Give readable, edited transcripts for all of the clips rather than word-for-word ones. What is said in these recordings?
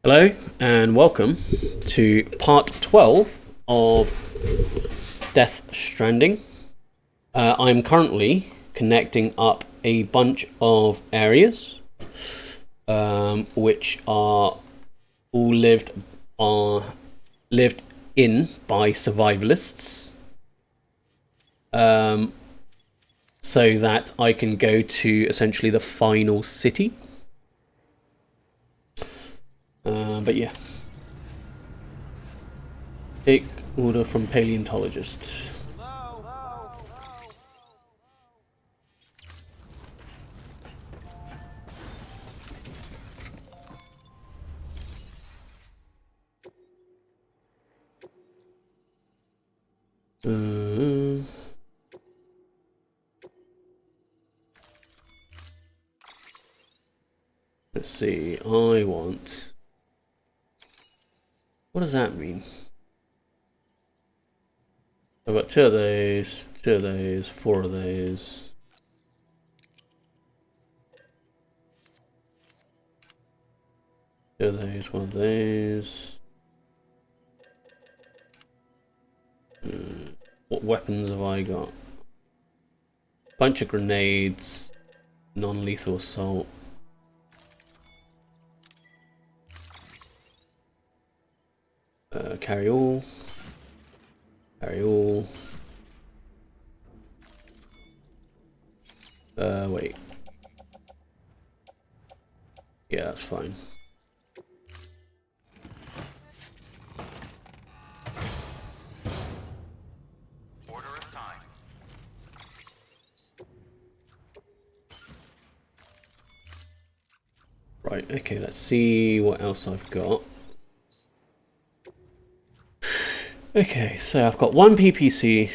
Hello and welcome to part 12 of Death Stranding. I'm currently connecting up a bunch of areas which are all lived in by survivalists, so that I can go to essentially the final city. But yeah. Take order from paleontologist. Let's see. I want. What does that mean? I've got two of those, four of those. Two of those, one of those. What weapons have I got? Bunch of grenades, non-lethal assault. Carry all. Carry all. Wait. Yeah, that's fine. Order assigned. Right, okay, let's see what else I've got. Okay, so I've got one PCC,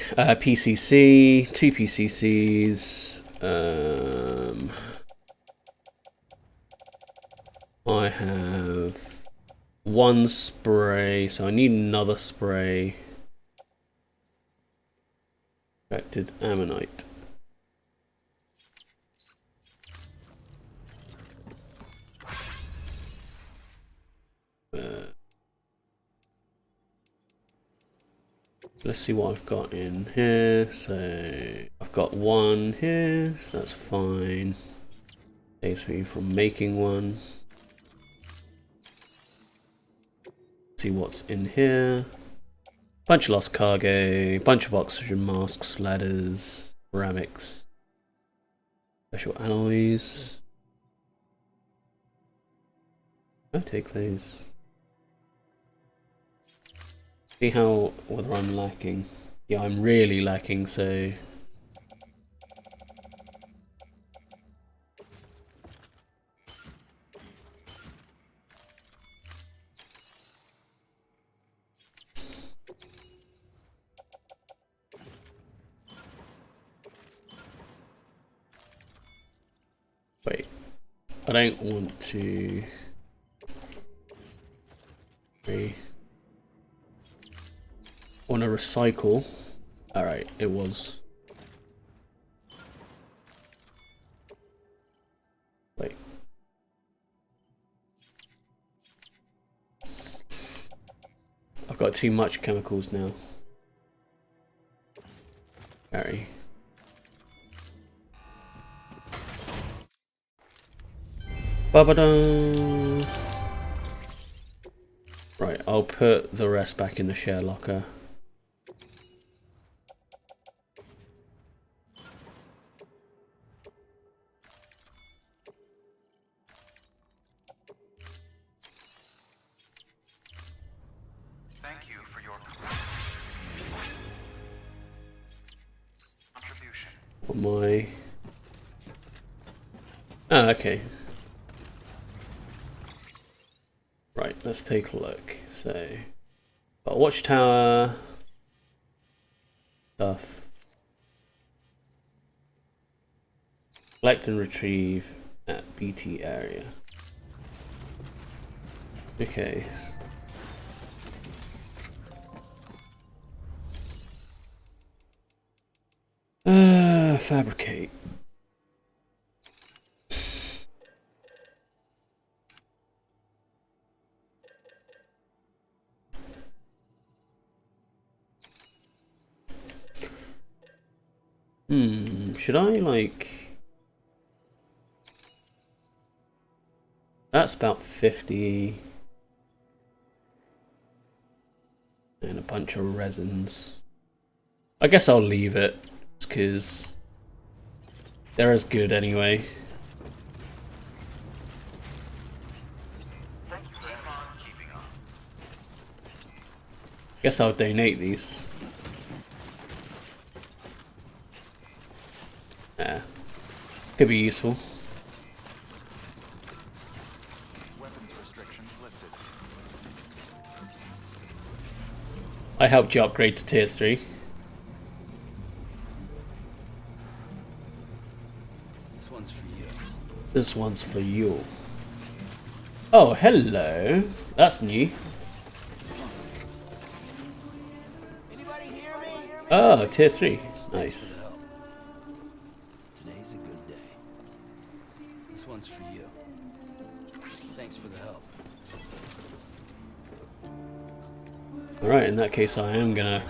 two PCCs. I have one spray, so I need another spray. Affected ammonite. Let's see what I've got in here. So I've got one here, so that's fine. Saves me from making one. See what's in here. Bunch of lost cargo, bunch of oxygen masks, ladders, ceramics, special alloys. I'll take those. See how whether I'm lacking. Yeah, I'm really lacking, so wait. I don't want to want to recycle. Alright, it was. Wait. I've got too much chemicals now. Carry. Ba-ba-dum. Right, I'll put the rest back in the share locker. Thank you for your contribution. What my... Ah, okay. Right, let's take a look. So, got a watchtower stuff. Collect and retrieve at BT area. Okay. Fabricate. Should I, like... That's about 50. And a bunch of resins. I guess I'll leave it, because they're as good anyway. Guess I'll donate these. Yeah, could be useful. Weapons restrictions lifted. I helped you upgrade to tier 3. This one's for you. This one's for you. Oh, hello. That's new. Oh, tier 3. Nice. Today's a good day. This one's for you. Thanks for the help. Alright, in that case I am gonna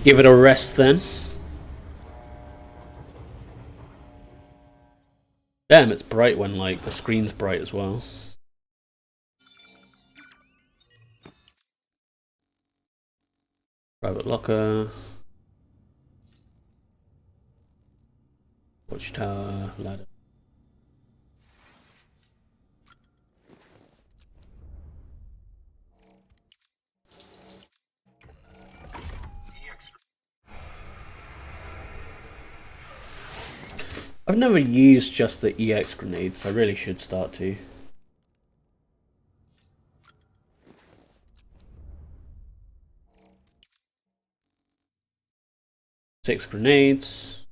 give it a rest then. Damn, it's bright when, like, the screen's bright as well. Private locker. Watchtower, ladder. I've never used just the EX grenades. I really should start to. Six grenades.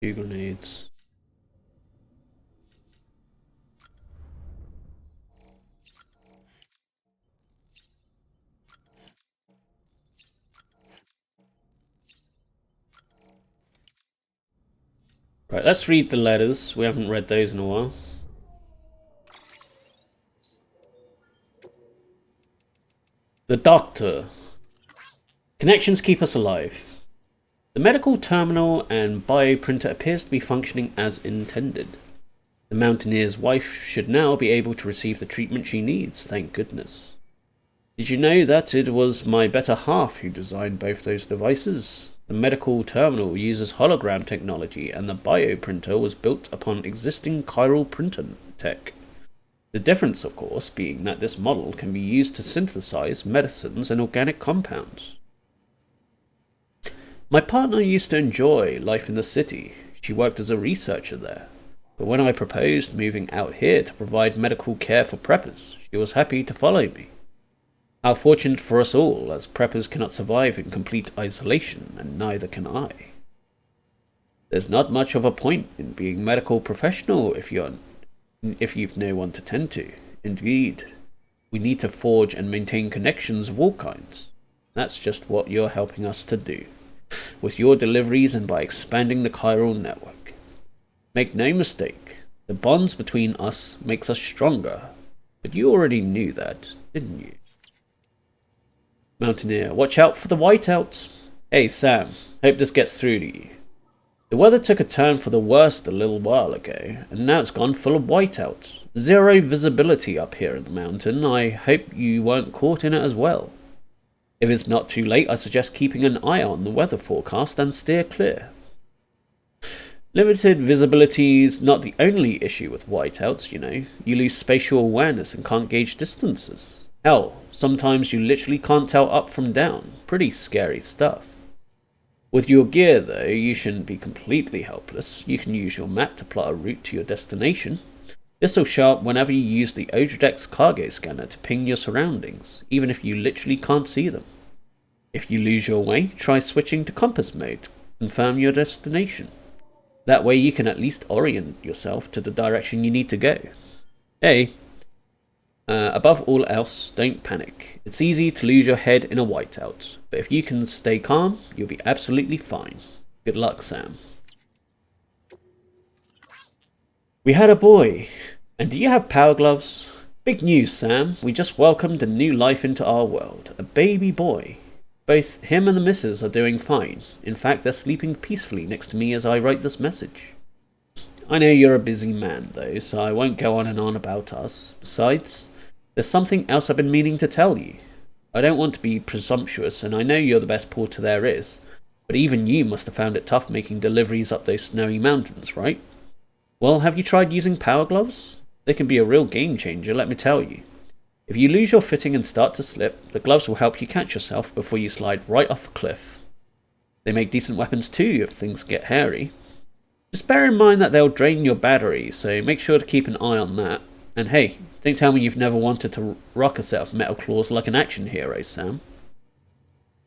Two grenades. Right, let's read the letters. We haven't read those in a while. The Doctor. Connections keep us alive. The medical terminal and bioprinter appears to be functioning as intended. The mountaineer's wife should now be able to receive the treatment she needs, thank goodness. Did you know that it was my better half who designed both those devices? The medical terminal uses hologram technology, and the bioprinter was built upon existing chiral printer tech. The difference, of course, being that this model can be used to synthesize medicines and organic compounds. My partner used to enjoy life in the city. She worked as a researcher there. But when I proposed moving out here to provide medical care for preppers, she was happy to follow me. How fortunate for us all, as preppers cannot survive in complete isolation, and neither can I. There's not much of a point in being medical professional if you've no one to tend to. Indeed, we need to forge and maintain connections of all kinds. That's just what you're helping us to do, with your deliveries and by expanding the chiral network. Make no mistake, the bonds between us makes us stronger, but you already knew that, didn't you? Mountaineer, watch out for the whiteouts. Hey Sam, hope this gets through to you. The weather took a turn for the worst a little while ago, and now it's gone full of whiteouts. Zero visibility up here in the mountain. I hope you weren't caught in it as well. If it's not too late, I suggest keeping an eye on the weather forecast and steer clear. Limited visibility is not the only issue with whiteouts, you know. You lose spatial awareness and can't gauge distances. Hell, sometimes you literally can't tell up from down. Pretty scary stuff. With your gear, though, you shouldn't be completely helpless. You can use your map to plot a route to your destination. This will show up whenever you use the Odredex cargo scanner to ping your surroundings, even if you literally can't see them. If you lose your way, try switching to compass mode to confirm your destination. That way you can at least orient yourself to the direction you need to go. Hey, above all else, don't panic. It's easy to lose your head in a whiteout, but if you can stay calm, you'll be absolutely fine. Good luck, Sam. We had a boy. And do you have power gloves? Big news, Sam. We just welcomed a new life into our world. A baby boy. Both him and the missus are doing fine. In fact, they're sleeping peacefully next to me as I write this message. I know you're a busy man, though, so I won't go on and on about us. Besides, there's something else I've been meaning to tell you. I don't want to be presumptuous, and I know you're the best porter there is, but even you must have found it tough making deliveries up those snowy mountains, right? Well, have you tried using power gloves? They can be a real game changer, let me tell you. If you lose your footing and start to slip, the gloves will help you catch yourself before you slide right off a cliff. They make decent weapons too if things get hairy. Just bear in mind that they'll drain your battery, so make sure to keep an eye on that. And hey, don't tell me you've never wanted to rock a set of metal claws like an action hero, Sam.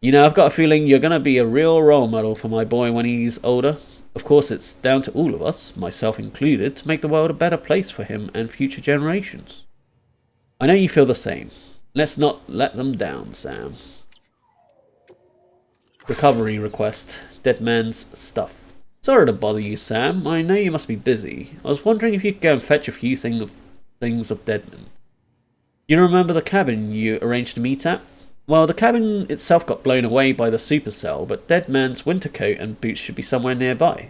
You know, I've got a feeling you're going to be a real role model for my boy when he's older. Of course, it's down to all of us, myself included, to make the world a better place for him and future generations. I know you feel the same. Let's not let them down, Sam. Recovery request. Dead man's stuff. Sorry to bother you, Sam. I know you must be busy. I was wondering if you could go and fetch a few things of Deadman. You remember the cabin you arranged to meet at? Well, the cabin itself got blown away by the supercell, but Deadman's winter coat and boots should be somewhere nearby.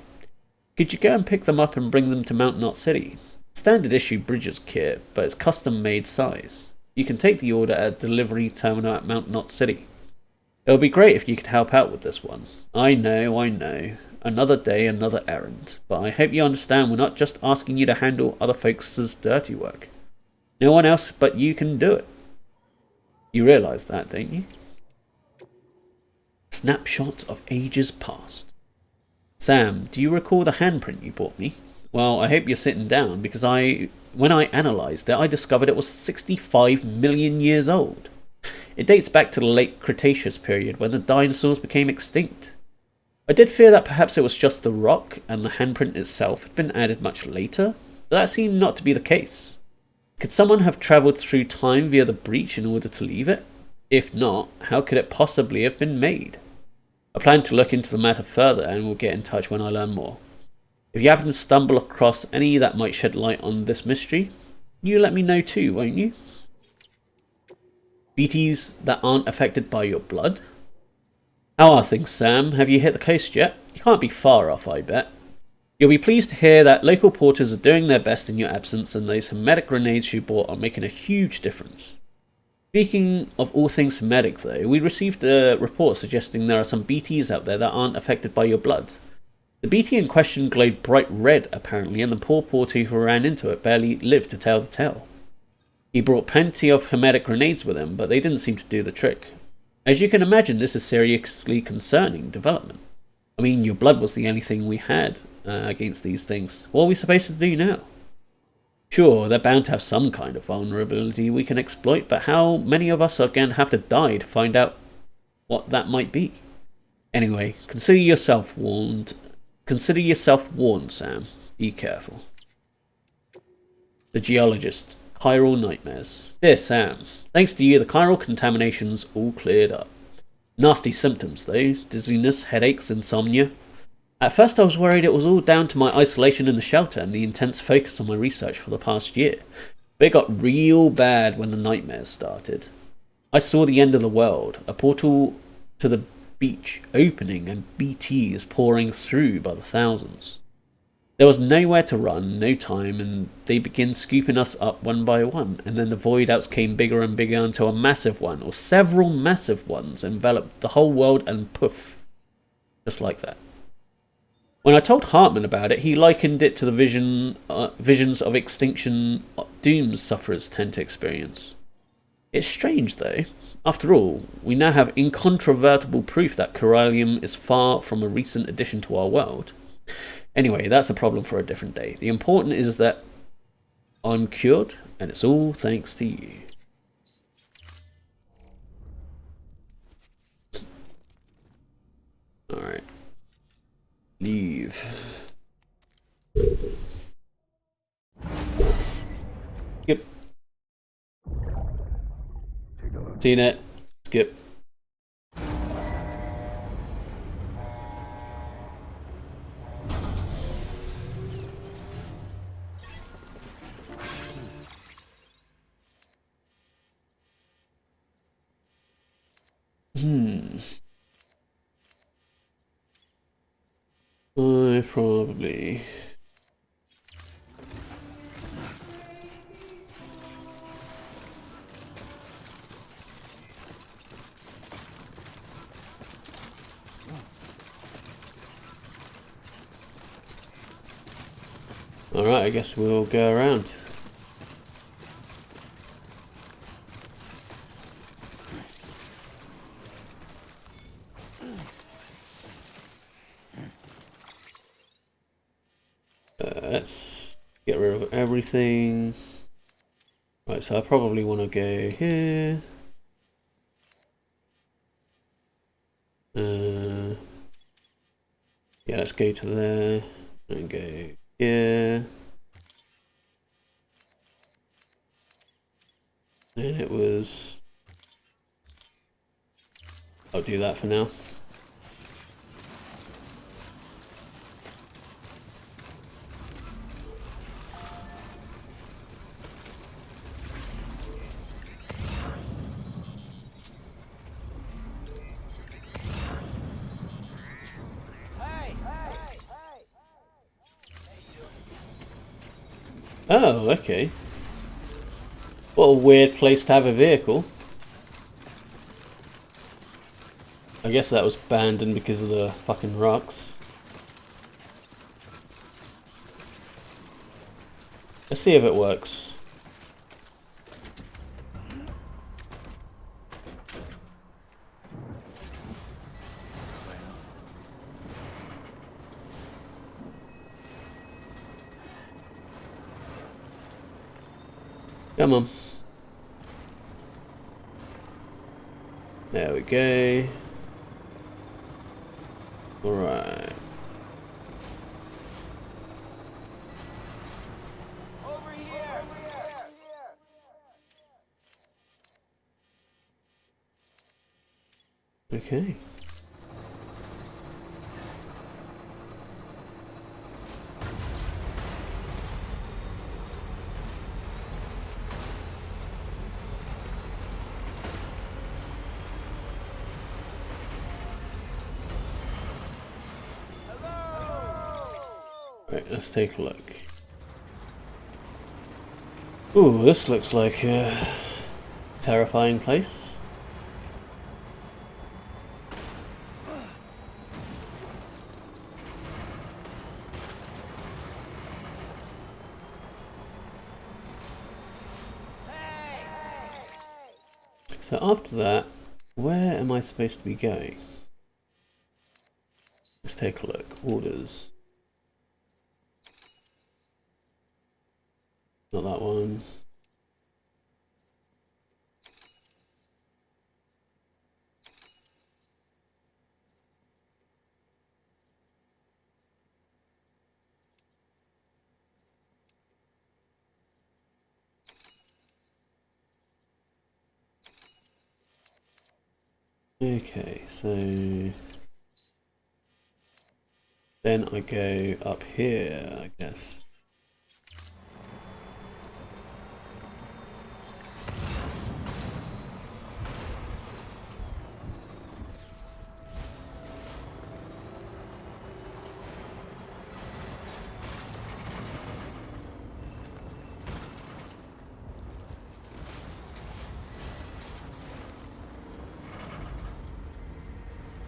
Could you go and pick them up and bring them to Mount Knot City? Standard issue Bridges kit, but it's custom made size. You can take the order at a delivery terminal at Mount Knot City. It would be great if you could help out with this one. I know. Another day, another errand. But I hope you understand we're not just asking you to handle other folks' dirty work. No one else but you can do it. You realise that, don't you? Snapshot of ages past. Sam, do you recall the handprint you bought me? Well, I hope you're sitting down, because when I analysed it, I discovered it was 65 million years old. It dates back to the late Cretaceous period, when the dinosaurs became extinct. I did fear that perhaps it was just the rock, and the handprint itself had been added much later, but that seemed not to be the case. Could someone have travelled through time via the breach in order to leave it? If not, how could it possibly have been made? I plan to look into the matter further and will get in touch when I learn more. If you happen to stumble across any that might shed light on this mystery, you let me know too, won't you? BTs that aren't affected by your blood? How are things, Sam? Have you hit the coast yet? You can't be far off, I bet. You'll be pleased to hear that local porters are doing their best in your absence, and those hermetic grenades you bought are making a huge difference. Speaking of all things hermetic, though, we received a report suggesting there are some BTs out there that aren't affected by your blood. The BT in question glowed bright red, apparently, and the poor porter who ran into it barely lived to tell the tale. He brought plenty of hermetic grenades with him, but they didn't seem to do the trick. As you can imagine, this is seriously concerning development. I mean, your blood was the only thing we had against these things. What are we supposed to do now? Sure, they're bound to have some kind of vulnerability we can exploit, but how many of us are going to have to die to find out what that might be? Anyway, consider yourself warned, Sam. Be careful. The Geologist. Chiral Nightmares. Dear Sam, thanks to you, the chiral contamination's all cleared up. Nasty symptoms though. Dizziness, headaches, insomnia. At first I was worried it was all down to my isolation in the shelter and the intense focus on my research for the past year. But it got real bad when the nightmares started. I saw the end of the world, a portal to the beach opening and BTs pouring through by the thousands. There was nowhere to run, no time, and they began scooping us up one by one, and then the void outs came bigger and bigger until a massive one, or several massive ones, enveloped the whole world and poof. Just like that. When I told Hartman about it, he likened it to the visions of extinction dooms sufferers tend to experience. It's strange, though. After all, we now have incontrovertible proof that Corallium is far from a recent addition to our world. Anyway, that's a problem for a different day. The important is that I'm cured, and it's all thanks to you. Alright. Leave. Skip. Seen it. Skip. I probably... Alright, I guess we'll go around. Let's get rid of everything. Right, so I probably want to go here. Yeah, let's go to there and go here. And it was... I'll do that for now. Oh, okay. What a weird place to have a vehicle. I guess that was abandoned because of the fucking rocks. Let's see if it works. Come on. There we go. Alright. Over here! Okay. Right, let's take a look. Ooh, this looks like a terrifying place. So after that, where am I supposed to be going? Let's take a look. Orders. Not that one. Okay, so then I go up here, I guess.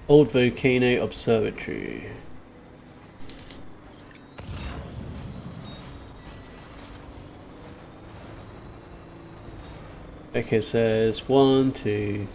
Old Volcano Observatory. Okay, it says 1, 2.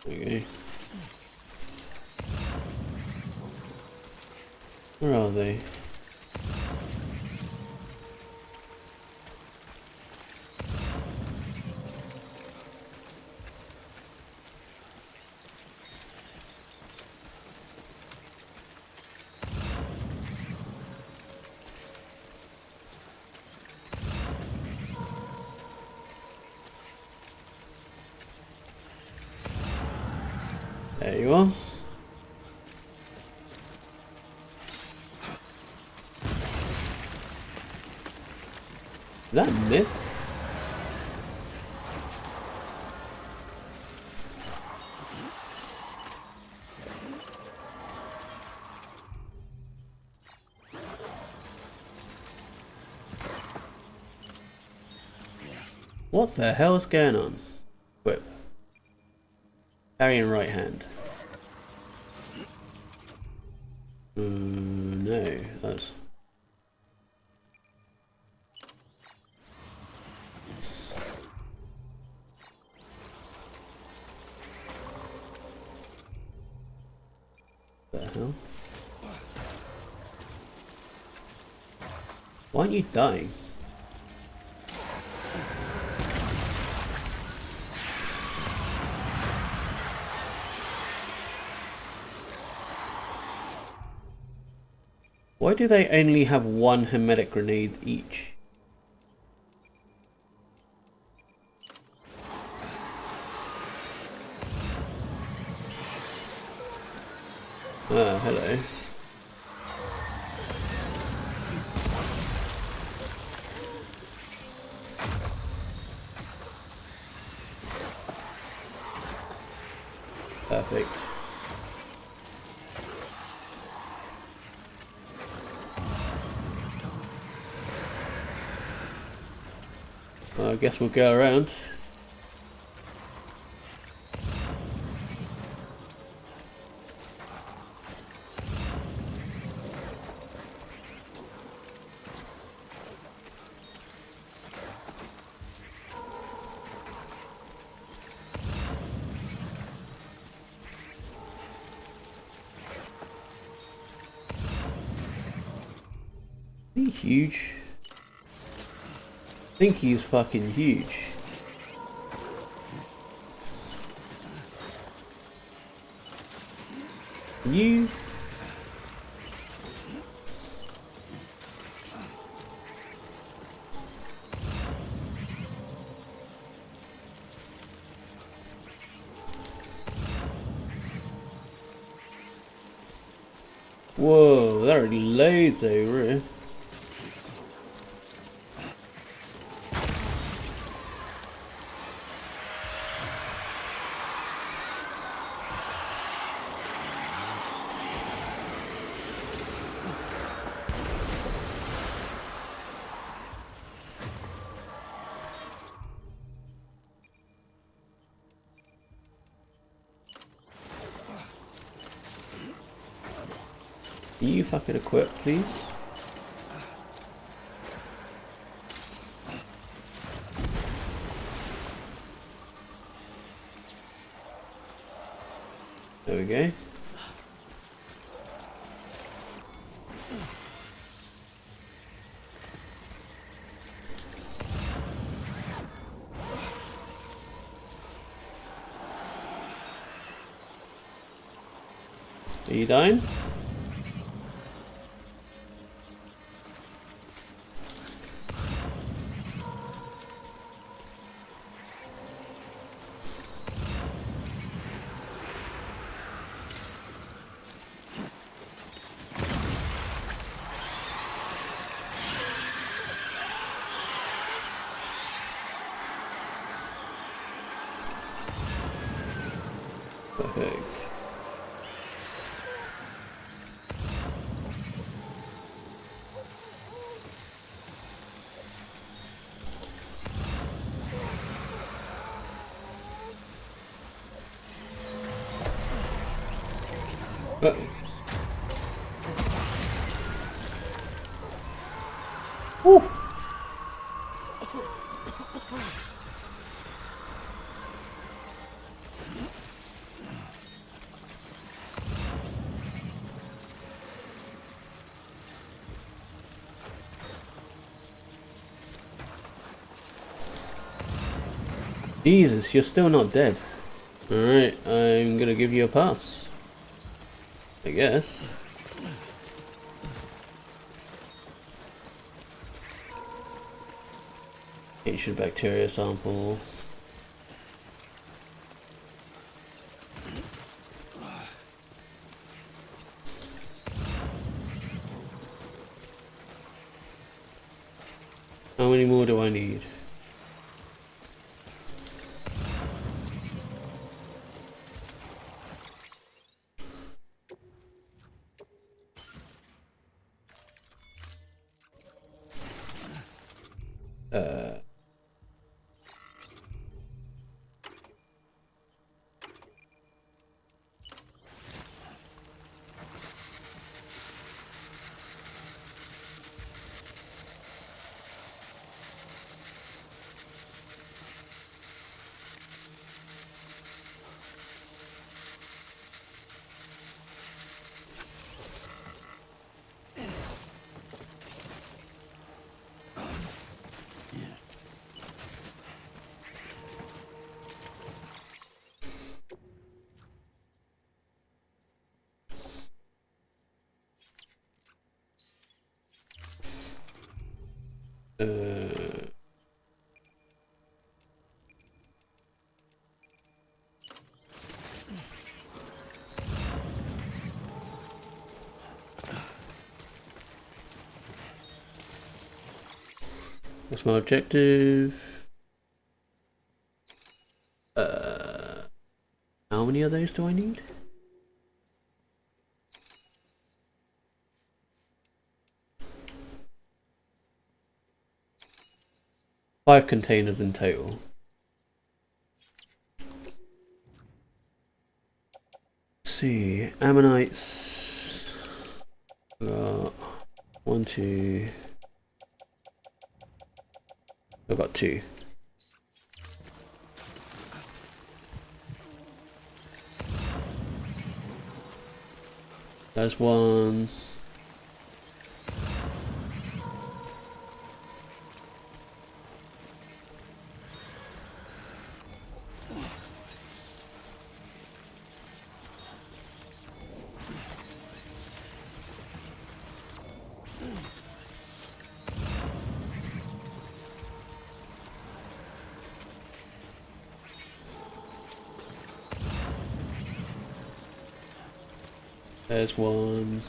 Okay. way. There you are. Is that a miss? What the hell is going on? Whip. Carrying right hand. No, that's... What the hell? Why aren't you dying? Why do they only have one hermetic grenade each? Ah, hello. Perfect. Well, I guess we'll go around. Is he huge? I think he's fucking huge. You... Whoa, there are loads over here. Can you fucking equip, please? There we go. Are you dying? Perfect. Woo. Jesus, you're still not dead. Alright, I'm gonna give you a pass. I guess. Ancient bacteria sample. How many more do I need? What's my objective? How many of those do I need? 5 containers in total. Let's see, ammonites. Got 1, 2. I've got 2. There's 1. There's 1.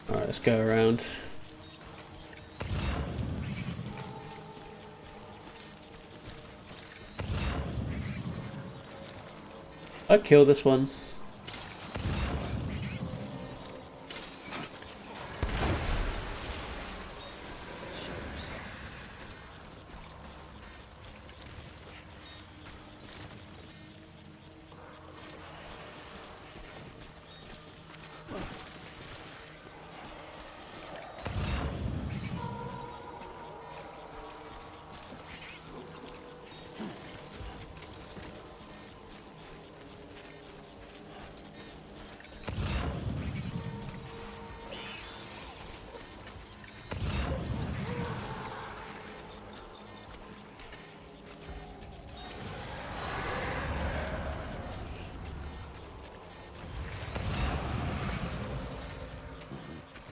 Alright, let's go around. I'd kill this one.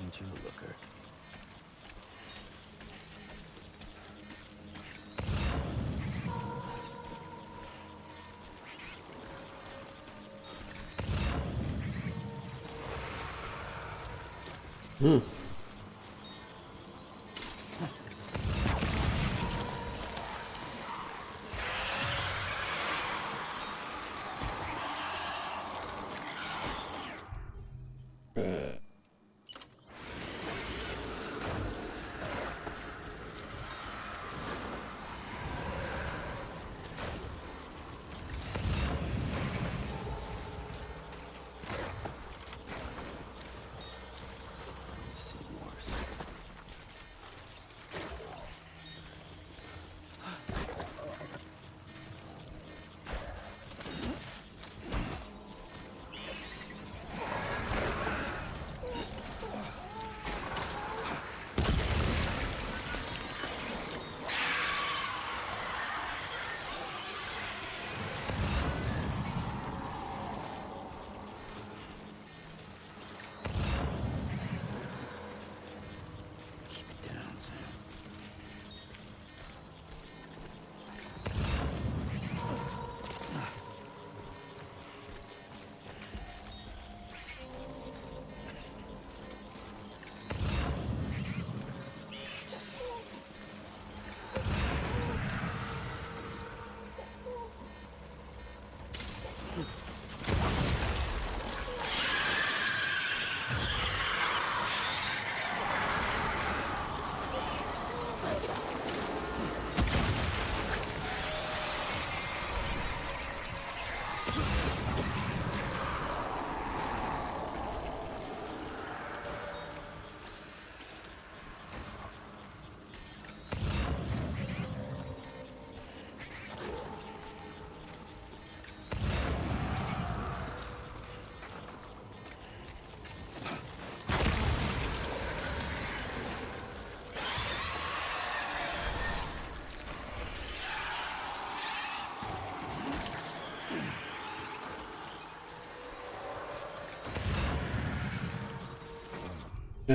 Ain't you a looker? Hmm.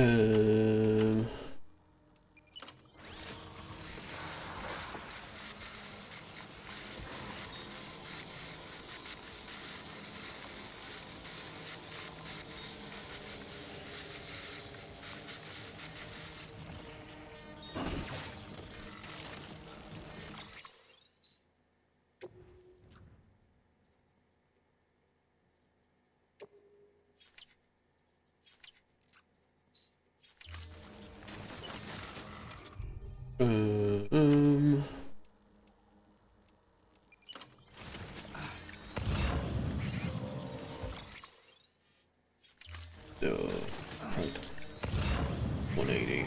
Um. Um. Oh, 180.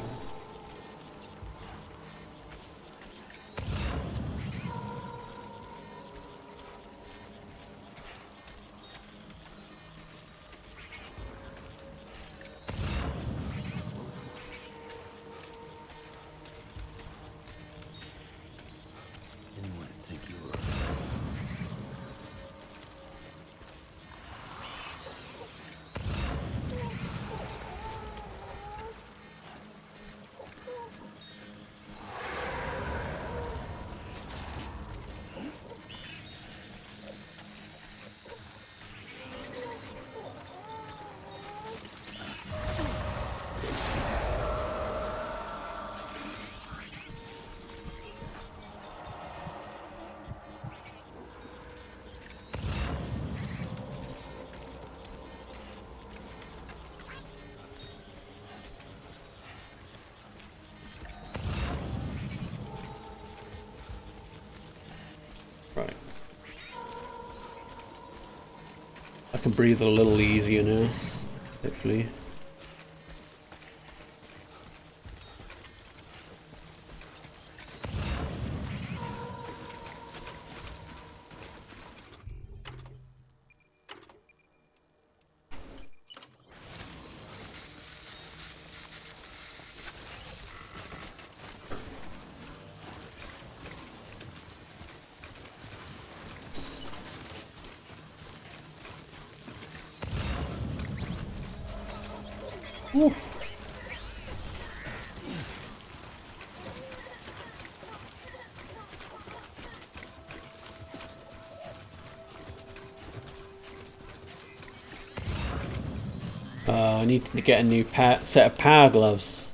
Didn't think you were. Right. I can breathe a little easier now, hopefully. Woo. I need to get a new set of power gloves.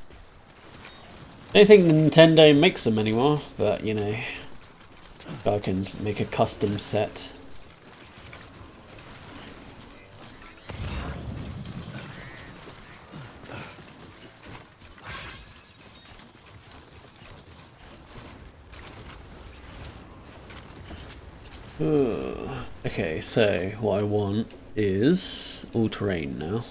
I don't think Nintendo makes them anymore, but you know, I can make a custom set. Okay, so what I want is all terrain now.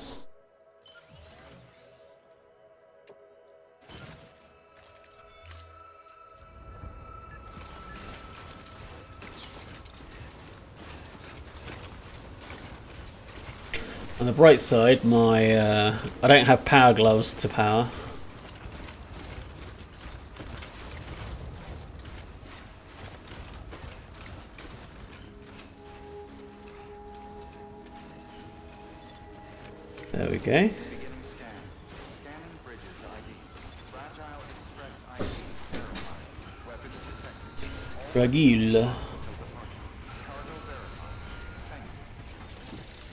On the bright side, my I don't have power gloves to power. There we go. Beginning scan. Scanning bridges ID. Fragile Express ID verified. Weapons detected. All Fragile. of the function. Cargo verified. Thank you.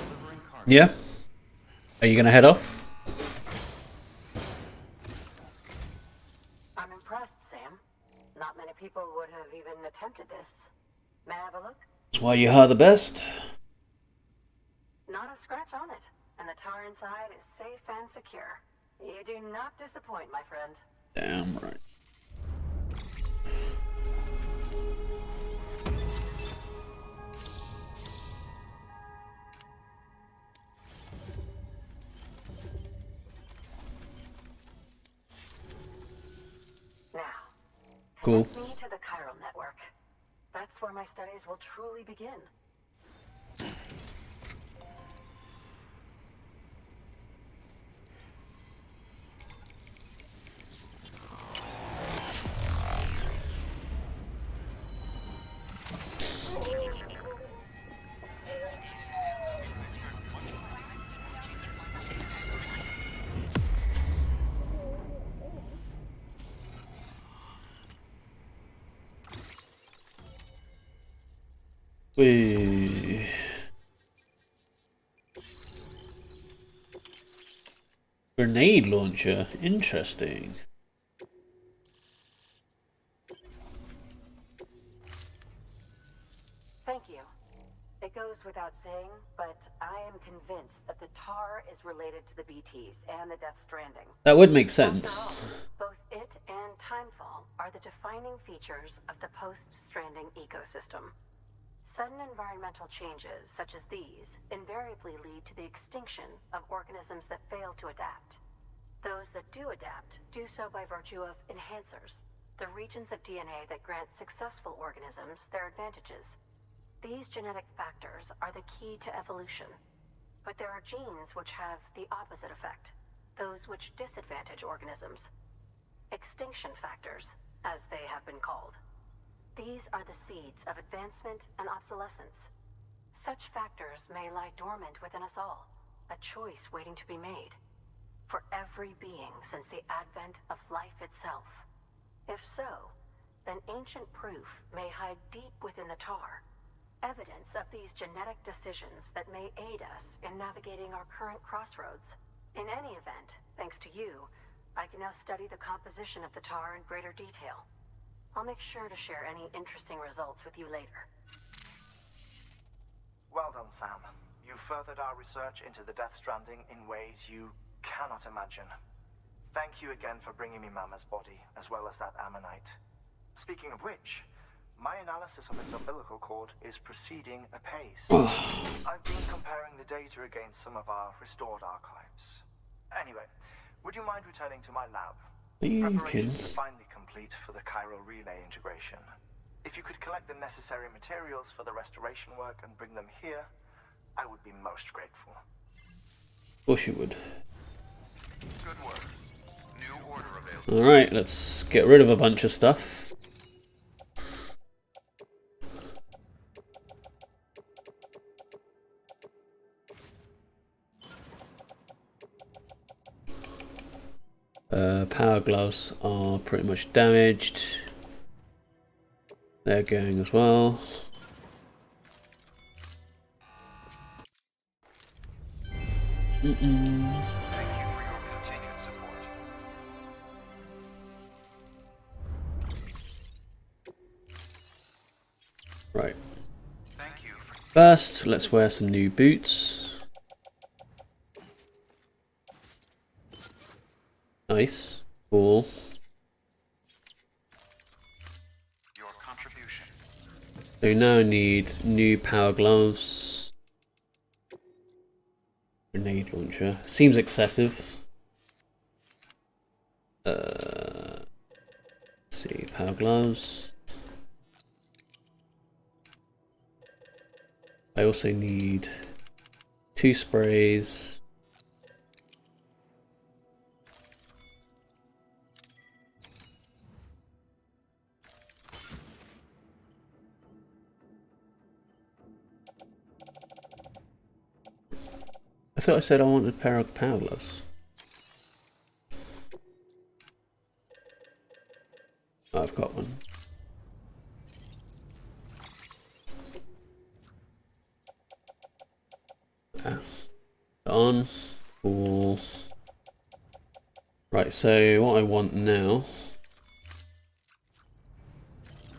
Delivering cargo. Yeah. Are you gonna head off? I'm impressed, Sam. Not many people would have even attempted this. May I have a look? That's why you are the best. Not a scratch on it, and the tar inside is safe and secure. You do not disappoint, my friend. Damn right. Now, Cool. connect me to the chiral network. That's where my studies will truly begin. Whee. Grenade launcher. Interesting. Thank you. It goes without saying, but I am convinced that the tar is related to the BTs and the Death Stranding. That would make After sense. all, both it and Timefall are the defining features of the post-Stranding ecosystem. Sudden environmental changes such as these invariably lead to the extinction of organisms that fail to adapt. Those that do adapt do so by virtue of enhancers, the regions of DNA that grant successful organisms their advantages. These genetic factors are the key to evolution. But there are genes which have the opposite effect, those which disadvantage organisms. Extinction factors, as they have been called. These are the seeds of advancement and obsolescence. Such factors may lie dormant within us all, a choice waiting to be made. For every being since the advent of life itself. If so, then ancient proof may hide deep within the tar. Evidence of these genetic decisions that may aid us in navigating our current crossroads. In any event, thanks to you, I can now study the composition of the tar in greater detail. I'll make sure to share any interesting results with you later. Well done, Sam. You furthered our research into the Death Stranding in ways you cannot imagine. Thank you again for bringing me Mama's body, as well as that ammonite. Speaking of which, my analysis of its umbilical cord is proceeding apace. I've been comparing the data against some of our restored archives. Anyway, would you mind returning to my lab? Are you kidding? Preparations are finally complete for the chiral relay integration. If you could collect the necessary materials for the restoration work and bring them here, I would be most grateful. Of course you would. Good work. New order available. Alright, let's get rid of a bunch of stuff. Power gloves are pretty much damaged. They're going as well. Thank you for your continued support. Right. Thank you for First, let's wear some new boots. Nice. Cool. your contribution. So now I need new power gloves. Grenade launcher. Seems excessive. Let's see, power gloves. I also need 2 sprays. I thought I said I wanted a pair of power gloves. Oh, I've got one. On. Cool. Right, so what I want now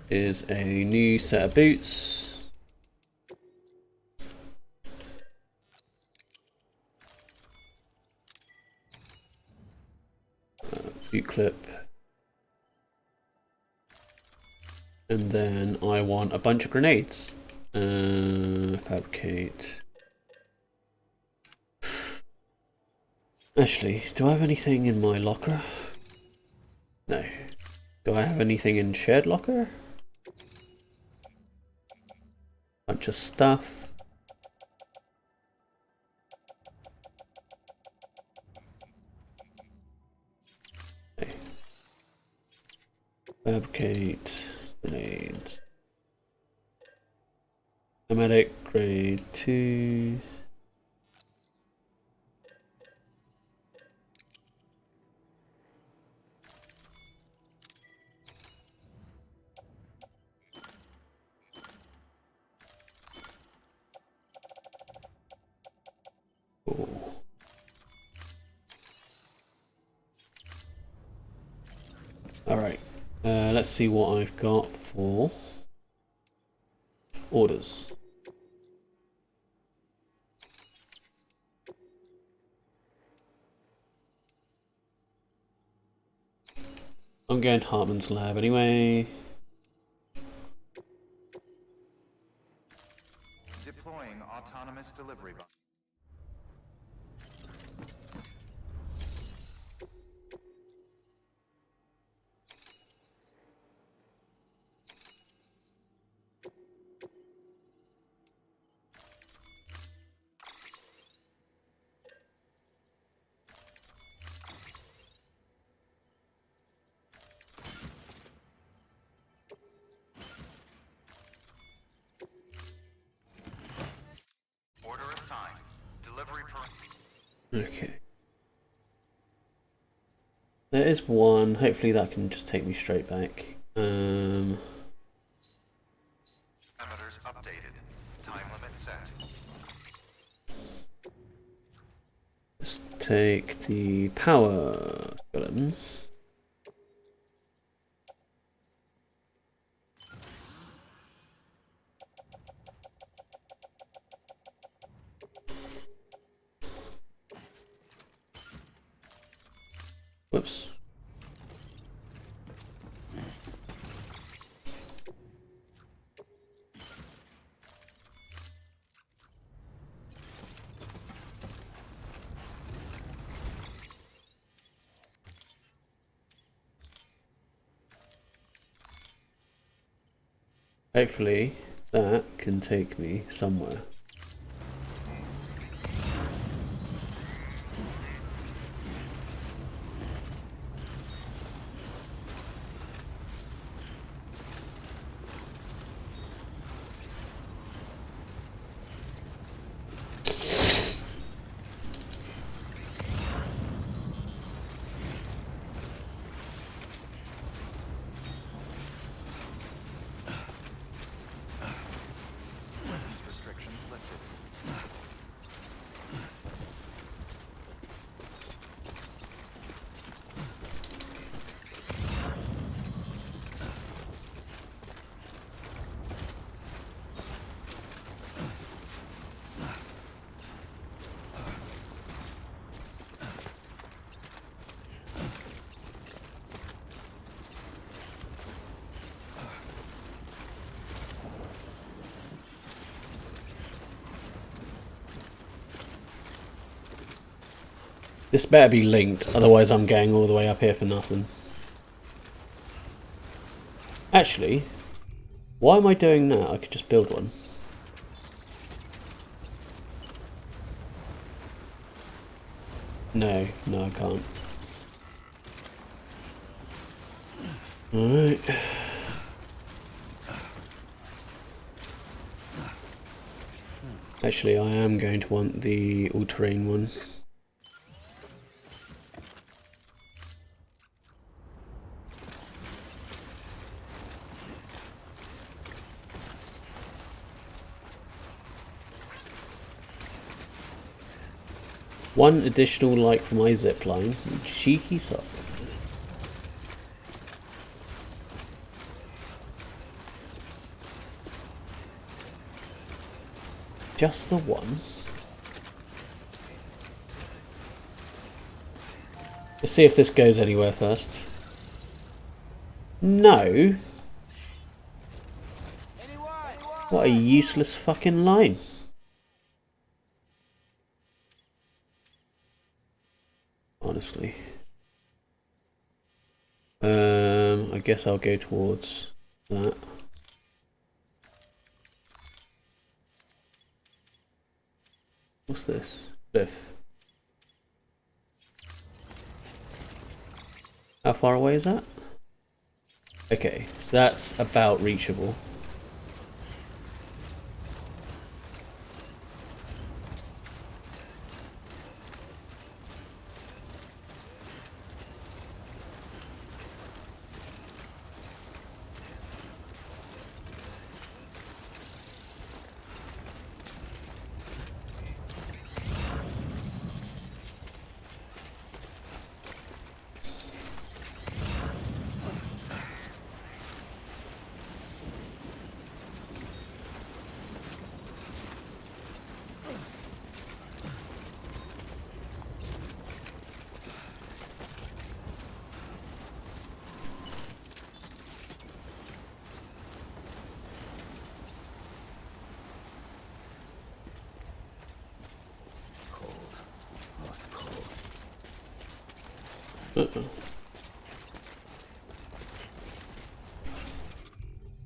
is a new set of boots. Boot clip. And then I want a bunch of grenades. Fabricate. Actually, do I have anything in my locker? No. Do I have anything in shared locker? Bunch of stuff. Okay. Fabricate grenades. Medic grade 2. Alright, let's see what I've got for orders. I'm going to Hartman's lab anyway. Deploying autonomous delivery bot. Order assigned. Delivery per... Okay. There is one. Hopefully that can just take me straight back. Parameters updated. Time limit set. Let's take the power skeleton. Whoops. Hopefully that can take me somewhere. Restrictions lifted. This better be linked, otherwise I'm going all the way up here for nothing. Actually, why am I doing that? I could just build one. No, I can't. Alright. Actually, I am going to want the all-terrain one. One additional like for my zipline. Cheeky suck. Just the one. Let's see if this goes anywhere first. No. What a useless fucking line. Honestly. I guess I'll go towards that. What's this? Cliff. How far away is that? Okay, so that's about reachable.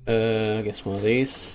I guess one of these.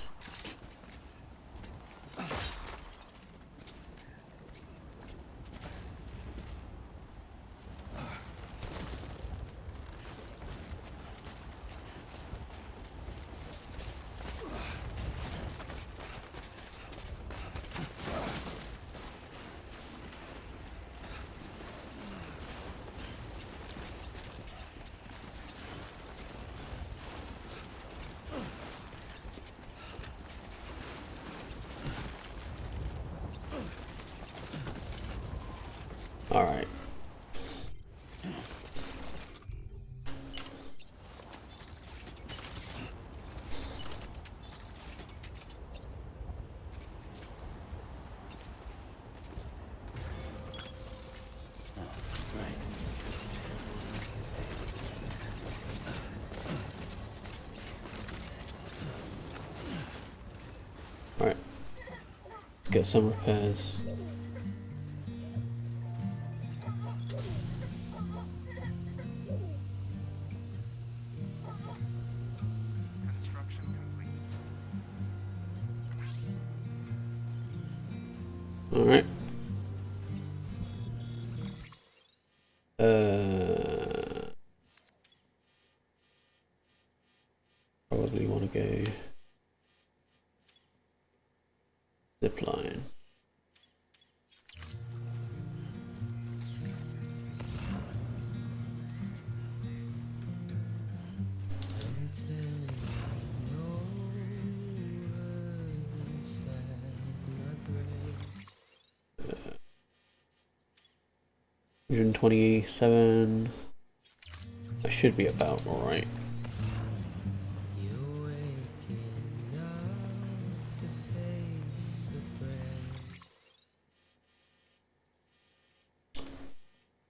All right. All right. Let's get some repairs. Construction complete. All right. Probably want to go zip line. Uh, 127. I should be about all right.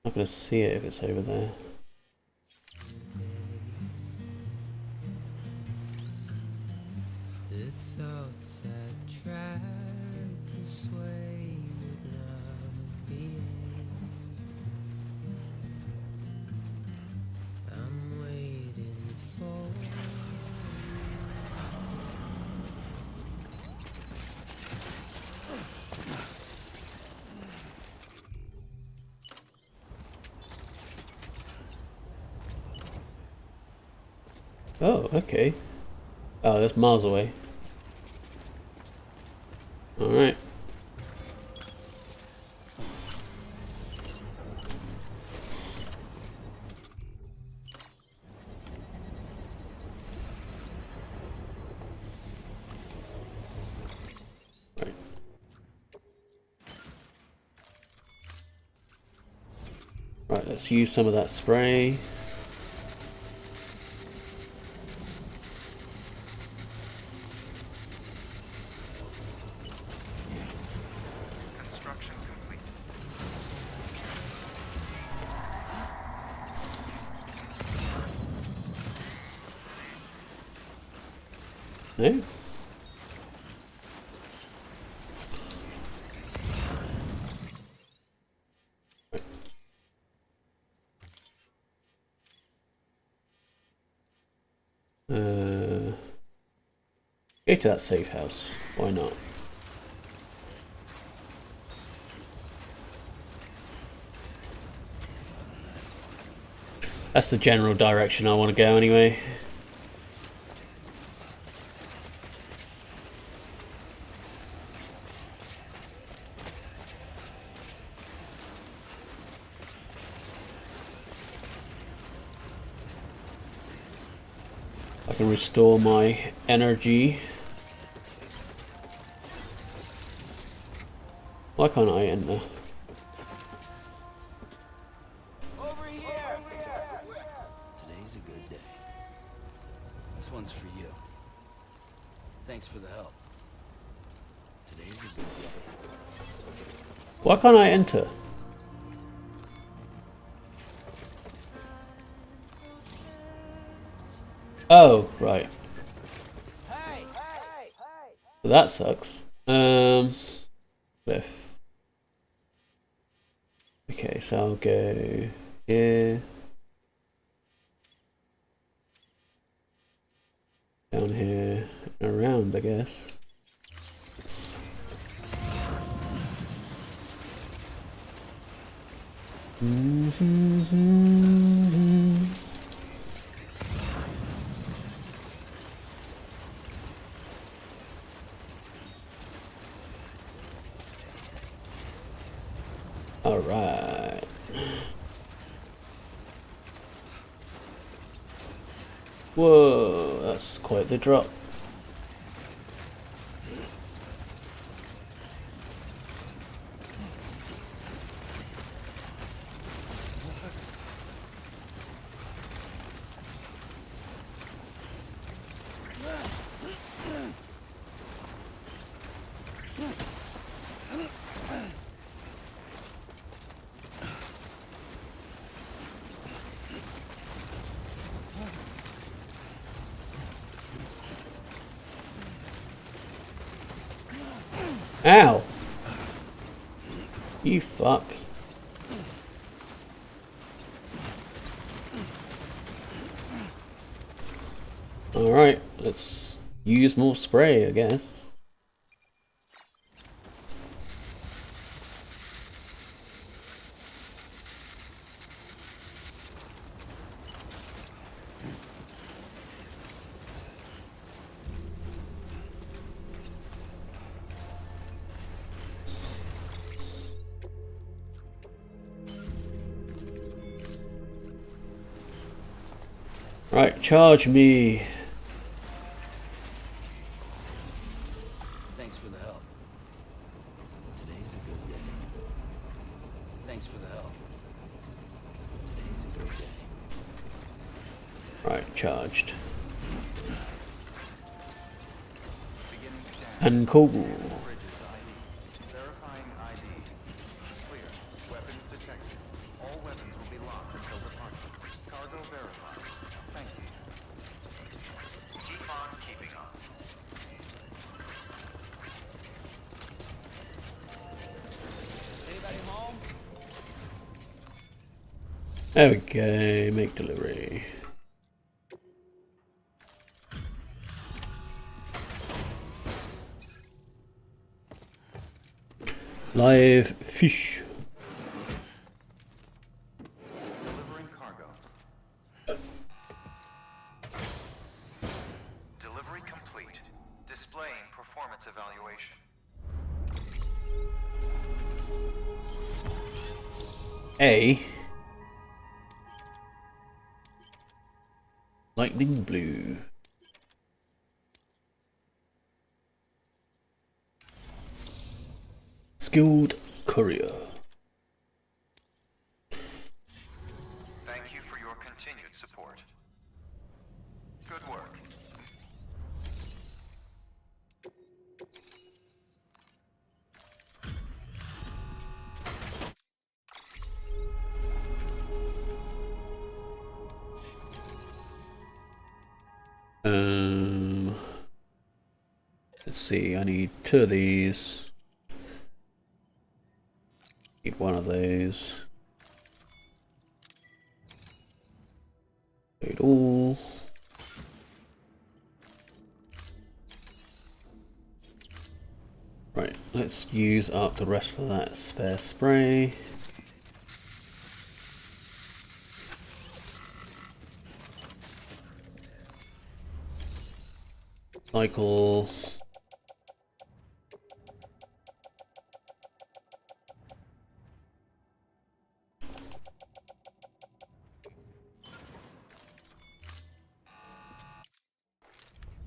Not gonna see it if it's over there. The thoughts I tried to sway would not behave. I'm waiting for Oh, okay. Oh, that's miles away. All right. Right. Right, let's use some of that spray. Construction complete. No? Go to that safe house. Why not? That's the general direction I want to go anyway. I can restore my energy. Why can't I enter? Today's a good day. This one's for you. Thanks for the help. Today's a good day. Why can't I enter? Oh, right. So that sucks. Cliff. Okay, so I'll go here. down here and around, I guess. All right. Whoa, that's quite the drop. Ow! You fuck. Alright, let's use more spray, I guess. Right, charge me. Thanks for the help. Today's a good day. Thanks for the help. Today's a good day. Right, charged. Beginning scan. And cool. Bridges ID. Verifying ID. Clear. Weapons detected. All weapons will be locked until departure. Cargo verified. Thank you. Keep on keeping on. Anybody home? There we go, make delivery. Live fish. Delivering cargo. Delivery complete. Displaying performance evaluation. A. Lightning blue. Skilled courier. Thank you for your continued support. Good work. Let's see, I need 2 of these. Need 1 of those. Need all. Right, let's use up the rest of that spare spray. Cycle.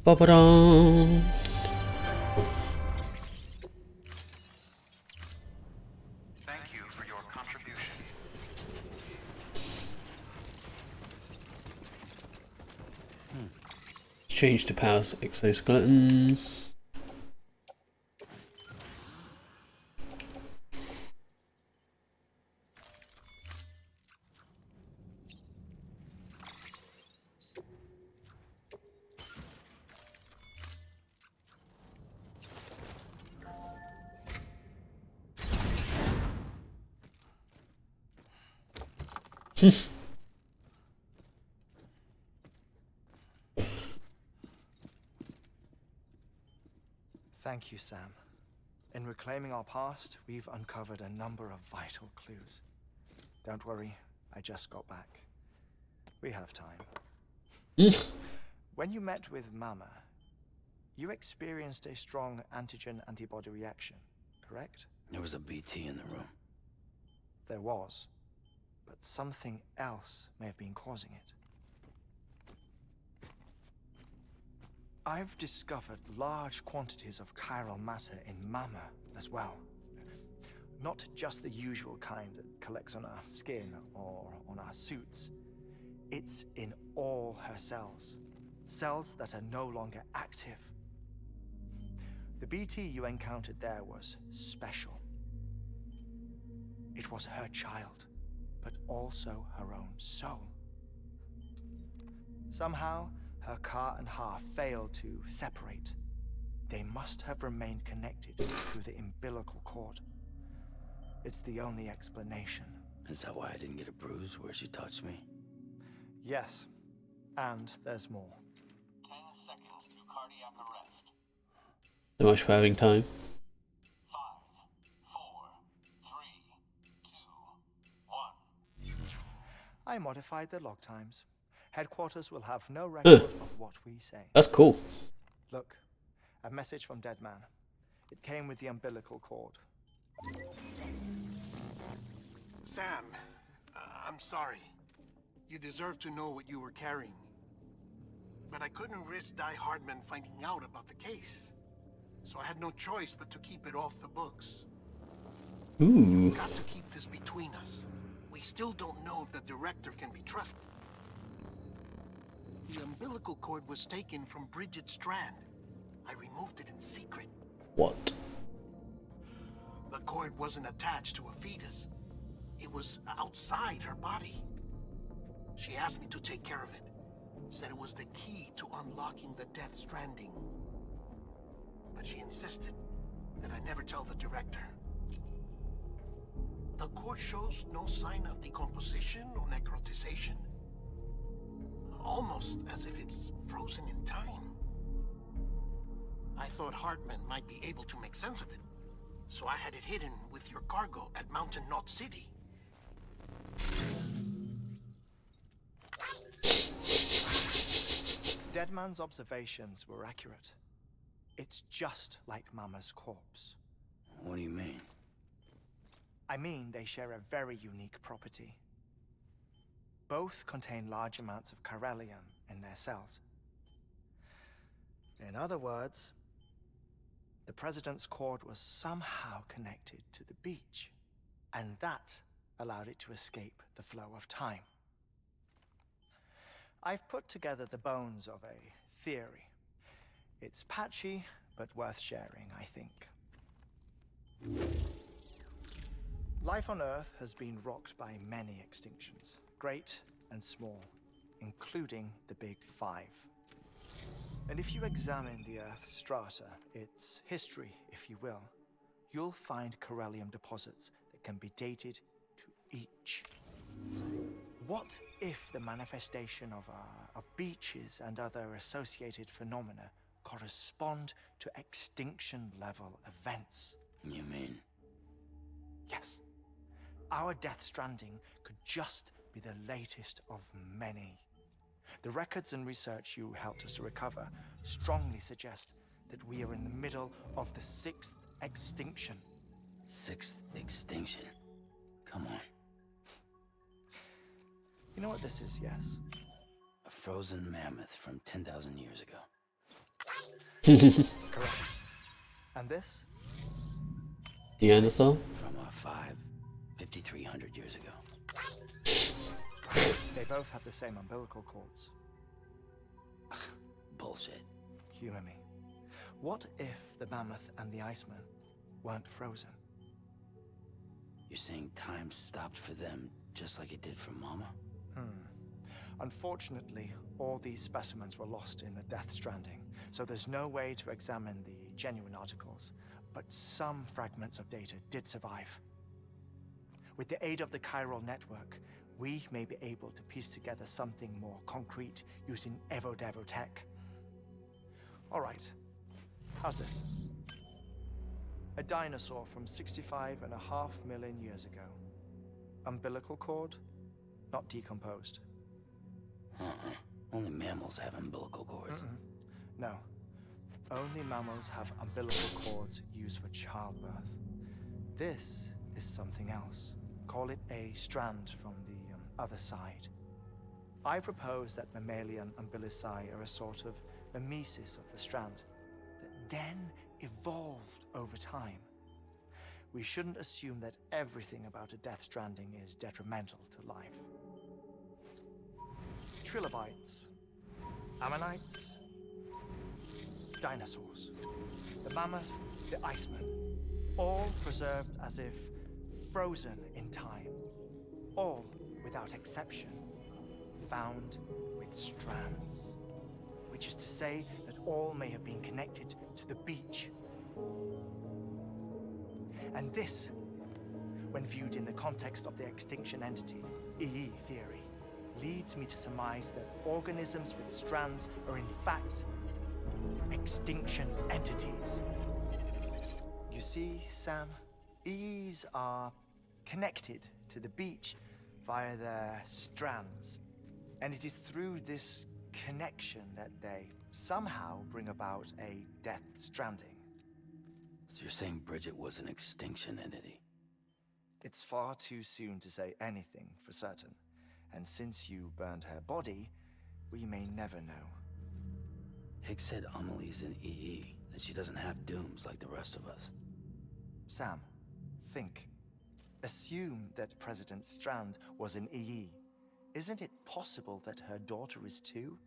Ba-ba-dum. Thank you for your contribution. Change to power exoskeleton. Thank you, Sam. In reclaiming our past, we've uncovered a number of vital clues. Don't worry, I just got back. We have time. When you met with Mama, you experienced a strong antigen-antibody reaction, correct? There was a BT in the room. There was, but something else may have been causing it. I've discovered large quantities of chiral matter in Mama as well. Not just the usual kind that collects on our skin or on our suits. It's in all her cells. Cells that are no longer active. The BT you encountered there was special. It was her child, but also her own soul. Somehow, her car and half failed to separate. They must have remained connected through the umbilical cord. It's the only explanation. Is that why I didn't get a bruise where she touched me? Yes, and there's more. 10 seconds to cardiac arrest. So much for having time. 5, 4, 3, 2, 1. I modified the log times. Headquarters will have no record of what we say. That's cool. Look, a message from Dead Man. It came with the umbilical cord. Sam, I'm sorry. You deserve to know what you were carrying. But I couldn't risk Die Hardman finding out about the case. So I had no choice but to keep it off the books. Ooh. We've got to keep this between us. We still don't know if the director can be trusted. The umbilical cord was taken from Bridget Strand. I removed it in secret. What? The cord wasn't attached to a fetus. It was outside her body. She asked me to take care of it. Said it was the key to unlocking the Death Stranding. But she insisted that I never tell the director. The cord shows no sign of decomposition or necrotization. Almost as if it's frozen in time. I thought Hartman might be able to make sense of it. So I had it hidden with your cargo at Mountain Knot City. Deadman's observations were accurate. It's just like Mama's corpse. What do you mean? I mean, they share a very unique property. Both contain large amounts of chiralium in their cells. In other words, the President's cord was somehow connected to the beach, and that allowed it to escape the flow of time. I've put together the bones of a theory. It's patchy, but worth sharing, I think. Life on Earth has been rocked by many extinctions, great and small, including the Big Five. And if you examine the Earth's strata, its history, if you will, you'll find chiralium deposits that can be dated to each. What if the manifestation of beaches and other associated phenomena correspond to extinction-level events? You mean? Yes. Our Death Stranding could just be the latest of many. The records and research you helped us to recover strongly suggest that we are in the middle of the 6th extinction. 6th extinction? Come on. You know what this is, yes? A frozen mammoth from 10,000 years ago. Correct. And this? Neanderthal? From 5,300 years ago. They both have the same umbilical cords. Bullshit. Humor me. What if the mammoth and the Iceman weren't frozen? You're saying time stopped for them just like it did for Mama? Unfortunately, all these specimens were lost in the Death Stranding, so there's no way to examine the genuine articles, but some fragments of data did survive. With the aid of the chiral network, we may be able to piece together something more concrete using Evo-Devo tech. All right, how's this? A dinosaur from 65.5 million years ago. Umbilical cord? Not decomposed. Only mammals have umbilical cords. No. Only mammals have umbilical cords used for childbirth. This is something else. Call it a strand from the other side. I propose that mammalian umbilici are a sort of mimesis of the strand that then evolved over time. We shouldn't assume that everything about a Death Stranding is detrimental to life. Trilobites, ammonites, dinosaurs, the mammoth, the iceman, all preserved as if frozen in time, all without exception found with strands, which is to say that all may have been connected to the beach. And this, when viewed in the context of the extinction entity, EE theory, leads me to surmise that organisms with strands are in fact extinction entities. You see, Sam, EEs are connected to the beach via their strands. And it is through this connection that they somehow bring about a Death Stranding. So you're saying Bridget was an extinction entity? It's far too soon to say anything for certain. And since you burned her body, we may never know. Higgs said Amelie's an EE, that she doesn't have dooms like the rest of us. Sam, think. Assume that President Strand was an EE. Isn't it possible that her daughter is too?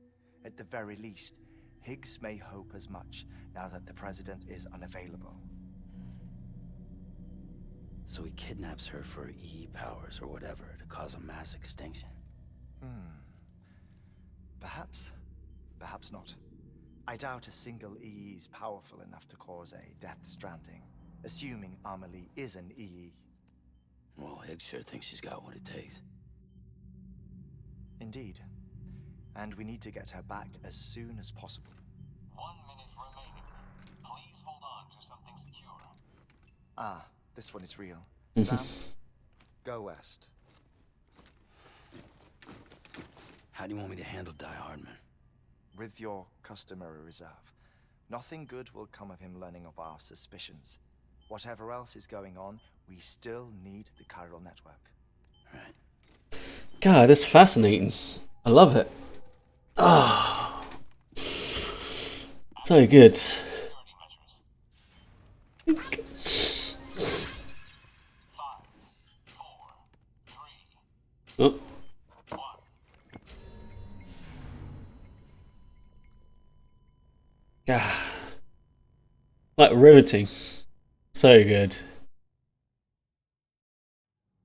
At the very least, Higgs may hope as much now that the President is unavailable. So he kidnaps her for EE powers or whatever to cause a mass extinction. Perhaps. Perhaps not. I doubt a single EE is powerful enough to cause a Death Stranding, assuming Amelie is an EE. Well, Higgs sure thinks she's got what it takes. Indeed. And we need to get her back as soon as possible. 1 minute remaining. Please hold on to something secure. Ah, this one is real. Sam, go west. How do you want me to handle Die Hardman? With your customary reserve. Nothing good will come of him learning of our suspicions. Whatever else is going on, we still need the chiral network. Right. God, this is fascinating. I love it. Ah, so good. Security measures. 5, 4, 3, Oh, 1. God. Like riveting. So good.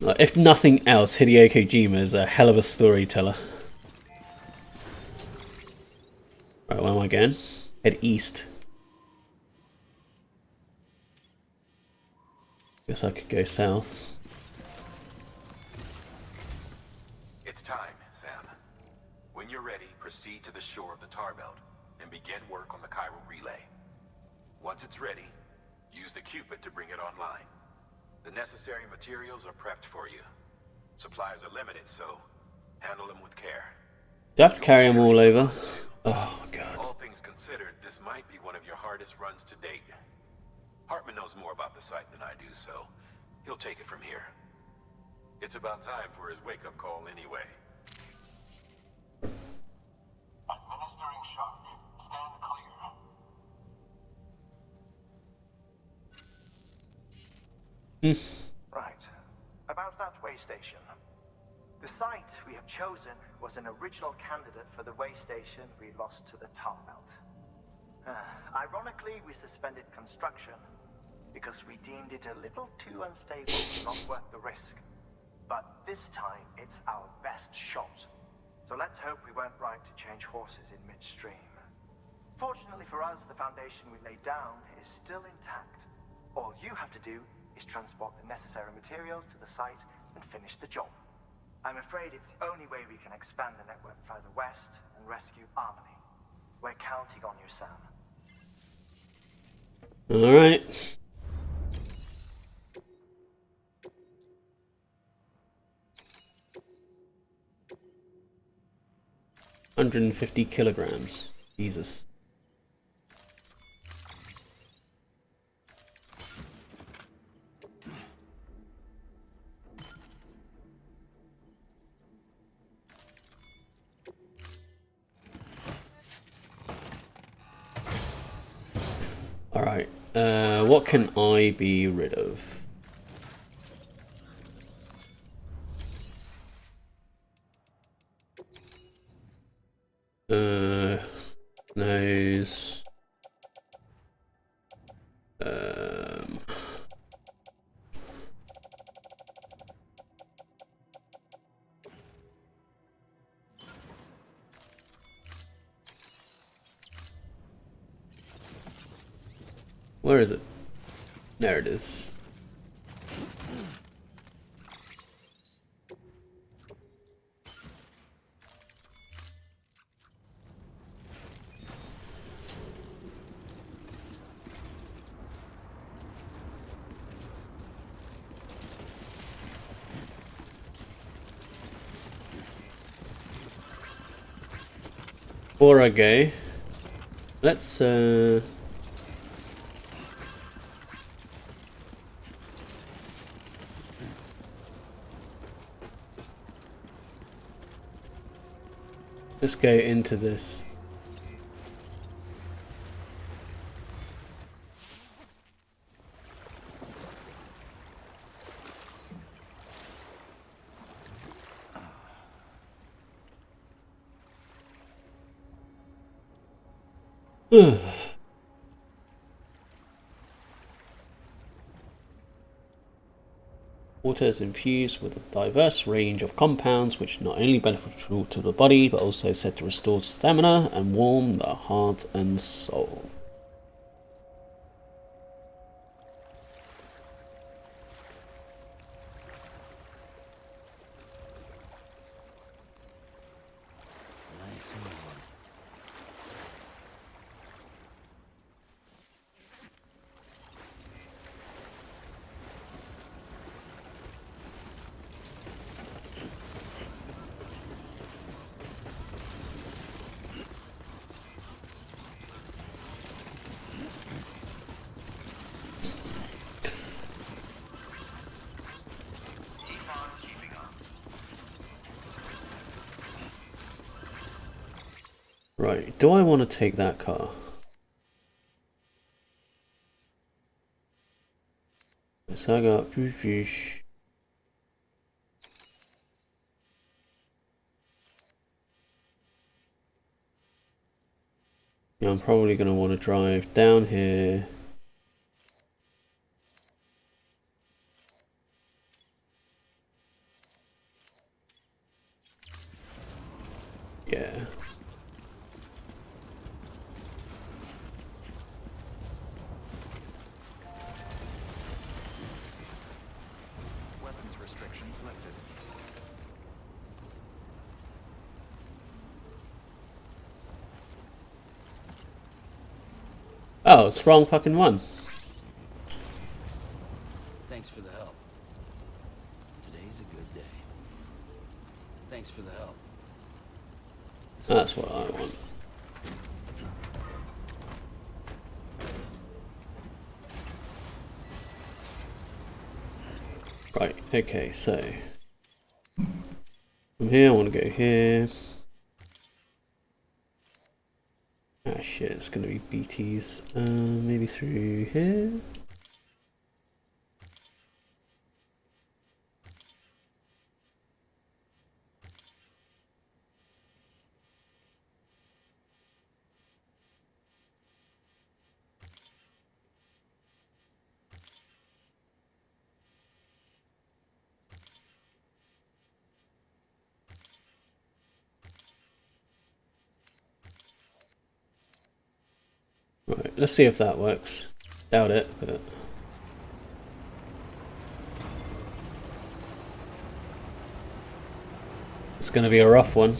Like, if nothing else, Hideo Kojima is a hell of a storyteller. Right, where am I going? Head east. Guess I could go south. It's time, Sam. When you're ready, proceed to the shore of the tar belt and begin work on the chiral relay. Once it's ready, use the Cupid to bring it online. The necessary materials are prepped for you. Supplies are limited, so handle them with care. Do I have to carry them all over? Oh, God. All things considered, this might be one of your hardest runs to date. Hartman knows more about the site than I do, so he'll take it from here. It's about time for his wake-up call anyway. Administering shock. Stand clear. Right. About that way station. The site we have chosen was an original candidate for the way station we lost to the tar belt. Ironically, we suspended construction because we deemed it a little too unstable, not worth the risk. But this time, it's our best shot. So let's hope we weren't right to change horses in midstream. Fortunately for us, the foundation we laid down is still intact. All you have to do is transport the necessary materials to the site and finish the job. I'm afraid it's the only way we can expand the network further west and rescue Amelie. We're counting on you, Sam. Alright. 150 kilograms. Jesus. Alright, what can I be rid of? Nose. Where is it? There it is. Before I go, let's let's go into this. Water is infused with a diverse range of compounds which not only beneficial to the body but also said to restore stamina and warm the heart and soul. Nice and warm. Right, do I want to take that car? So I got yeah, I'm probably going to want to drive down here. Yeah. Weapons restrictions lifted. Oh, it's the wrong fucking one. Thanks for the help. Today's a good day. Thanks for the help. That's what I want. Right, okay, so from here I want to go here. Ah shit, it's going to be BTs. Maybe through here? Right, let's see if that works. Doubt it, but... it's going to be a rough one.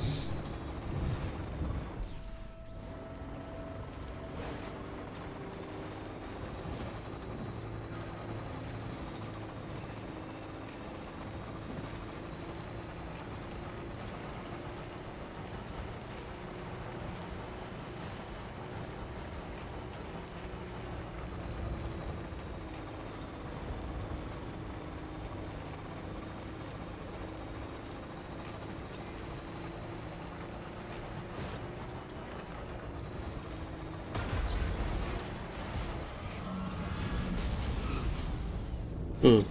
Hmm.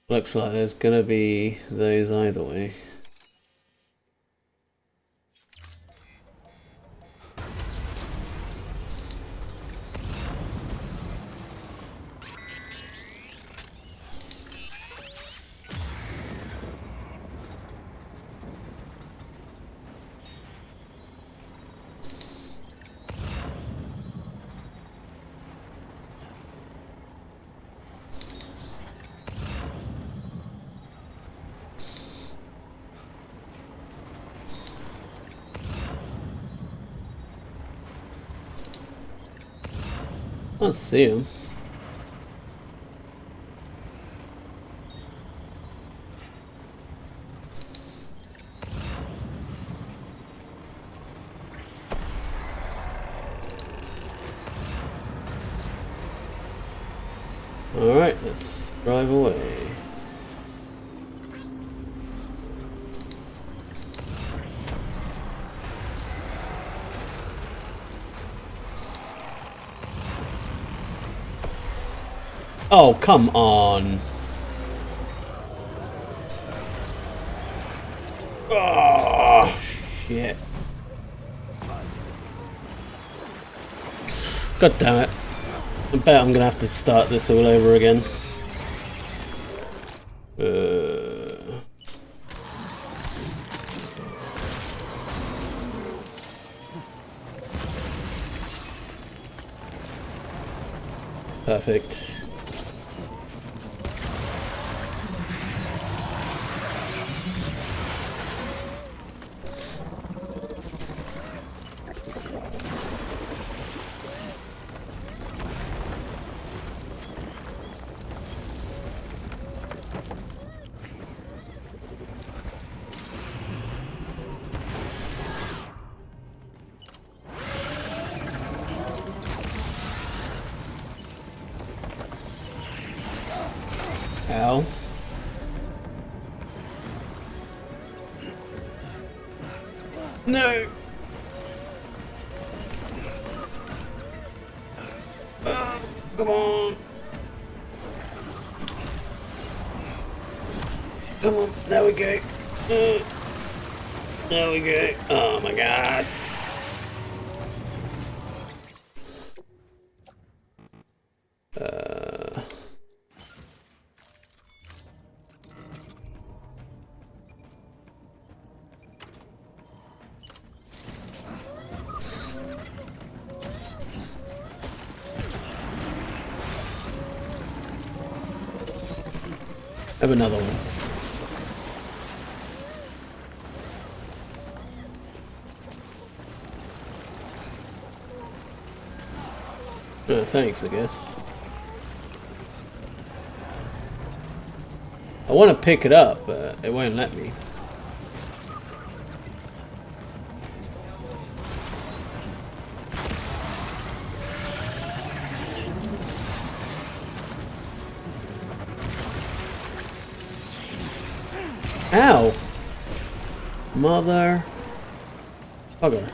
Looks like there's gonna be those either way. Can't see him. Alright, let's drive away. Oh, come on. Oh, shit. God damn it. I bet I'm gonna have to start this all over again. Perfect. Ow. No! Come on! Come on, there we go. There we go. Oh my god. Have another one. Oh, thanks, I guess. I want to pick it up, but it won't let me. Ow! Mother... Bugger.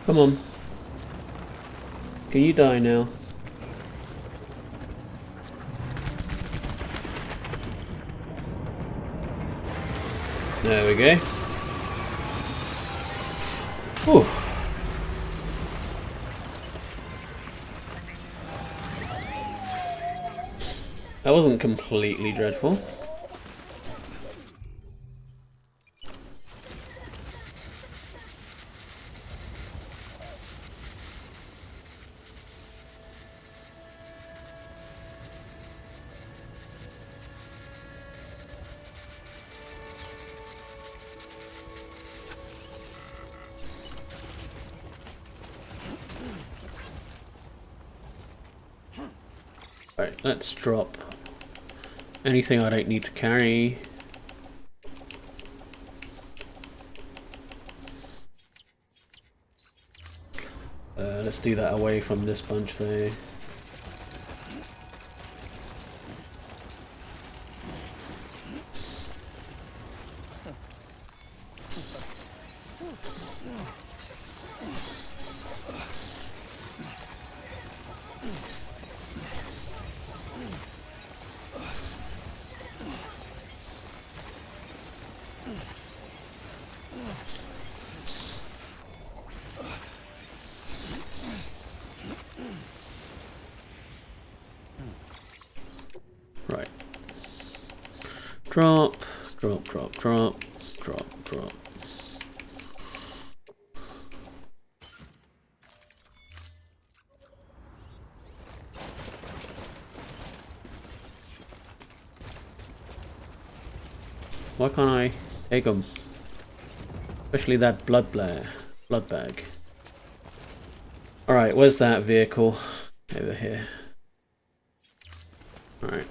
Come on. Can you die now? There we go. Whew. That wasn't completely dreadful. Right, let's drop anything I don't need to carry. Let's do that away from this bunch though. Right. Drop, drop, drop, drop, drop, drop. Why can't I take them? Especially that blood bag. Alright, where's that vehicle? Over here. Alright.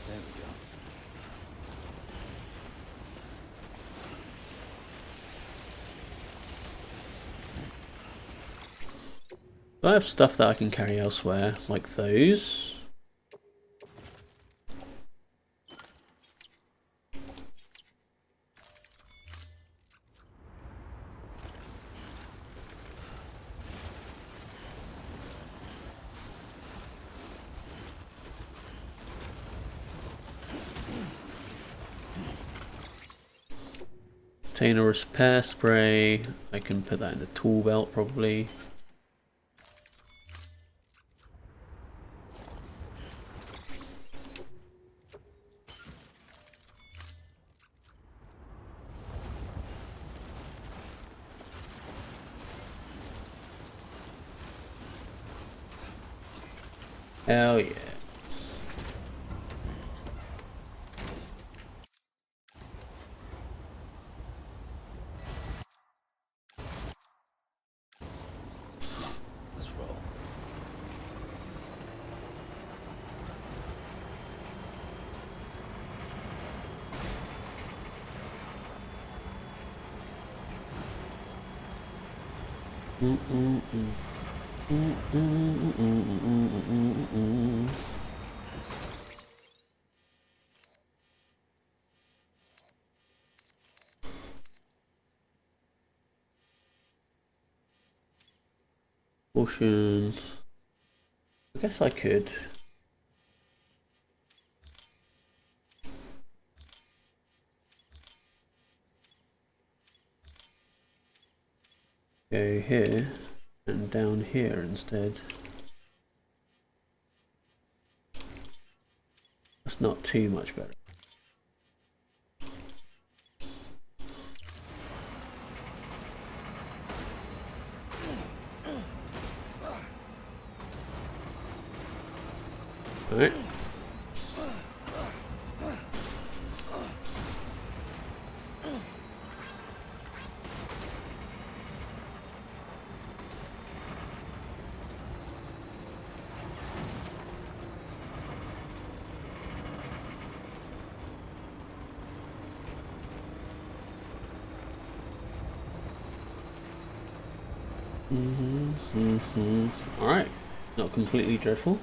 There we go. Do I have stuff that I can carry elsewhere, like those? Obtain a repair spray. I can put that in the tool belt probably. Hell yeah. Let's roll. Potions. I guess I could. Go here and down here instead. That's not too much better. Alright. Alright, Not completely dreadful.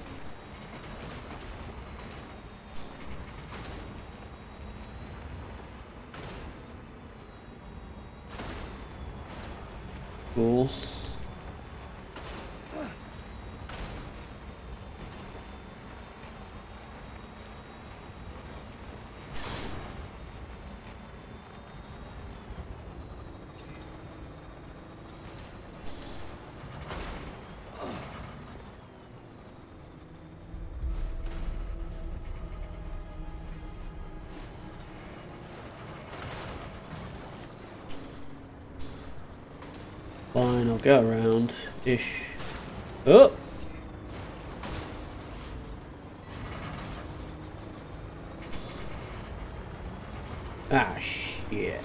Cool. Fine, I'll go around-ish. Oh! Ah, shit.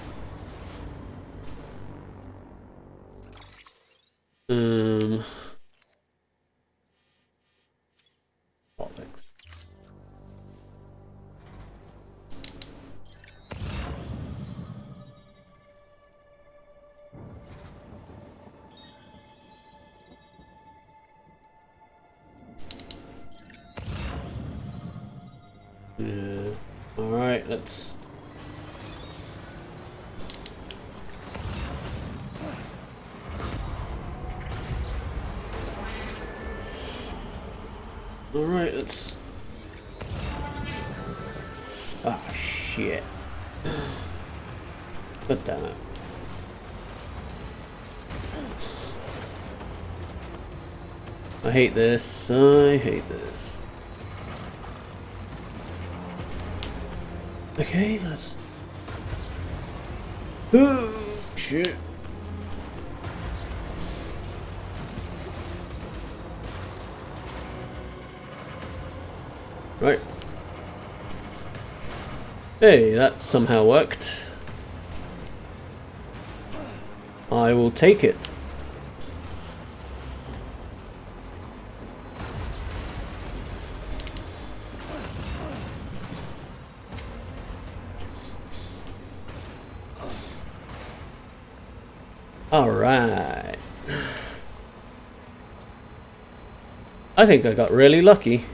Bollocks. Yeah. Alright, let's... Alright, let's... Ah, shit. God damn it. I hate this. I hate this. Okay, let's... Oh, shit. Right. Hey, that somehow worked. I will take it. Alright. I think I got really lucky.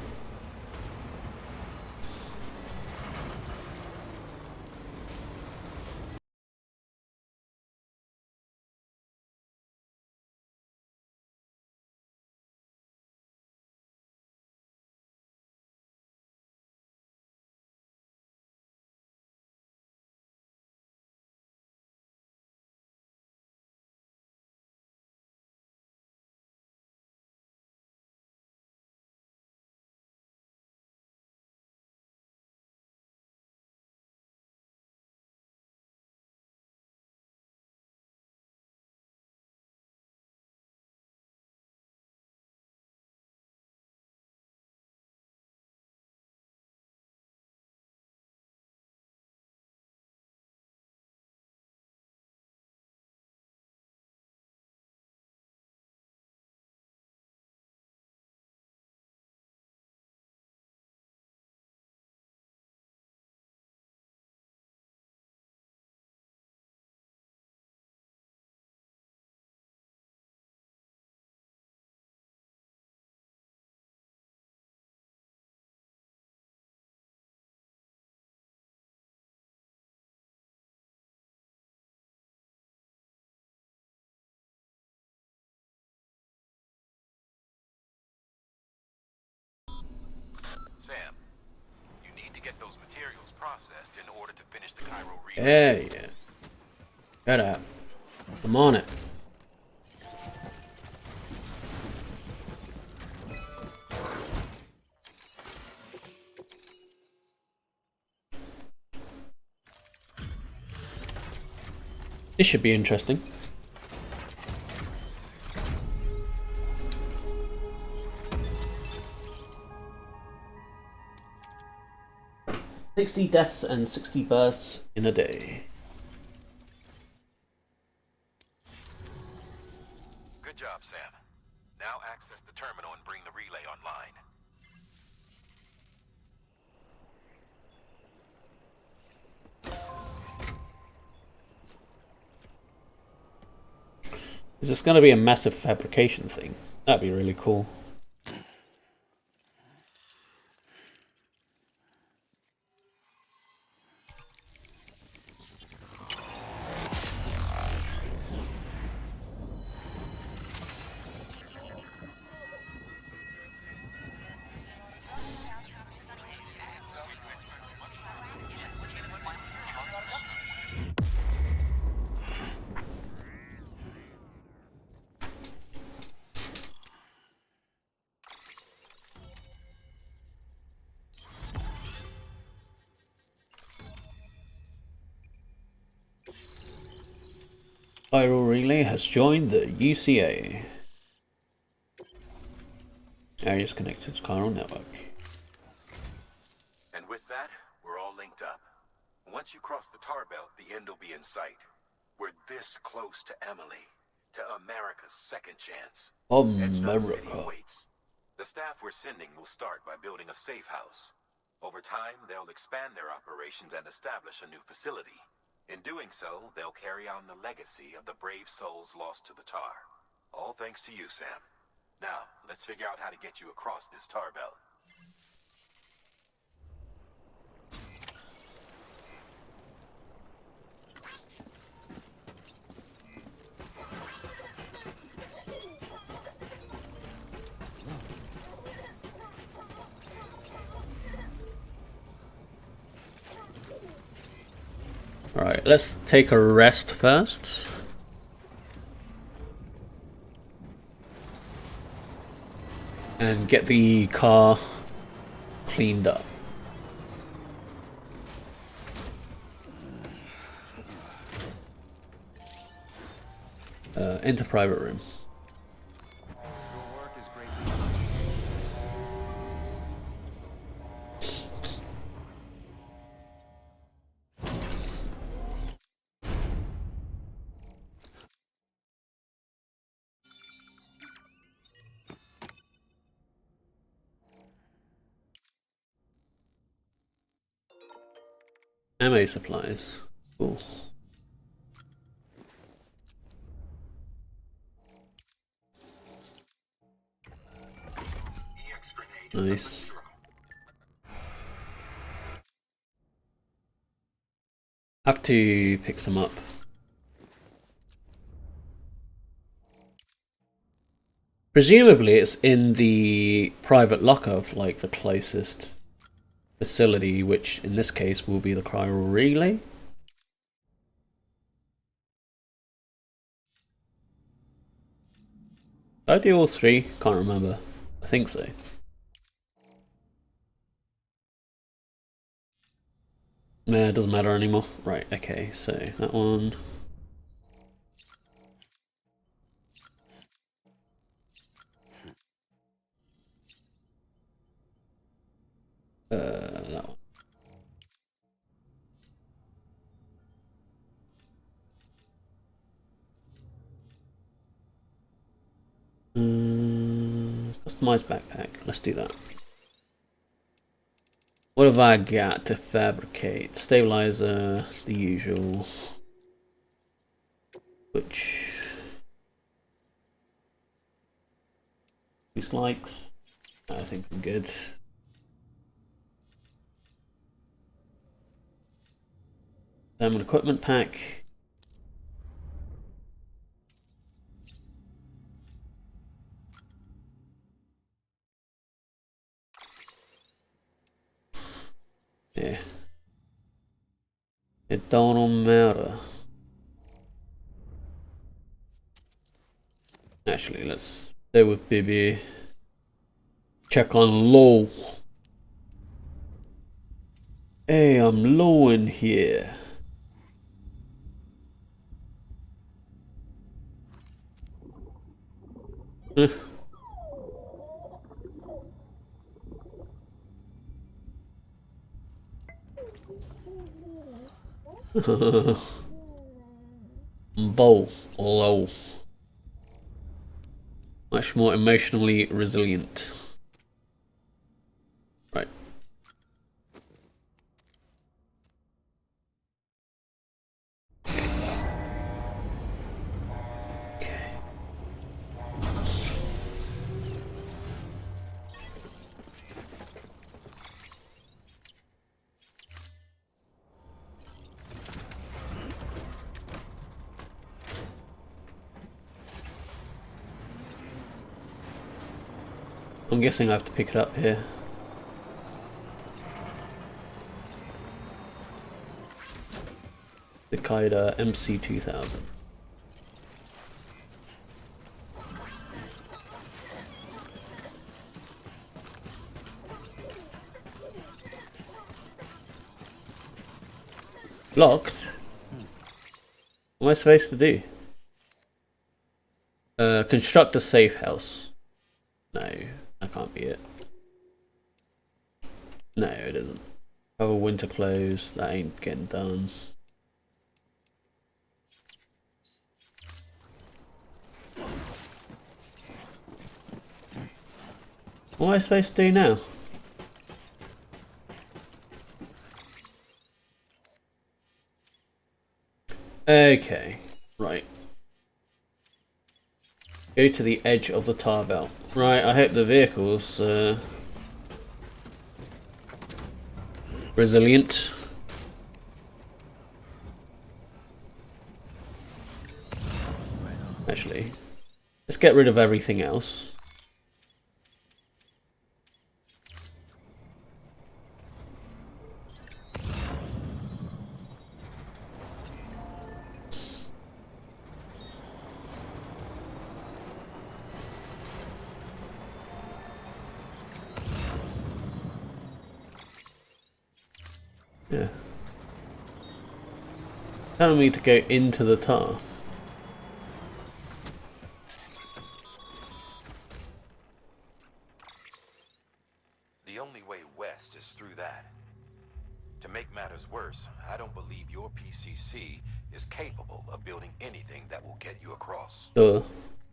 Sam, you need to get those materials processed in order to finish the Cairo relay. Yeah, yeah. Shut up. I'm on it. This should be interesting. $60 deaths and 60 births in a day. Good job, Sam. Now access the terminal and bring the relay online. Is this going to be a massive fabrication thing? That'd be really cool. Viral Relay has joined the UCA. Areas connected to chiral network. And with that, we're all linked up. Once you cross the tar belt, the end will be in sight. We're this close to Emily, to America's second chance. Edgedon City America. waits. The staff we're sending will start by building a safe house. Over time, they'll expand their operations and establish a new facility. In doing so, they'll carry on the legacy of the brave souls lost to the tar. All thanks to you, Sam. Now, let's figure out how to get you across this tar belt. Alright, let's take a rest first. And get the car cleaned up. Enter private room. Your work is greatly Ammo supplies. Cool. Nice. Have to pick some up. Presumably it's in the private locker of like the closest facility, which in this case will be the chiral relay. Did I do all three? Can't remember. I think so. Nah, it doesn't matter anymore. Right, okay, so that one. That one. Customize backpack. Let's do that. What have I got to fabricate? Stabilizer, the usual. Which likes? I think I'm good. Thermal equipment pack. Yeah. It don't matter. Actually, let's stay with BB. Check on low. Hey, I'm low in here. Bow, low. Much more emotionally resilient. Right. Okay. I'm guessing I have to pick it up here. The Kaida MC2000. Locked? What am I supposed to do? Construct a safe house. No, that can't be it. No, it isn't. Oh, winter clothes. That ain't getting done. What am I supposed to do now? Okay, right. Go to the edge of the tar belt. Right, I hope the vehicle's resilient. Actually, let's get rid of everything else. Yeah. Telling me to go into the tar. The only way west is through that. To make matters worse, I don't believe your PCC is capable of building anything that will get you across. Duh.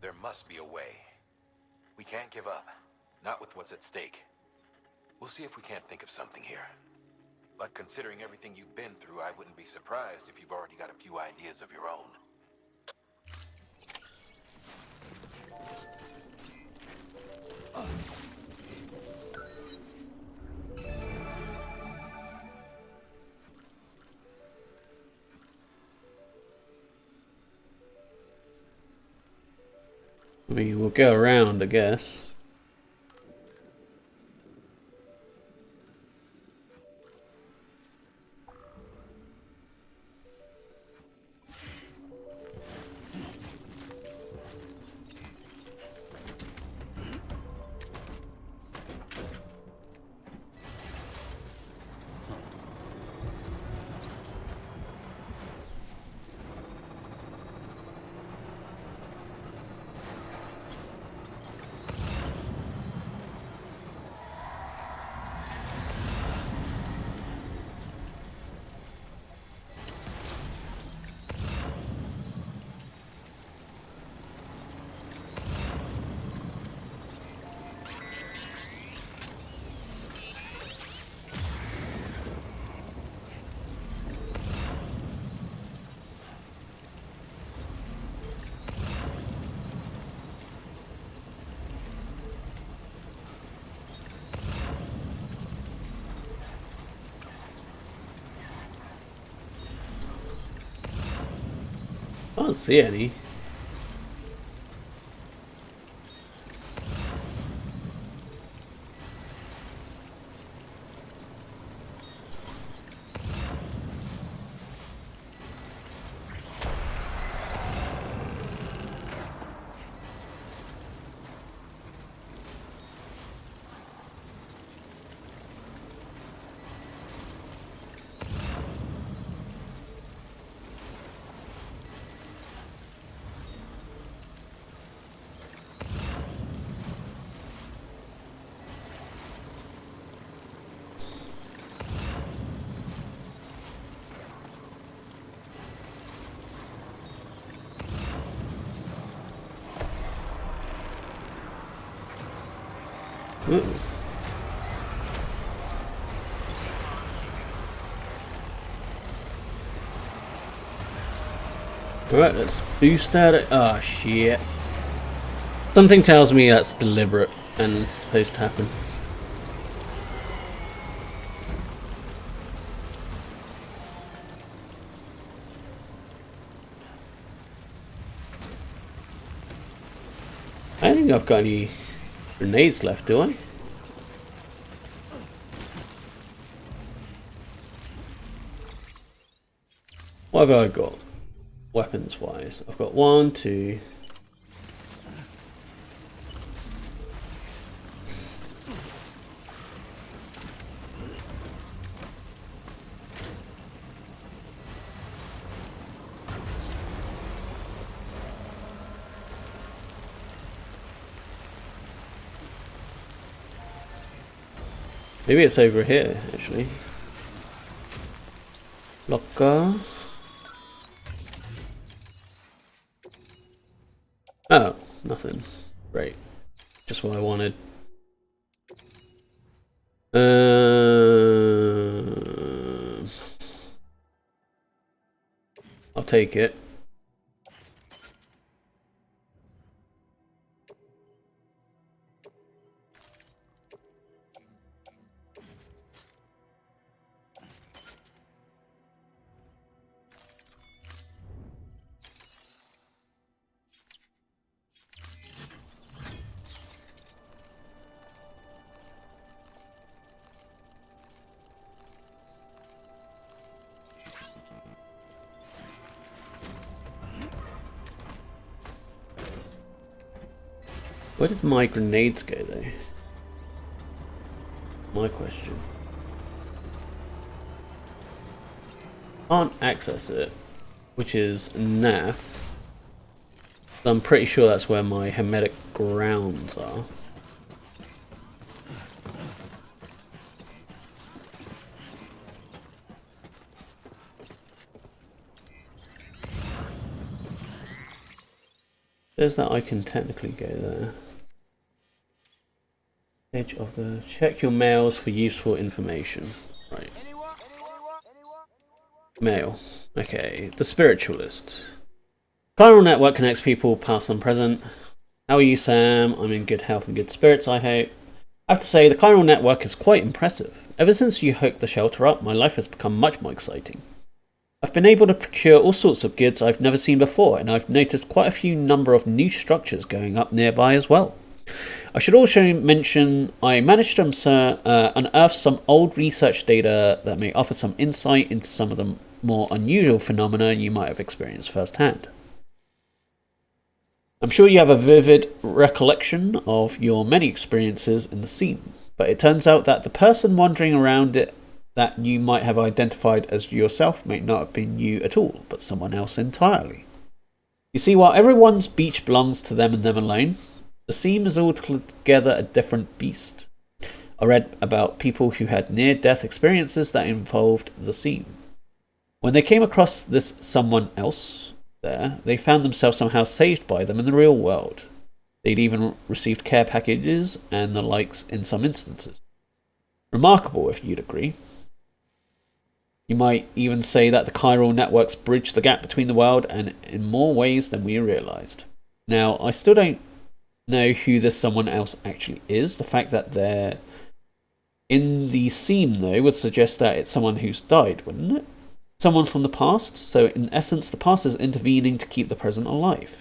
There must be a way. We can't give up. Not with what's at stake. We'll see if we can't think of something here. But considering everything you've been through, I wouldn't be surprised if you've already got a few ideas of your own. I mean, we'll go around, I guess. I don't see any. Ooh. Alright, let's boost that. Oh shit. Something tells me that's deliberate and it's supposed to happen. I don't think I've got any grenades left, do I? What have I got? Weapons wise. I've got 1, 2. Maybe it's over here, actually. Locker. Oh, nothing. Great. Just what I wanted. I'll take it. Where did my grenades go, though? My question. Can't access it, which is naff. I'm pretty sure that's where my hermetic grounds are. There's that I can technically go there. Edge of the... Check your mails for useful information. Right. Mail. Okay. The Spiritualist. Chiral network connects people past and present. How are you, Sam? I'm in good health and good spirits, I hope. I have to say, the chiral network is quite impressive. Ever since you hooked the shelter up, my life has become much more exciting. I've been able to procure all sorts of goods I've never seen before, and I've noticed quite a few number of new structures going up nearby as well. I should also mention I managed to unearth some old research data that may offer some insight into some of the more unusual phenomena you might have experienced firsthand. I'm sure you have a vivid recollection of your many experiences in the scene, but it turns out that the person wandering around it that you might have identified as yourself may not have been you at all, but someone else entirely. You see, while everyone's beach belongs to them and them alone, the seam is altogether a different beast. I read about people who had near-death experiences that involved the seam. When they came across this someone else there, they found themselves somehow saved by them in the real world. They'd even received care packages and the likes in some instances. Remarkable, if you'd agree. You might even say that the chiral networks bridge the gap between the world and in more ways than we realized. Now, I still don't know who this someone else actually is. The fact that they're in the seam, though, would suggest that it's someone who's died, wouldn't it? Someone from the past, so in essence the past is intervening to keep the present alive.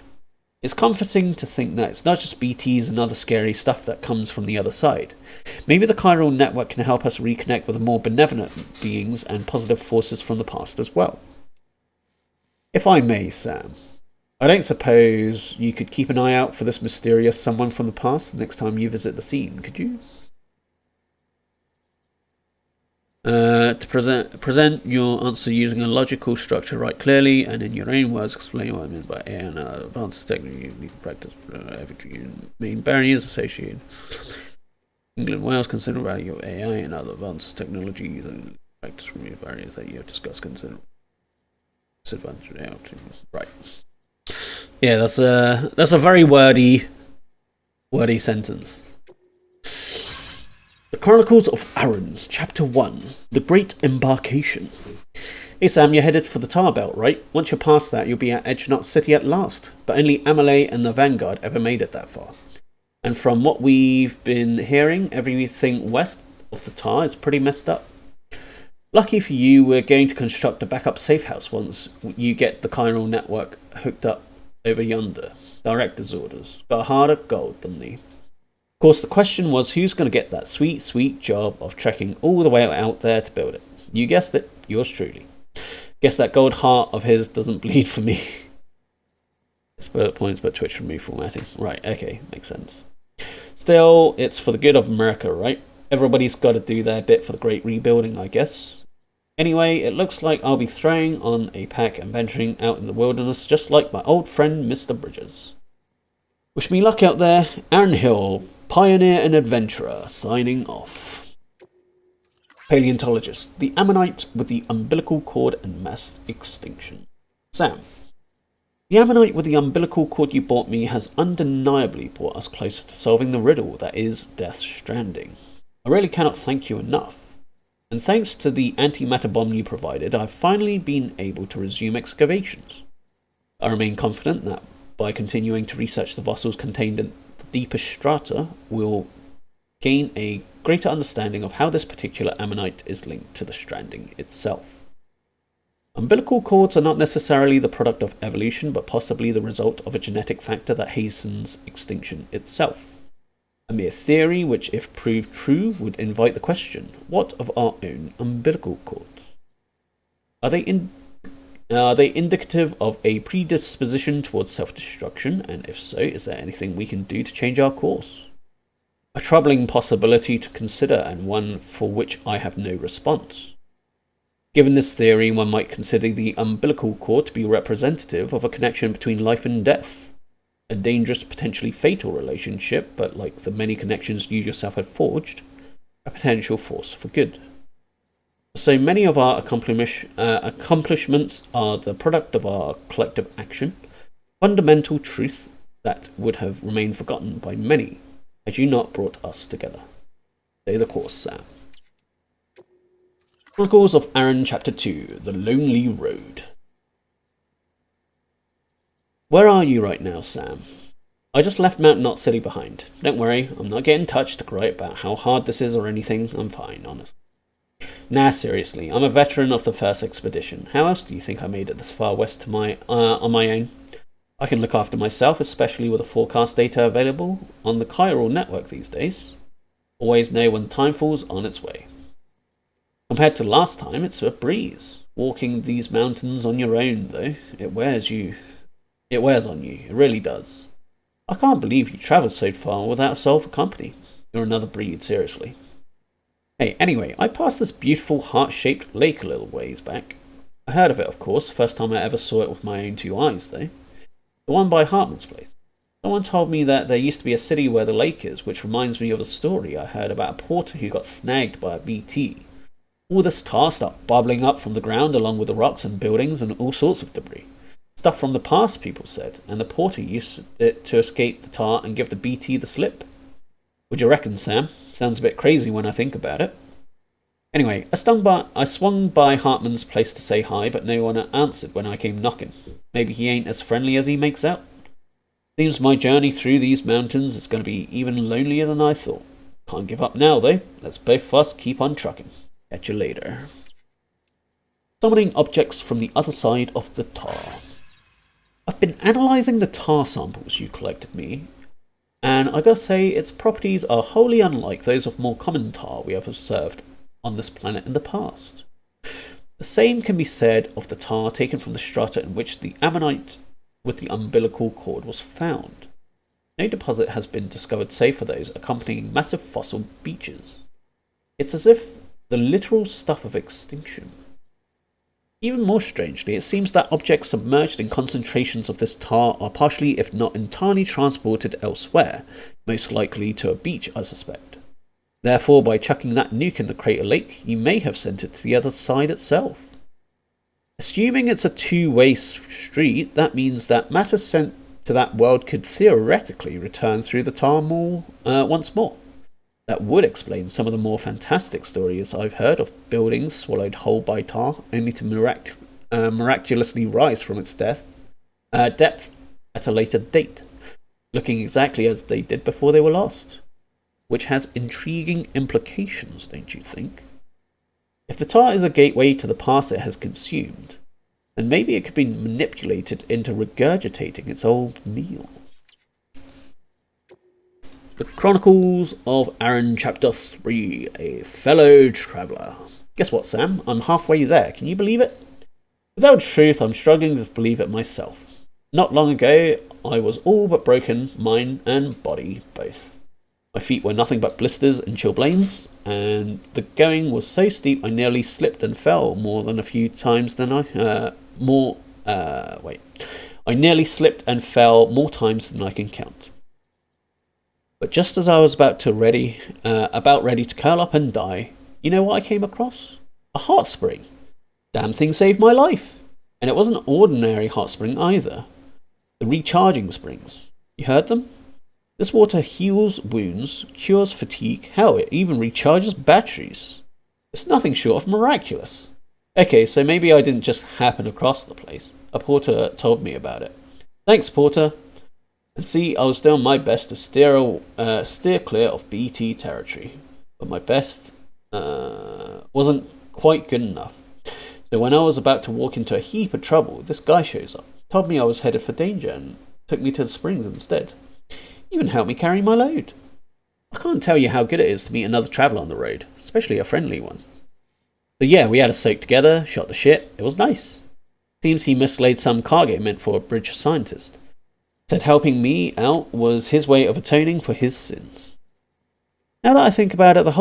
It's comforting to think that it's not just BTs and other scary stuff that comes from the other side. Maybe the chiral network can help us reconnect with more benevolent beings and positive forces from the past as well. If I may, Sam, I don't suppose you could keep an eye out for this mysterious someone from the past the next time you visit the scene, could you? To present your answer using a logical structure right clearly and in your own words explain what I mean by AI and advanced technology you need to practice every main barriers associated. England, Wales consider value of AI and other advanced technologies and practice from your barriers that you have discussed consider disadvantage. Right. Yeah, that's a very wordy sentence. The Chronicles of Aaron, Chapter 1, The Great Embarkation. Hey Sam, you're headed for the Tar Belt, right? Once you're past that, you'll be at Edge Knot City at last. But only Amelie and the Vanguard ever made it that far. And from what we've been hearing, everything west of the Tar is pretty messed up. Lucky for you, we're going to construct a backup safe house once you get the chiral network hooked up over yonder. Director's orders. Got a harder gold than thee. Of course, the question was who's going to get that sweet, sweet job of trekking all the way out there to build it. You guessed it, yours truly. Guess that gold heart of his doesn't bleed for me. Spurt points, but Twitch from me formatting. Right, okay, makes sense. Still, it's for the good of America, right? Everybody's got to do their bit for the great rebuilding, I guess. Anyway, it looks like I'll be throwing on a pack and venturing out in the wilderness just like my old friend Mr. Bridges. Wish me luck out there. Aaron Hill, Pioneer and Adventurer, signing off. Paleontologist, the ammonite with the umbilical cord and mass extinction. Sam, the ammonite with the umbilical cord you bought me has undeniably brought us closer to solving the riddle that is Death Stranding. I really cannot thank you enough. And thanks to the antimatter bomb you provided, I've finally been able to resume excavations. I remain confident that by continuing to research the fossils contained in the deeper strata, we'll gain a greater understanding of how this particular ammonite is linked to the Stranding itself. Umbilical cords are not necessarily the product of evolution, but possibly the result of a genetic factor that hastens extinction itself. A mere theory which, if proved true, would invite the question, what of our own umbilical cords? Are they indicative of a predisposition towards self-destruction, and if so, is there anything we can do to change our course? A troubling possibility to consider, and one for which I have no response. Given this theory, one might consider the umbilical cord to be representative of a connection between life and death. A dangerous, potentially fatal relationship, but like the many connections you yourself had forged, a potential force for good. So many of our accomplishments are the product of our collective action, fundamental truth that would have remained forgotten by many had you not brought us together. Stay the course, Sam. Chronicles of Aaron, Chapter 2, The Lonely Road. Where are you right now, Sam? I just left Mount Knot City behind. Don't worry, I'm not getting touched to write about how hard this is or anything. I'm fine, honest. Nah, seriously, I'm a veteran of the first expedition. How else do you think I made it this far west on my own? I can look after myself, especially with the forecast data available on the chiral network these days. Always know when time falls on its way. Compared to last time, it's a breeze. Walking these mountains on your own, though, it wears on you, it really does. I can't believe you travelled so far without a soul for company. You're another breed, seriously. Hey, anyway, I passed this beautiful heart-shaped lake a little ways back. I heard of it, of course, first time I ever saw it with my own two eyes, though. The one by Hartman's place. Someone told me that there used to be a city where the lake is, which reminds me of a story I heard about a porter who got snagged by a BT. All this tar started bubbling up from the ground along with the rocks and buildings and all sorts of debris. Stuff from the past, people said, and the porter used it to escape the tar and give the BT the slip. What do you reckon, Sam? Sounds a bit crazy when I think about it. Anyway, I swung by Hartman's place to say hi, but no one answered when I came knocking. Maybe he ain't as friendly as he makes out. Seems my journey through these mountains is going to be even lonelier than I thought. Can't give up now, though. Let's both of us keep on trucking. Catch you later. Summoning objects from the other side of the tar. I've been analysing the tar samples you collected me, and I gotta say its properties are wholly unlike those of more common tar we have observed on this planet in the past. The same can be said of the tar taken from the strata in which the ammonite with the umbilical cord was found. No deposit has been discovered save for those accompanying massive fossil beaches. It's as if the literal stuff of extinction. Even more strangely, it seems that objects submerged in concentrations of this tar are partially, if not entirely, transported elsewhere, most likely to a beach, I suspect. Therefore, by chucking that nuke in the crater lake, you may have sent it to the other side itself. Assuming it's a two-way street, that means that matter sent to that world could theoretically return through the tar once more. That would explain some of the more fantastic stories I've heard of buildings swallowed whole by tar, only to miraculously rise from its depth at a later date, looking exactly as they did before they were lost. Which has intriguing implications, don't you think? If the tar is a gateway to the past it has consumed, then maybe it could be manipulated into regurgitating its old meal. The Chronicles of Aaron, Chapter 3, A Fellow Traveller. Guess what, Sam? I'm halfway there. Can you believe it? Without truth, I'm struggling to believe it myself. Not long ago, I was all but broken, mind and body both. My feet were nothing but blisters and chilblains, and the going was so steep I nearly slipped and fell more than a few times than I nearly slipped and fell more times than I can count. But just as I was about ready to curl up and die, You know what I came across? A hot spring. Damn thing saved my life. And it wasn't an ordinary hot spring either. The recharging springs. You heard them? This water heals wounds, cures fatigue, hell, it even recharges batteries. It's nothing short of miraculous. Okay, so maybe I didn't just happen across the place. A porter told me about it. Thanks, porter. And see, I was doing my best to steer clear of BT territory. But my best wasn't quite good enough. So when I was about to walk into a heap of trouble, this guy shows up, told me I was headed for danger, and took me to the springs instead. Even helped me carry my load. I can't tell you how good it is to meet another traveller on the road, especially a friendly one. So yeah, we had a soak together, shot the shit, it was nice. Seems he mislaid some cargo meant for a bridge scientist. Said helping me out was his way of atoning for his sins. Now that I think about it, that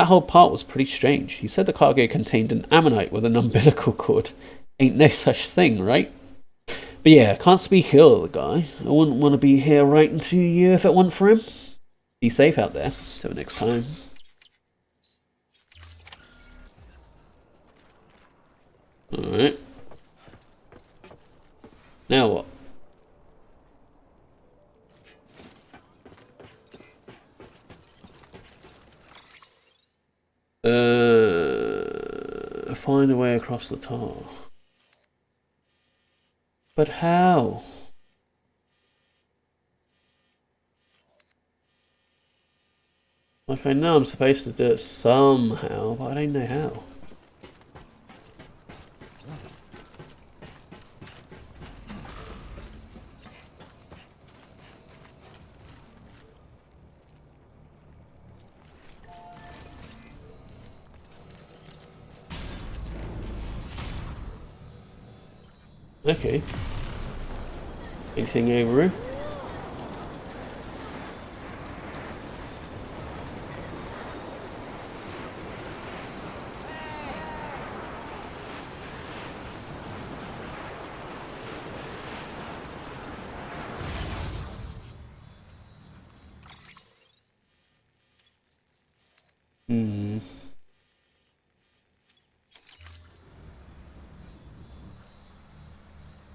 whole part was pretty strange. He said the cargo contained an ammonite with an umbilical cord. Ain't no such thing, right? But yeah, can't speak ill of the guy. I wouldn't want to be here writing to you if it weren't for him. Be safe out there. Till next time. Alright. Now what? Find a way across the tar. But how? Like, I know I'm supposed to do it somehow, but I don't know how. Okay. Anything over here?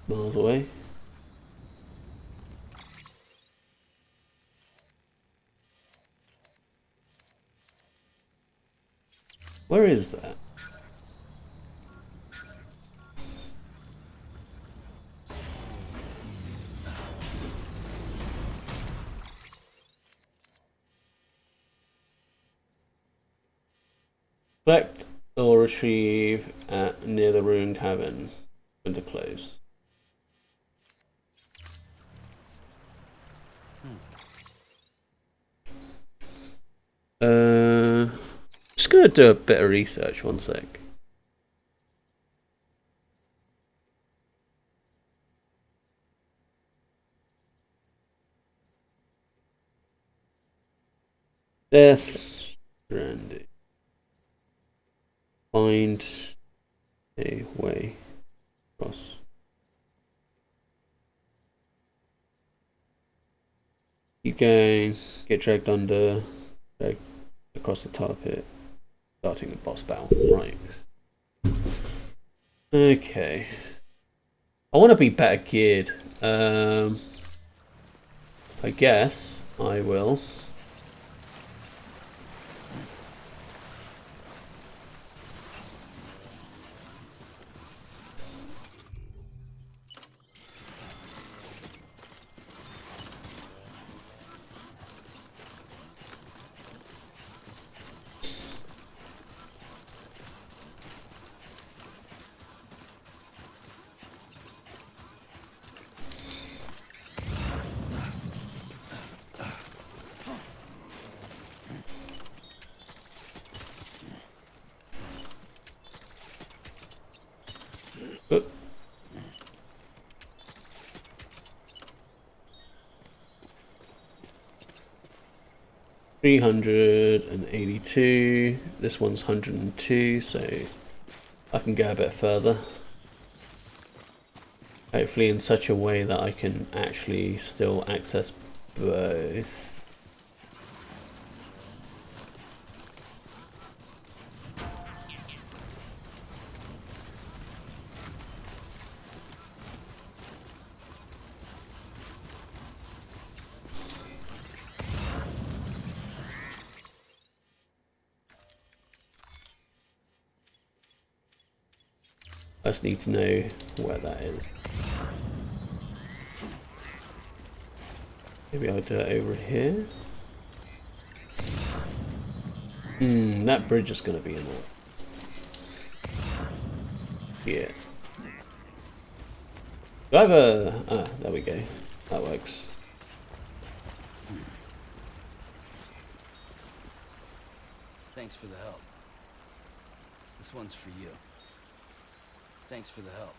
Miles away. Where is that? Collect or retrieve at near the ruined cabin. Winter close. Just gonna do a bit of research, one sec. Death Stranding. Find a way across. Keep going, get dragged under, drag across the tar pit, starting the boss battle. Right. Okay. I want to be better geared. I guess I will. Oop. $382. This one's 102, so I can go a bit further. Hopefully in such a way that I can actually still access both. I just need to know where that is. Maybe I'll do it over here. That bridge is going to be annoying. Yeah. Do I have a... Ah, there we go. That works. Thanks for the help. This one's for you. Thanks for the help.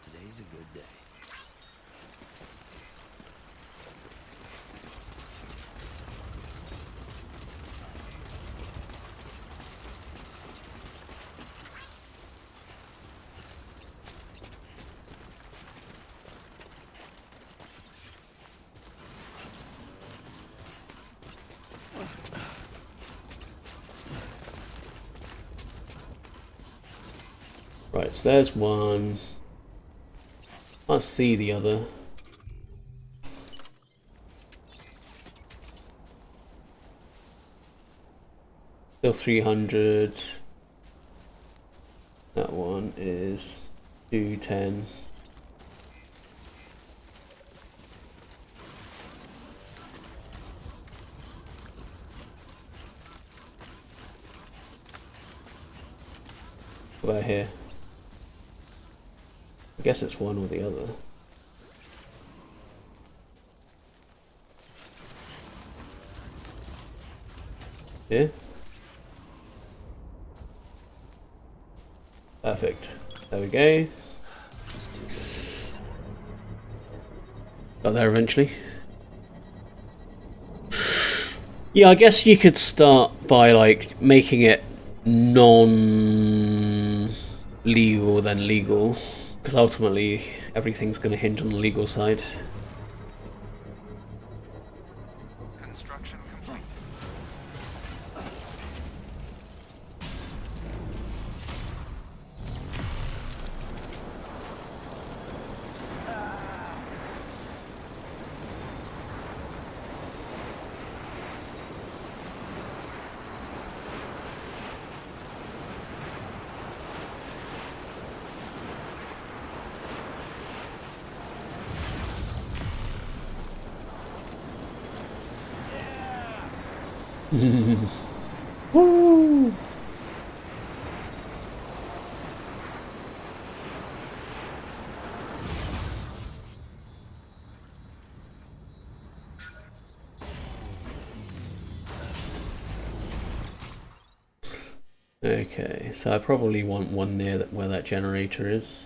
Today's a good day. Right, so there's one. Can't see the other. Still 300. That one is 210. What about here? I guess it's one or the other. Yeah? Perfect. There we go. Got there eventually. Yeah, I guess you could start by like making it non-legal than legal, because ultimately everything's going to hinge on the legal side. Construction complete. Woo! Okay, so I probably want one near that where that generator is.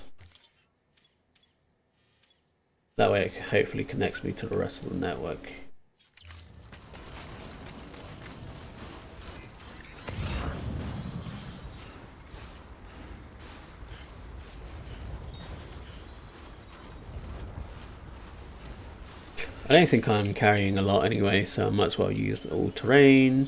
That way it hopefully connects me to the rest of the network. I don't think I'm carrying a lot anyway, so I might as well use the all-terrain.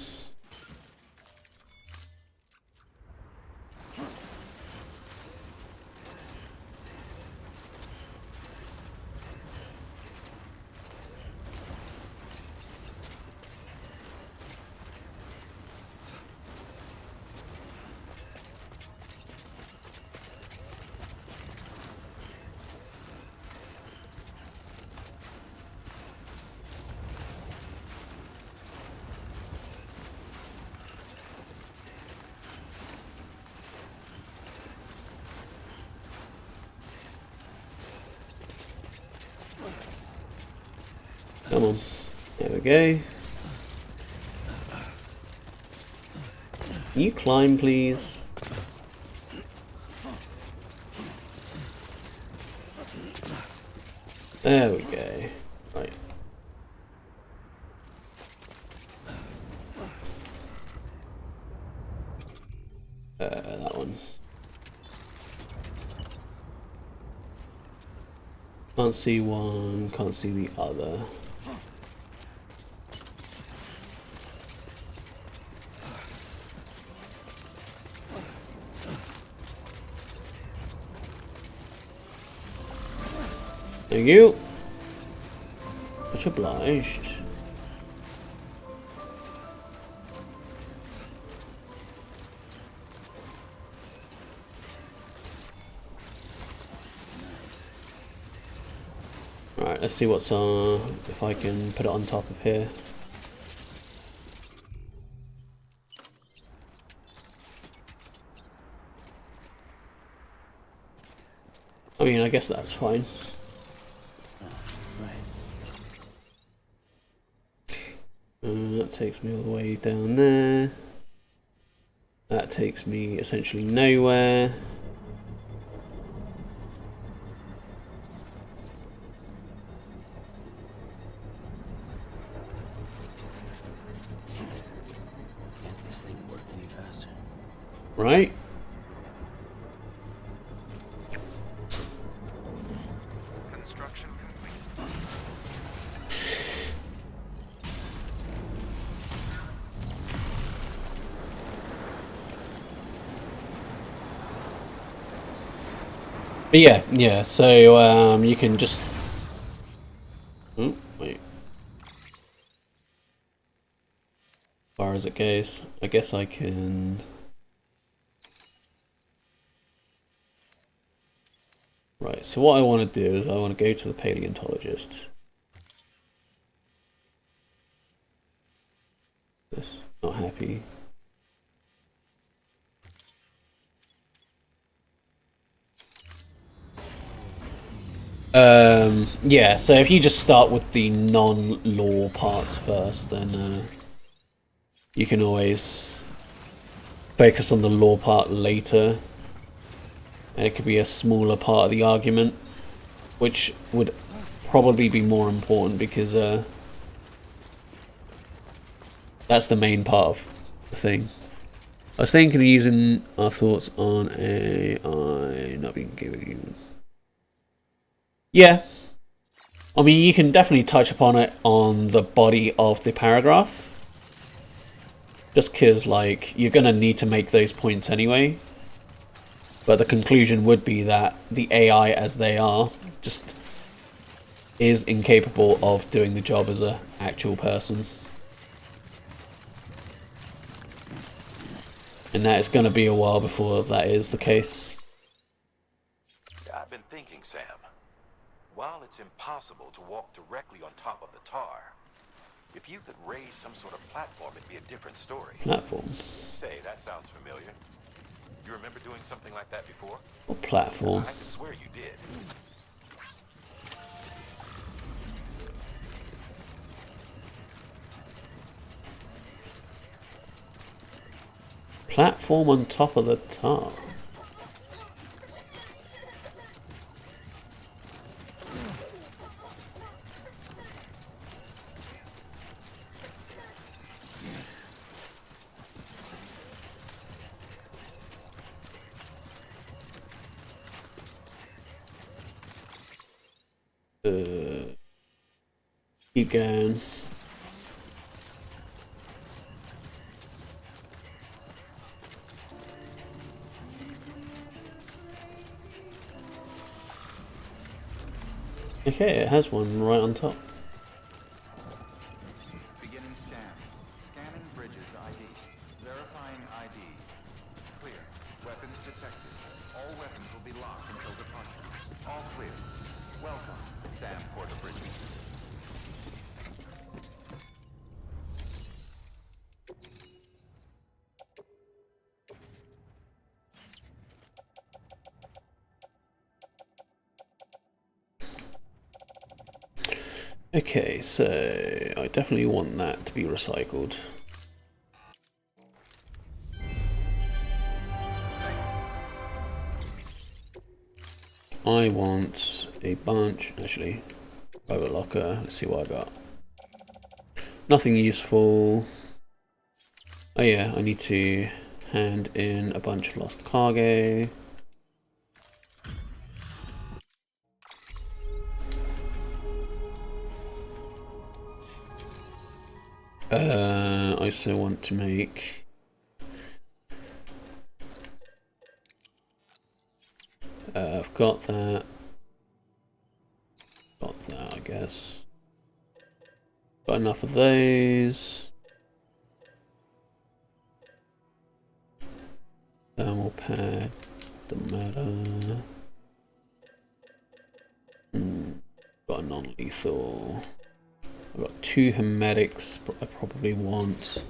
Come on. There we go. Can you climb, please? There we go. Right. That one. Can't see one, can't see the other. Thank you. Much obliged. let's see what's if I can put it on top of here. I mean, I guess that's fine. That takes me all the way down there. That takes me essentially nowhere. Can't this thing work any faster? Right? Construction complete. But yeah, so you can just... Oh, wait. As far as it goes, I guess I can... Right, so what I want to do is I want to go to the paleontologist. This, not happy. Yeah, so if you just start with the non-lore parts first, then you can always focus on the lore part later. And it could be a smaller part of the argument, which would probably be more important because that's the main part of the thing. I was thinking of using our thoughts on AI not being given. Yeah. I mean, you can definitely touch upon it on the body of the paragraph. Just because, like, you're going to need to make those points anyway. But the conclusion would be that the AI as they are just is incapable of doing the job as an actual person. And that it's going to be a while before that is the case. I've been thinking, Sam. While it's impossible to walk directly on top of the tar, if you could raise some sort of platform, it'd be a different story. Platform? Say, that sounds familiar. You remember doing something like that before? Or platform? I could swear you did. Platform on top of the tar. Keep going. Okay, it has one right on top. Beginning scan. Scanning bridges ID. Verifying ID. Clear. Weapons detected. All weapons will be locked until departure. All clear. Welcome, Sam Porter Bridges. Okay, so I definitely want that to be recycled. I want a bunch, actually, private locker, let's see what I got. Nothing useful. Oh yeah, I need to hand in a bunch of lost cargo. I also want to make I've got that. Got that, I guess. Got enough of those. Thermal pad, doesn't matter. Got a non-lethal. lethal. I've got 2 hermetics, but I probably want.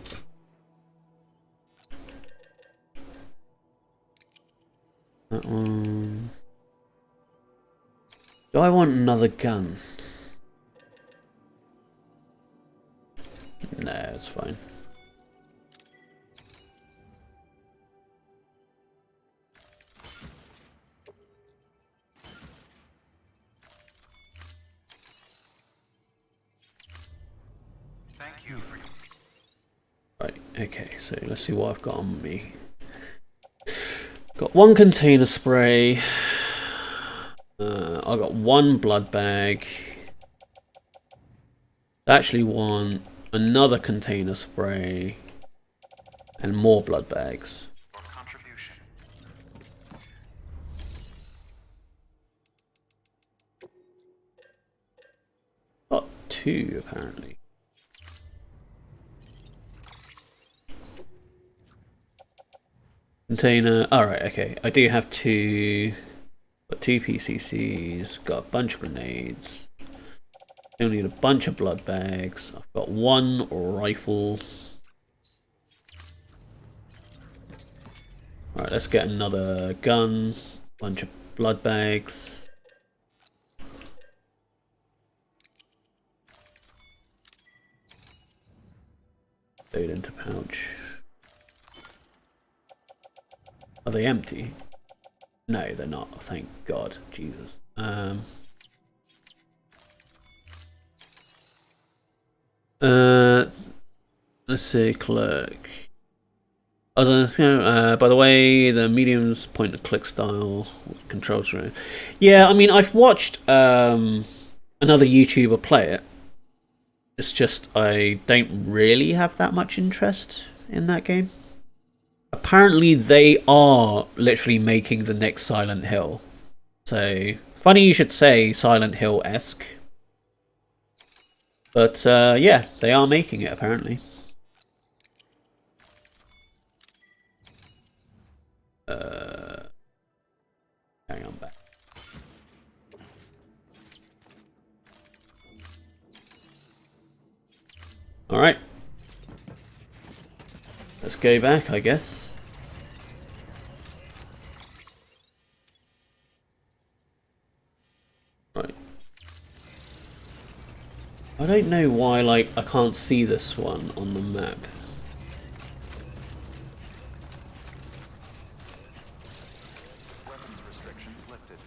That one. Do I want another gun? No, it's fine. Thank you for your... Right, okay, so let's see what I've got on me. Got 1 container spray. I got 1 blood bag. I actually want another container spray and more blood bags. Your contribution. Got 2 apparently. Container. Alright, okay. I do have 2. Got 2 PCCs. Got a bunch of grenades. Still need a bunch of blood bags. I've got 1 rifle. Alright, let's get another gun. Bunch of blood bags. Load into pouch. Are they empty? No, they're not. Thank God. Jesus. Let's see, clerk. I was by the way, the medium's point and click style controls room. Yeah, I mean, I've watched another YouTuber play it. It's just I don't really have that much interest in that game. Apparently, they are literally making the next Silent Hill. So, funny you should say Silent Hill-esque. But, yeah, they are making it, apparently. Hang on back. Alright. Let's go back, I guess. Right. I don't know why, like, I can't see this one on the map. Weapons restrictions lifted.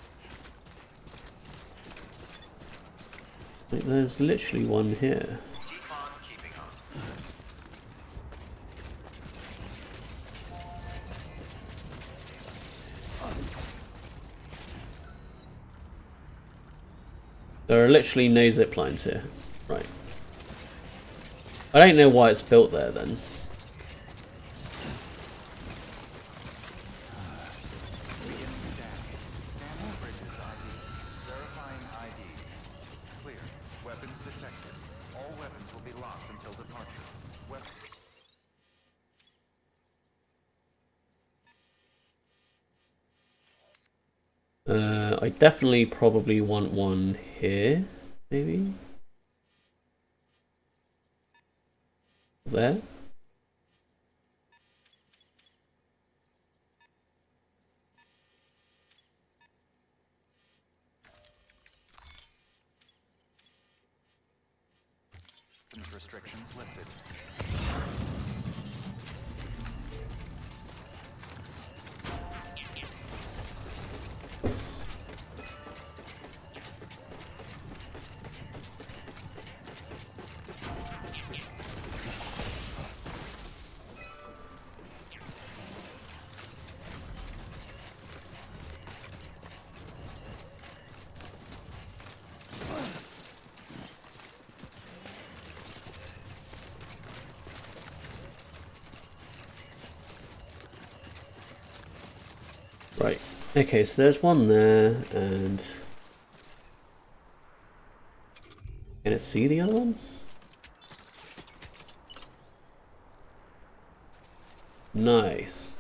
Like, there's literally one here. Keep on keeping on. There are literally no zip lines here. Right. I don't know why it's built there then. Begin scanning. Scanning bridges ID. Verifying ID. Clear. Weapons detected. All weapons will be locked until departure. Weapons. I definitely probably want one here, maybe? There? Restrictions lifted. Right. Okay, so there's one there, and... Can it see the other one? Nice.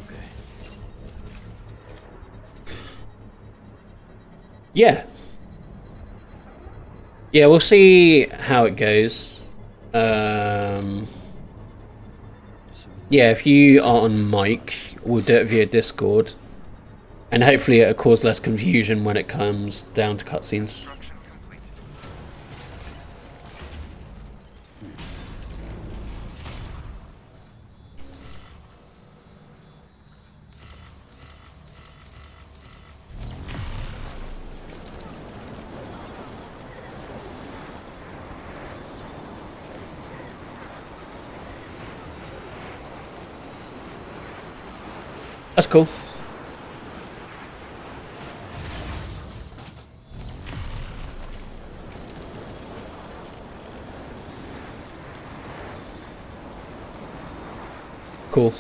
Okay. Yeah. Yeah, we'll see how it goes. Yeah, if you are on mic, we'll do it via Discord. And hopefully it'll cause less confusion when it comes down to cutscenes. Construction complete. That's cool. Cool.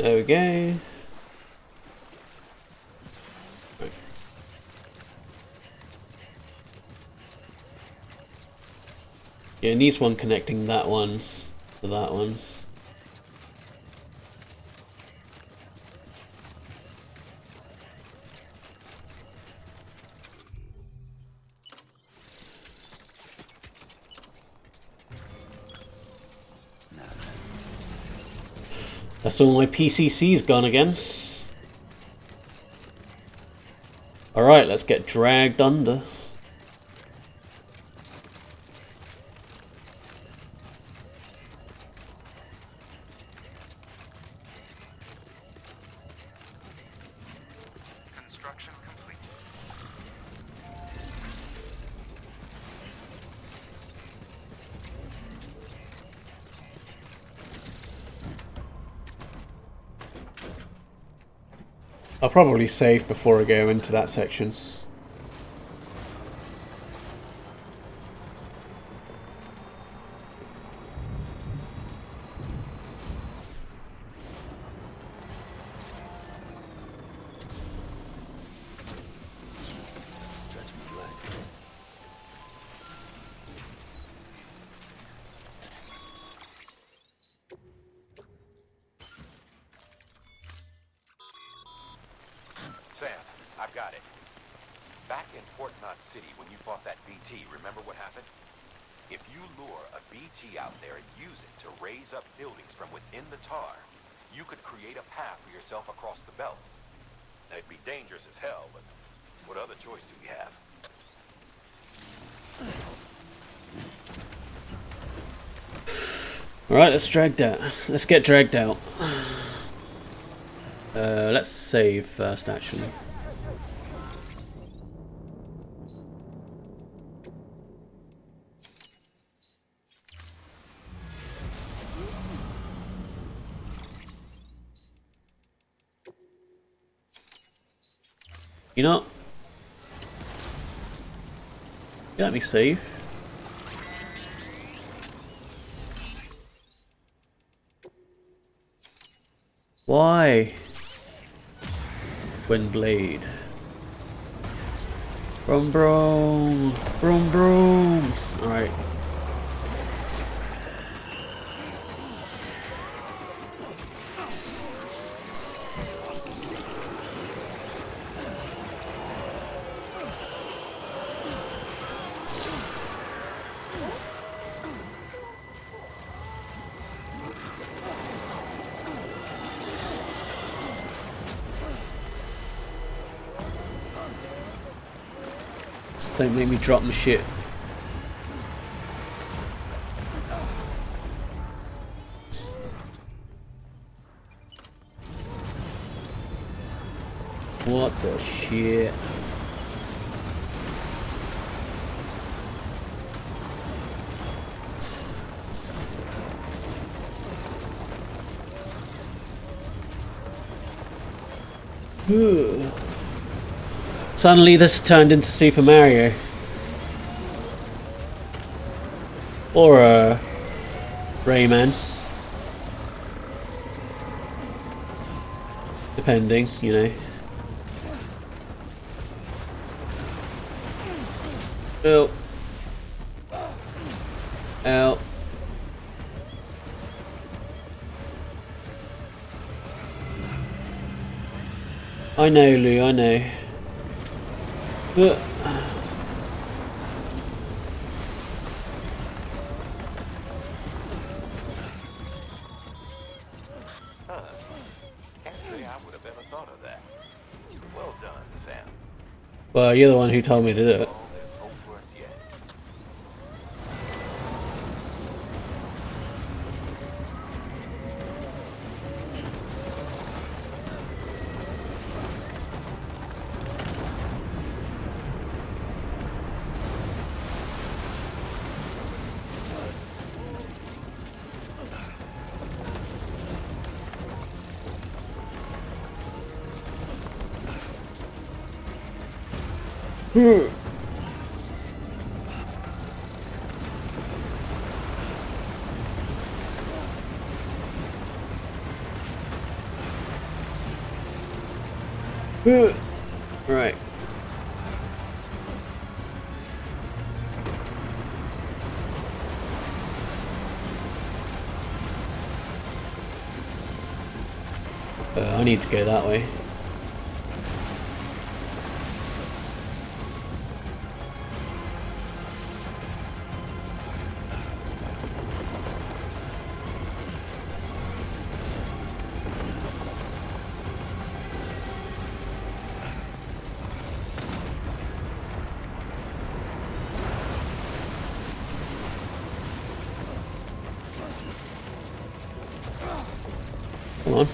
There we go. Yeah, it needs one connecting that one to that one. That's all my PCC's gone again. Alright, let's get dragged under. Construction complete. I'll probably save before I go into that section. Stretch my legs. Sam, I've got it. Back in Port Knot City, when you fought that BT, remember what happened? If you lure a BT out there and use it to raise up buildings from within the tar, you could create a path for yourself across the belt. Now, it'd be dangerous as hell, but what other choice do we have? Alright, let's get dragged out. Let's save first, actually. You know, let me save. Why? Windblade. Brum brum. Brum brum. Alright. Don't make me drop my shit. What the shit? Suddenly this turned into Super Mario. Or Rayman. Depending, you know. Oh. Ow. I know, Lou, I know. Can't say I would have ever thought of that. Well done, Sam. Well, you're the one who told me to do it. Oh, there's hope for us yet. Right. I need to go that way. Come on.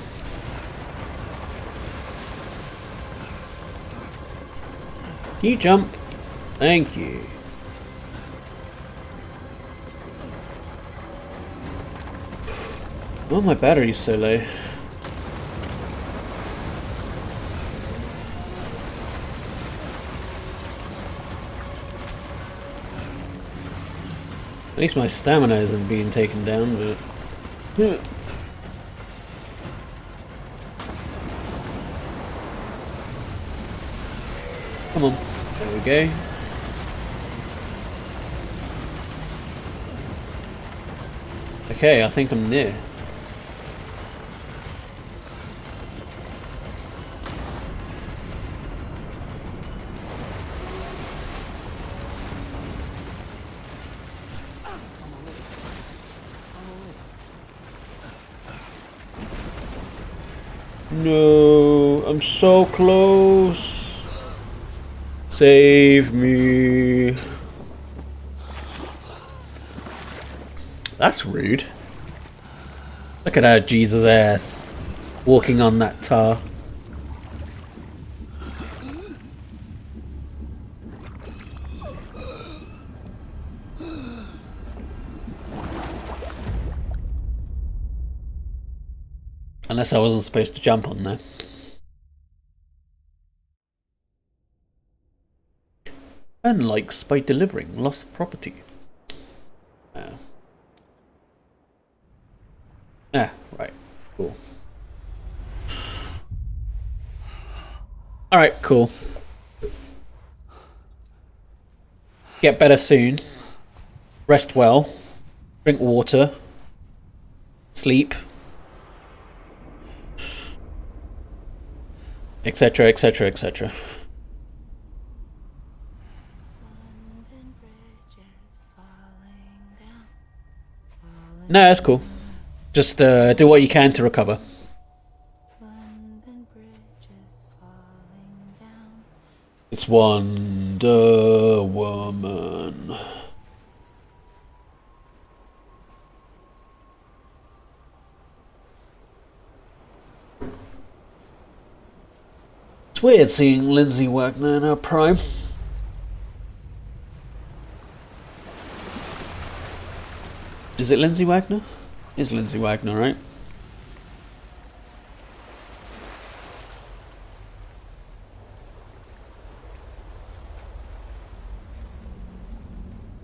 Can you jump? Thank you. Oh, my battery's so low. At least my stamina isn't being taken down, but... Come on. There we go. Okay, I think I'm near. No, I'm so close. Save me. That's rude. Look at that Jesus ass walking on that tar. Unless I wasn't supposed to jump on there. Earn likes by delivering lost property. Ah, right. Cool. Alright, cool. Get better soon. Rest well. Drink water. Sleep. Etc, etc, etc. No, that's cool. Just do what you can to recover. It's 1 Wonder Woman. It's weird seeing Lindsay Wagner in her prime. Is it Lindsay Wagner? It's Lindsay Wagner, right?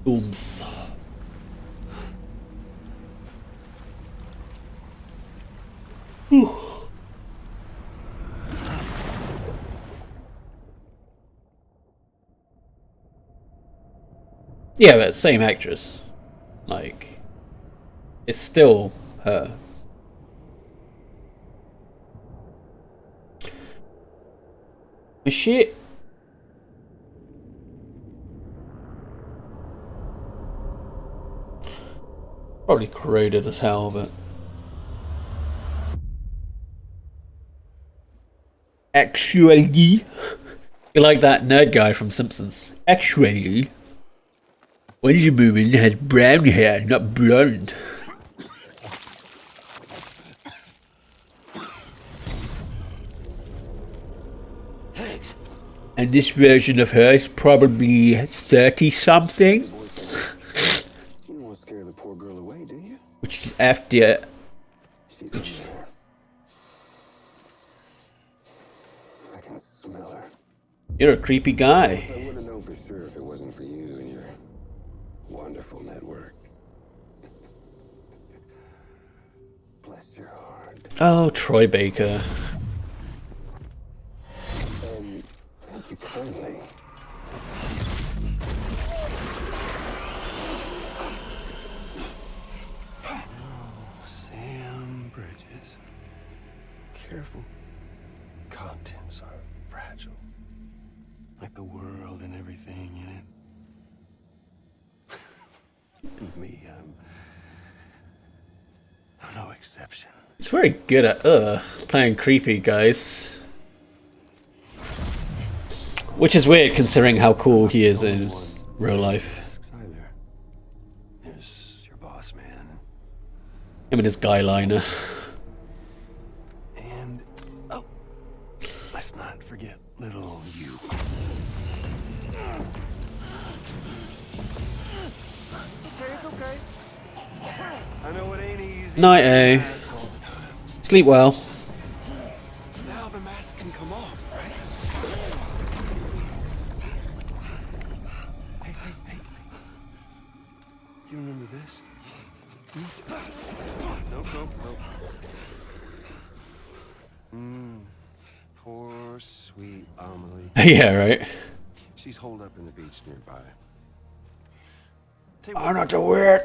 Ooms. Whew. Yeah, but same actress. Like, it's still her. Shit. Probably corroded as hell, but actually, you're like that nerd guy from Simpsons. Actually, Wonder Woman has brown hair, not blonde. And this version of her is probably 30-something. You don't want to scare the poor girl away, do you? Which is after... She's in there. I can smell her. You're a creepy guy. I wouldn't know for sure if it wasn't for you and your wonderful network. Bless your heart. Oh, Troy Baker. Thank you kindly. Oh, Sam Bridges. Careful. Contents are fragile. Like the world and everything in it. And me, I'm no exception. He's very good at playing creepy guys. Which is weird considering how cool he is in real life. There's your boss man. Him and his guy liner. And oh, let's not forget little you. Okay, it's okay. I know it ain't easy. Night, eh? Sleep well. Now the mask can come off, right? Hey. You remember this? Nope. Poor, sweet Amelie. Yeah, right. She's holed up in the beach nearby. I'm not too weird.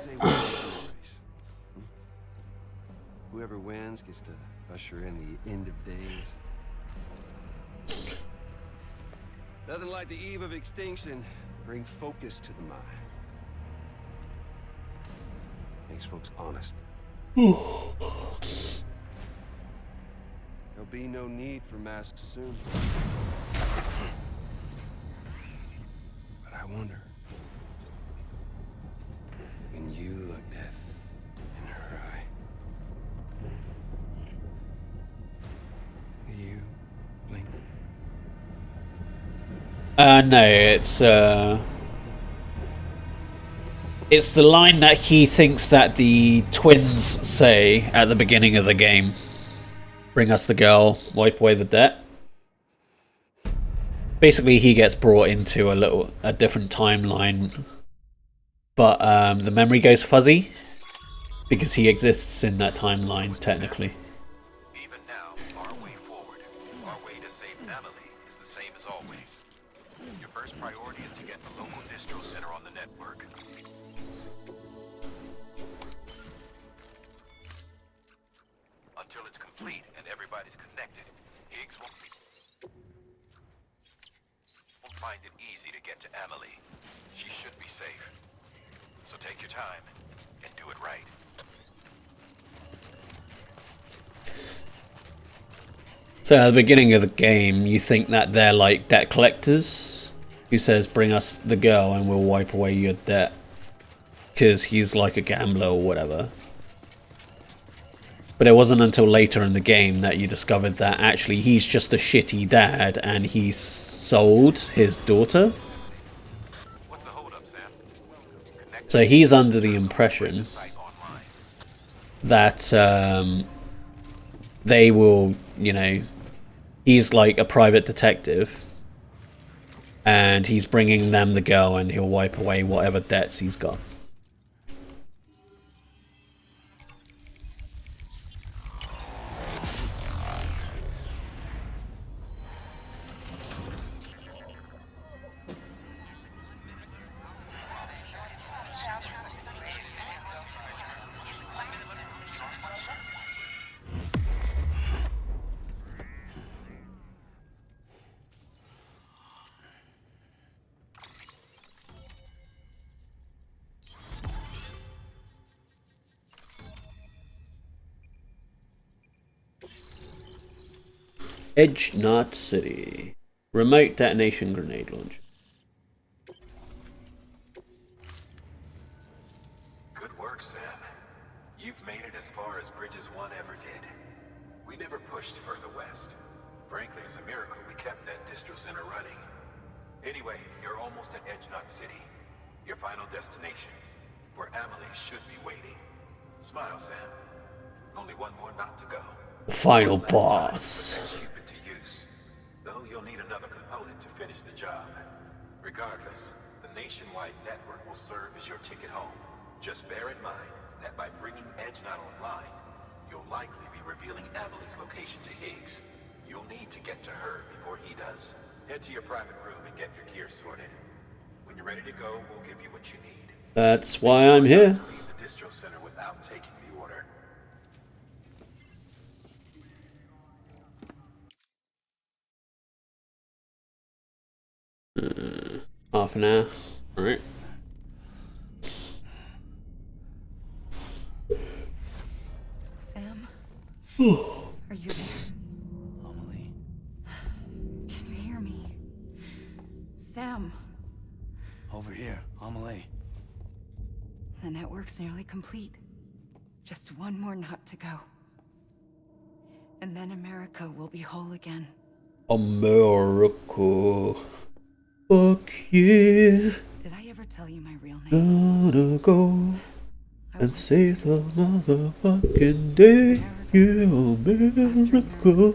Whoever wins gets to usher in the end of days. Nothing like the eve of extinction. Bring focus to the mind. Makes folks honest. There'll be no need for masks soon. But I wonder, when you look death in her eye, will you blink? No, it's the line that he thinks that the twins say at the beginning of the game. Bring us the girl, wipe away the debt. Basically, he gets brought into a different timeline, but the memory goes fuzzy because he exists in that timeline technically. Even now, our way forward, our way to save Emily is the same as always. Your first priority is to get the local distro center on the network. Until it's complete and everybody's connected, Higgs won't find it easy to get to Emily. She should be safe. So take your time and do it right. So at the beginning of the game, you think that they're like debt collectors, who says, "Bring us the girl and we'll wipe away your debt," because he's like a gambler or whatever. But it wasn't until later in the game that you discovered that actually he's just a shitty dad and he sold his daughter. What's the hold up, Sam? So he's under the impression that they will, you know, he's like a private detective and he's bringing them the girl and he'll wipe away whatever debts he's got. Edge Knot City. Remote detonation grenade launcher. Good work, Sam. You've made it as far as Bridges 1 ever did. We never pushed further west. Frankly, it's a miracle we kept that distro center running. Anyway, you're almost at Edge Knot City. Your final destination, where Amelie should be waiting. Smile, Sam. Only one more knot to go. The final boss. Cupid to use, though you'll need another component to finish the job. Regardless, the nationwide network will serve as your ticket home. Just bear in mind that by bringing Edge Knot online, you'll likely be revealing Amelie's location to Higgs. You'll need to get to her before he does. Head to your private room and get your gear sorted. When you're ready to go, we'll give you what you need. That's why I'm here. Leave the distro center without taking the order. Half an hour. Alright. Sam? Are you there? Amelie. Can you hear me? Sam? Over here, Amelie. The network's nearly complete. Just one more knot to go. And then America will be whole again. America. Fuck yeah. Did I ever tell you my real name? Gonna go and save the motherfucking day. Yeah, America.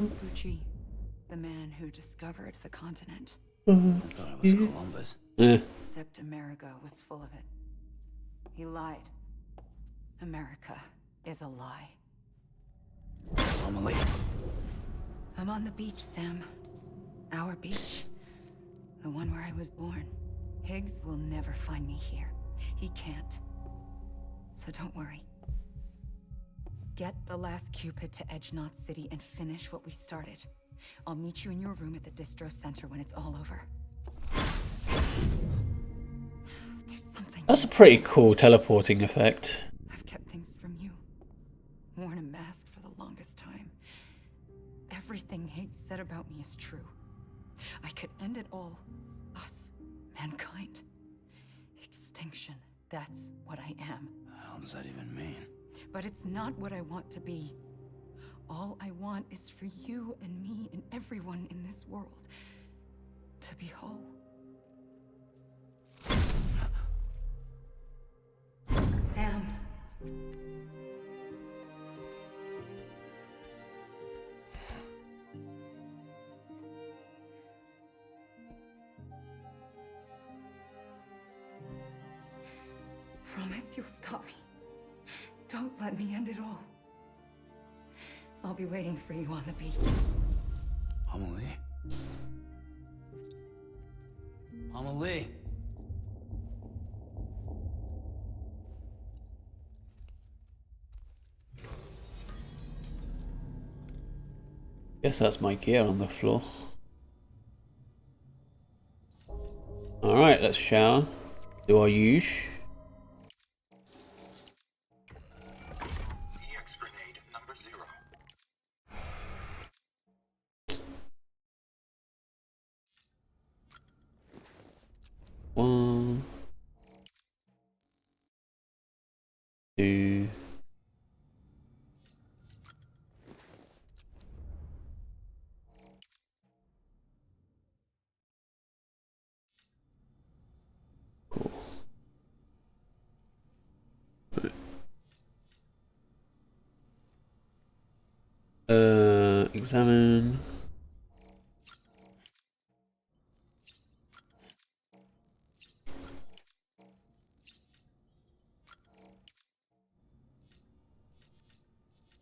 The man who discovered the continent. I thought it was Columbus. Except America was full of it. He lied. America is a lie. Amelie. I'm on the beach, Sam. Our beach. The one where I was born. Higgs will never find me here. He can't. So don't worry. Get the last Cupid to Edge Knot City and finish what we started. I'll meet you in your room at the distro center when it's all over. There's something. That's a pretty cool teleporting effect. I've kept things from you. Worn a mask for the longest time. Everything Higgs said about me is true. I could end it all. Us. Mankind. Extinction. That's what I am. The hell does that even mean? But it's not what I want to be. All I want is for you and me and everyone in this world to be whole. Sam. Promise you'll stop me. Don't let me end it all. I'll be waiting for you on the beach. Amelie? Amelie? Guess that's my gear on the floor. Alright, let's shower. Do our use. EX grenade number 0. 1, 2. Cool. Examine.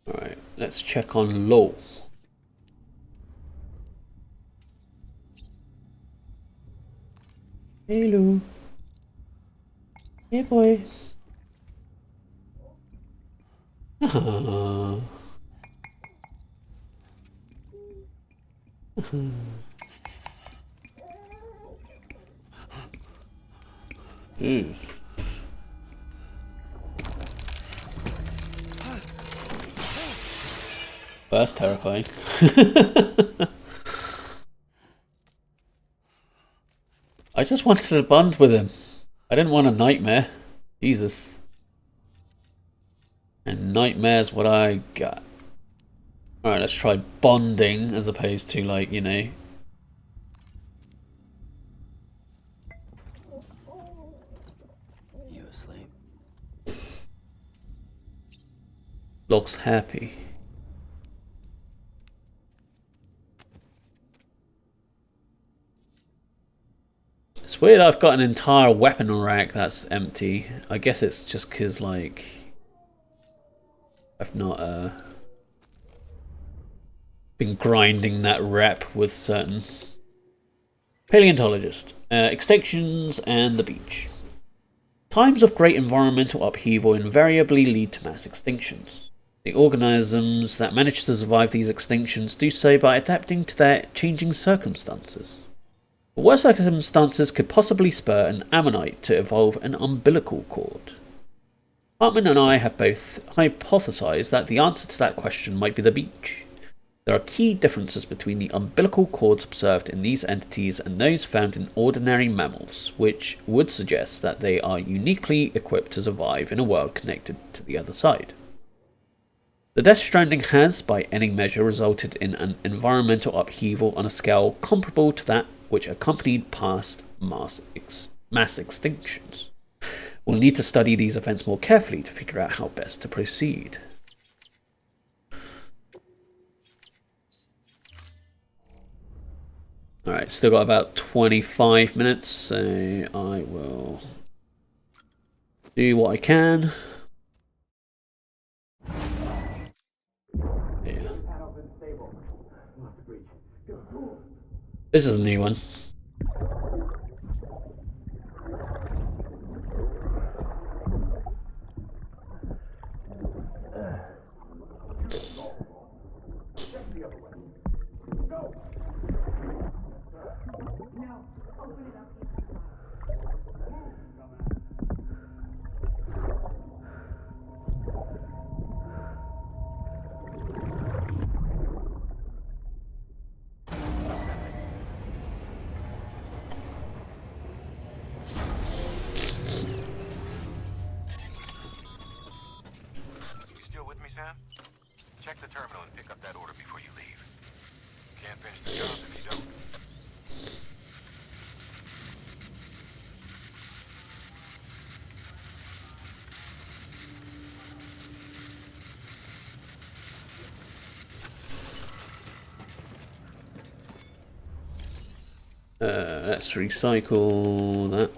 Alright, let's check on low. Hello. Hey boy. Ooh. Well, that's terrifying. I just wanted to bond with him. I didn't want a nightmare. Jesus. And nightmare's what I got. Alright, let's try bonding as opposed to, like, you know. You asleep? Looks happy. It's weird I've got an entire weapon rack that's empty. I guess it's just because, like, I've not been grinding that rep with certain paleontologist. Extinctions and the beach. Times of great environmental upheaval invariably lead to mass extinctions. The organisms that manage to survive these extinctions do so by adapting to their changing circumstances. But what circumstances could possibly spur an ammonite to evolve an umbilical cord? Hartman and I have both hypothesized that the answer to that question might be the beach. There are key differences between the umbilical cords observed in these entities and those found in ordinary mammals, which would suggest that they are uniquely equipped to survive in a world connected to the other side. The Death Stranding has, by any measure, resulted in an environmental upheaval on a scale comparable to that which accompanied past mass extinctions. We'll need to study these events more carefully to figure out how best to proceed. Alright, still got about 25 minutes, so I will do what I can. Yeah. This is a new one. Check the terminal and pick up that order before you leave. Can't finish the job if you don't. Let's recycle that.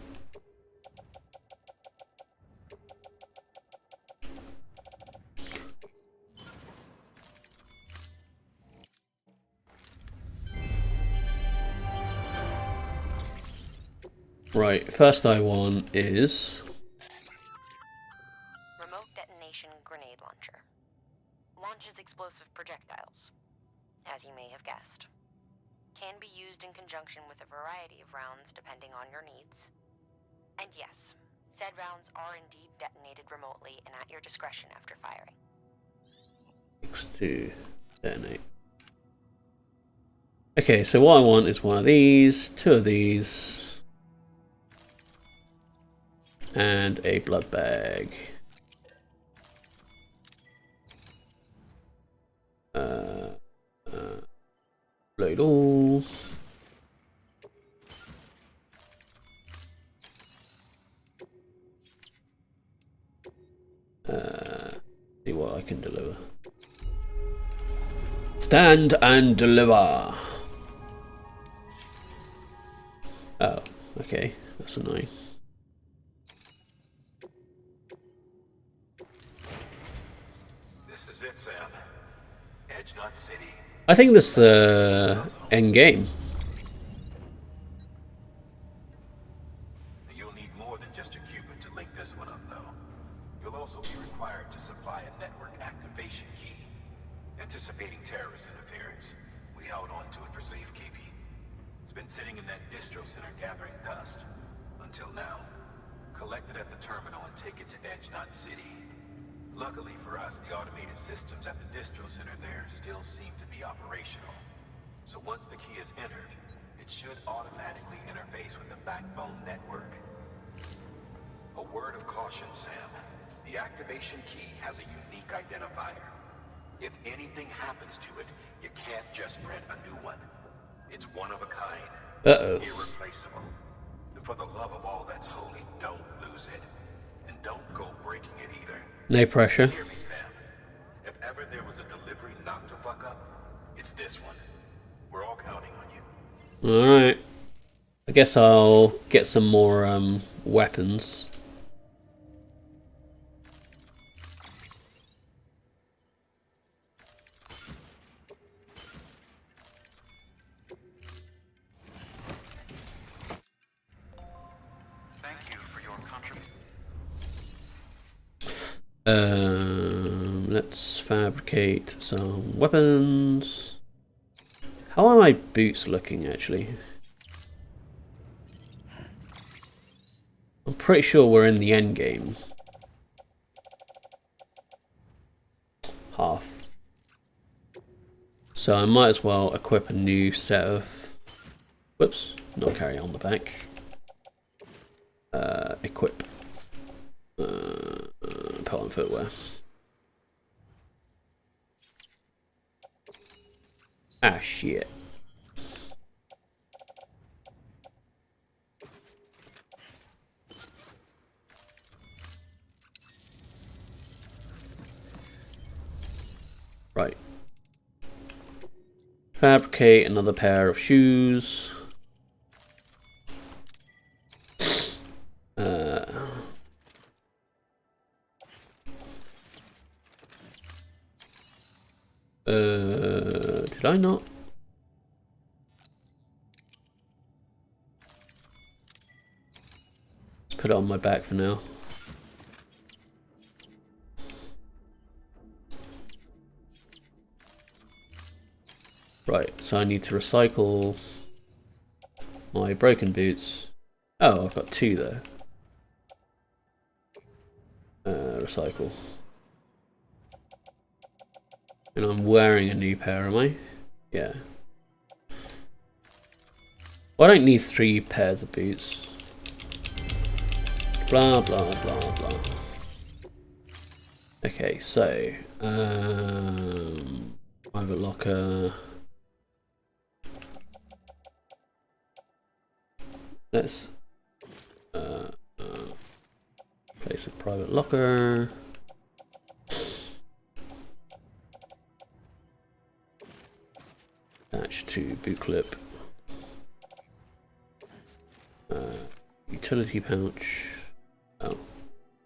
Right, first I want is remote detonation grenade launcher. Launches explosive projectiles, as you may have guessed. Can be used in conjunction with a variety of rounds depending on your needs. And yes, said rounds are indeed detonated remotely and at your discretion after firing. X2 detonate. Okay, so what I want is one of these, two of these. and a blood bag. Load all. See what I can deliver. Stand and deliver. Oh, okay, that's annoying. This is it, Sam. Edge Knot City. I think this is the end game. You'll need more than just a Cupid to link this one up, though. You'll also be required to supply a network activation key. Anticipating terrorist interference, we held on to it for safekeeping. It's been sitting in that distro center gathering dust. Until now. Collect it at the terminal and take it to Edge Knot City. Luckily for us, the automated systems at the distro center there still seem to be operational. So once the key is entered, it should automatically interface with the backbone network. A word of caution, Sam. The activation key has a unique identifier. If anything happens to it, you can't just print a new one. It's one of a kind. Uh-oh. Irreplaceable. And for the love of all that's holy, don't lose it. And don't go breaking it either. No pressure. Hear me, Sam. If ever there was a delivery not to fuck up, it's this one. We're all counting on you. Alright. I guess I'll get some more weapons. Thank you for your contribution. Let's fabricate some weapons. How are my boots looking, actually? I'm pretty sure we're in the end game. Half. So I might as well equip a new set of... Whoops, not carry on the back. Equip. Put on footwear. Ah, shit. Right. Fabricate another pair of shoes. Did I not? Let's put it on my back for now. Right, so I need to recycle my broken boots. Oh, I've got two there. Recycle. And I'm wearing a new pair, am I? Yeah. Well, I don't need 3 pairs of boots. Blah, blah, blah, blah. Okay, so... private locker... Let's... place a private locker... Attach to boot clip. Utility pouch. Oh,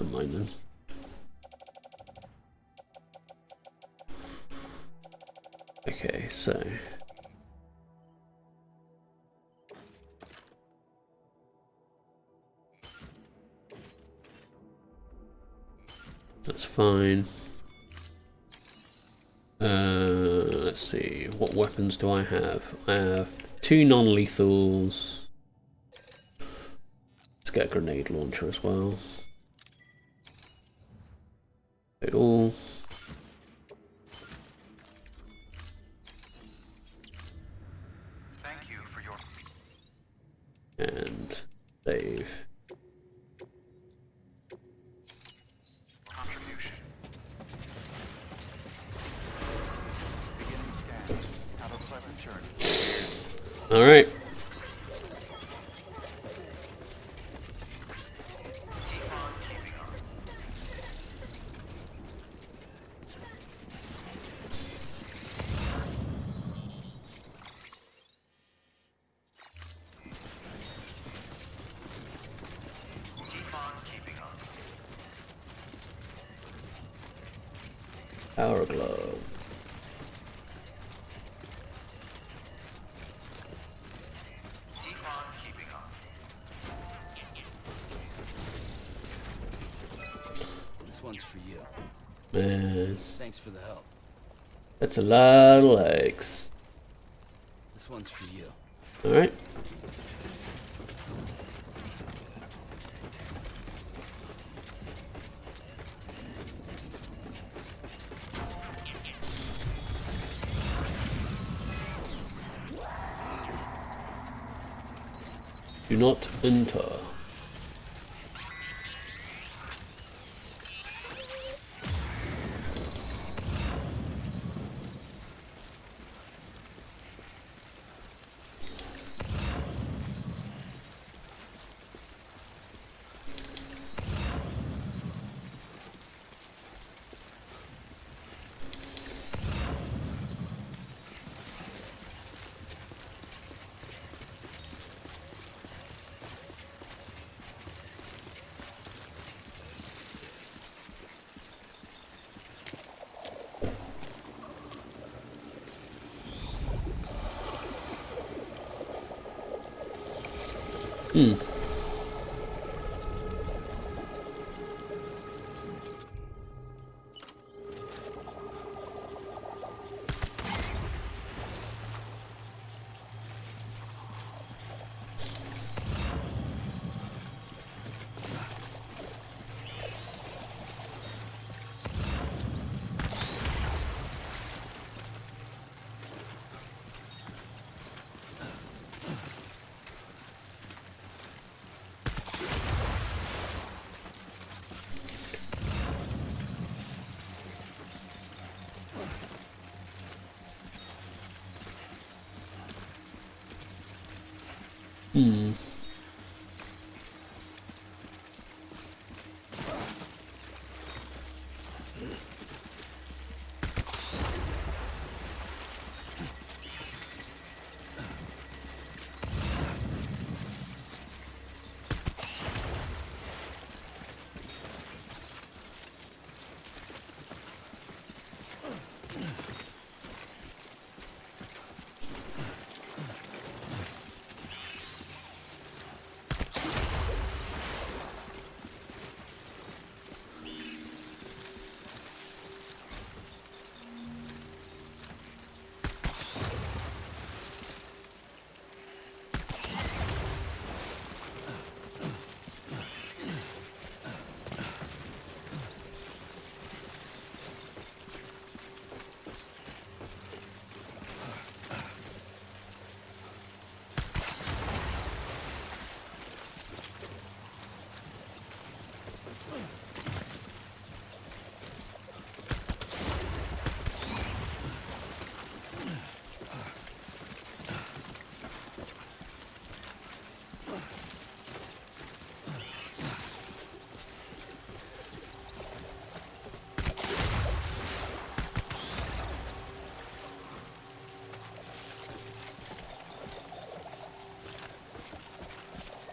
never mind then. Okay, so that's fine. Let's see, what weapons do I have? I have 2 non-lethals. Let's get a grenade launcher as well. It all. Thank you for your... And save. Alright. Power glove. This one's for you. Man, Thanks for the help. that's a lot of legs. This one's for you. Alright. Do not enter.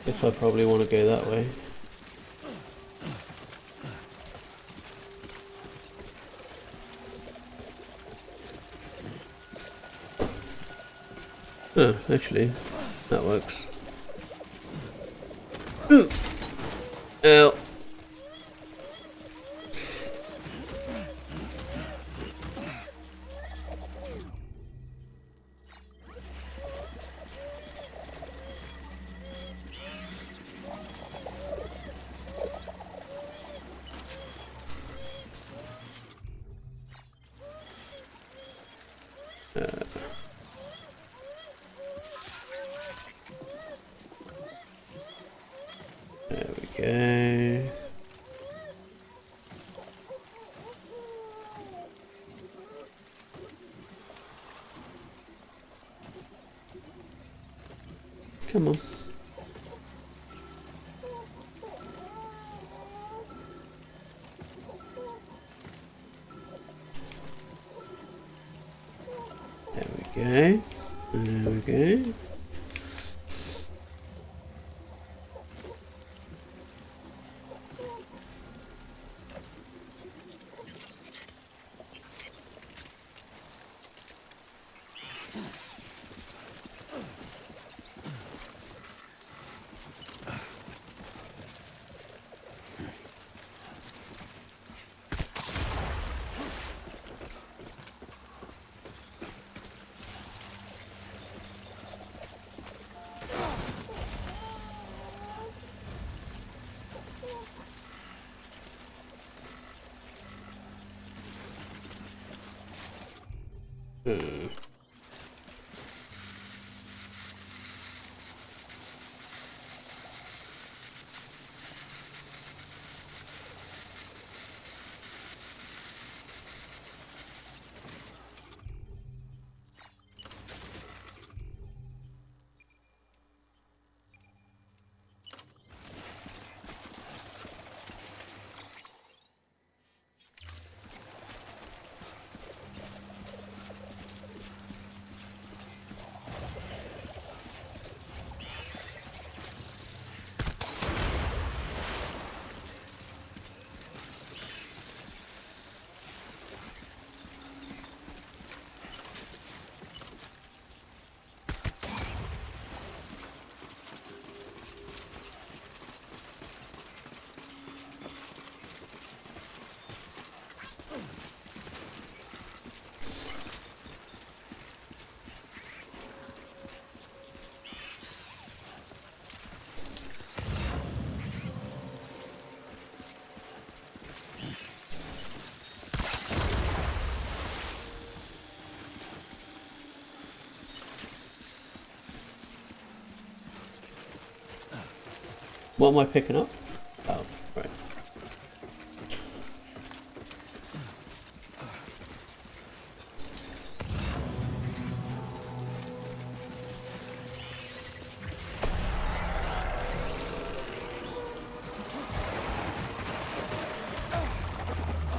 Guess I probably want to go that way. Oh, actually, that works. Ooh. Ow. There we go. Come on. There we go. There we go. What am I picking up? Oh, right.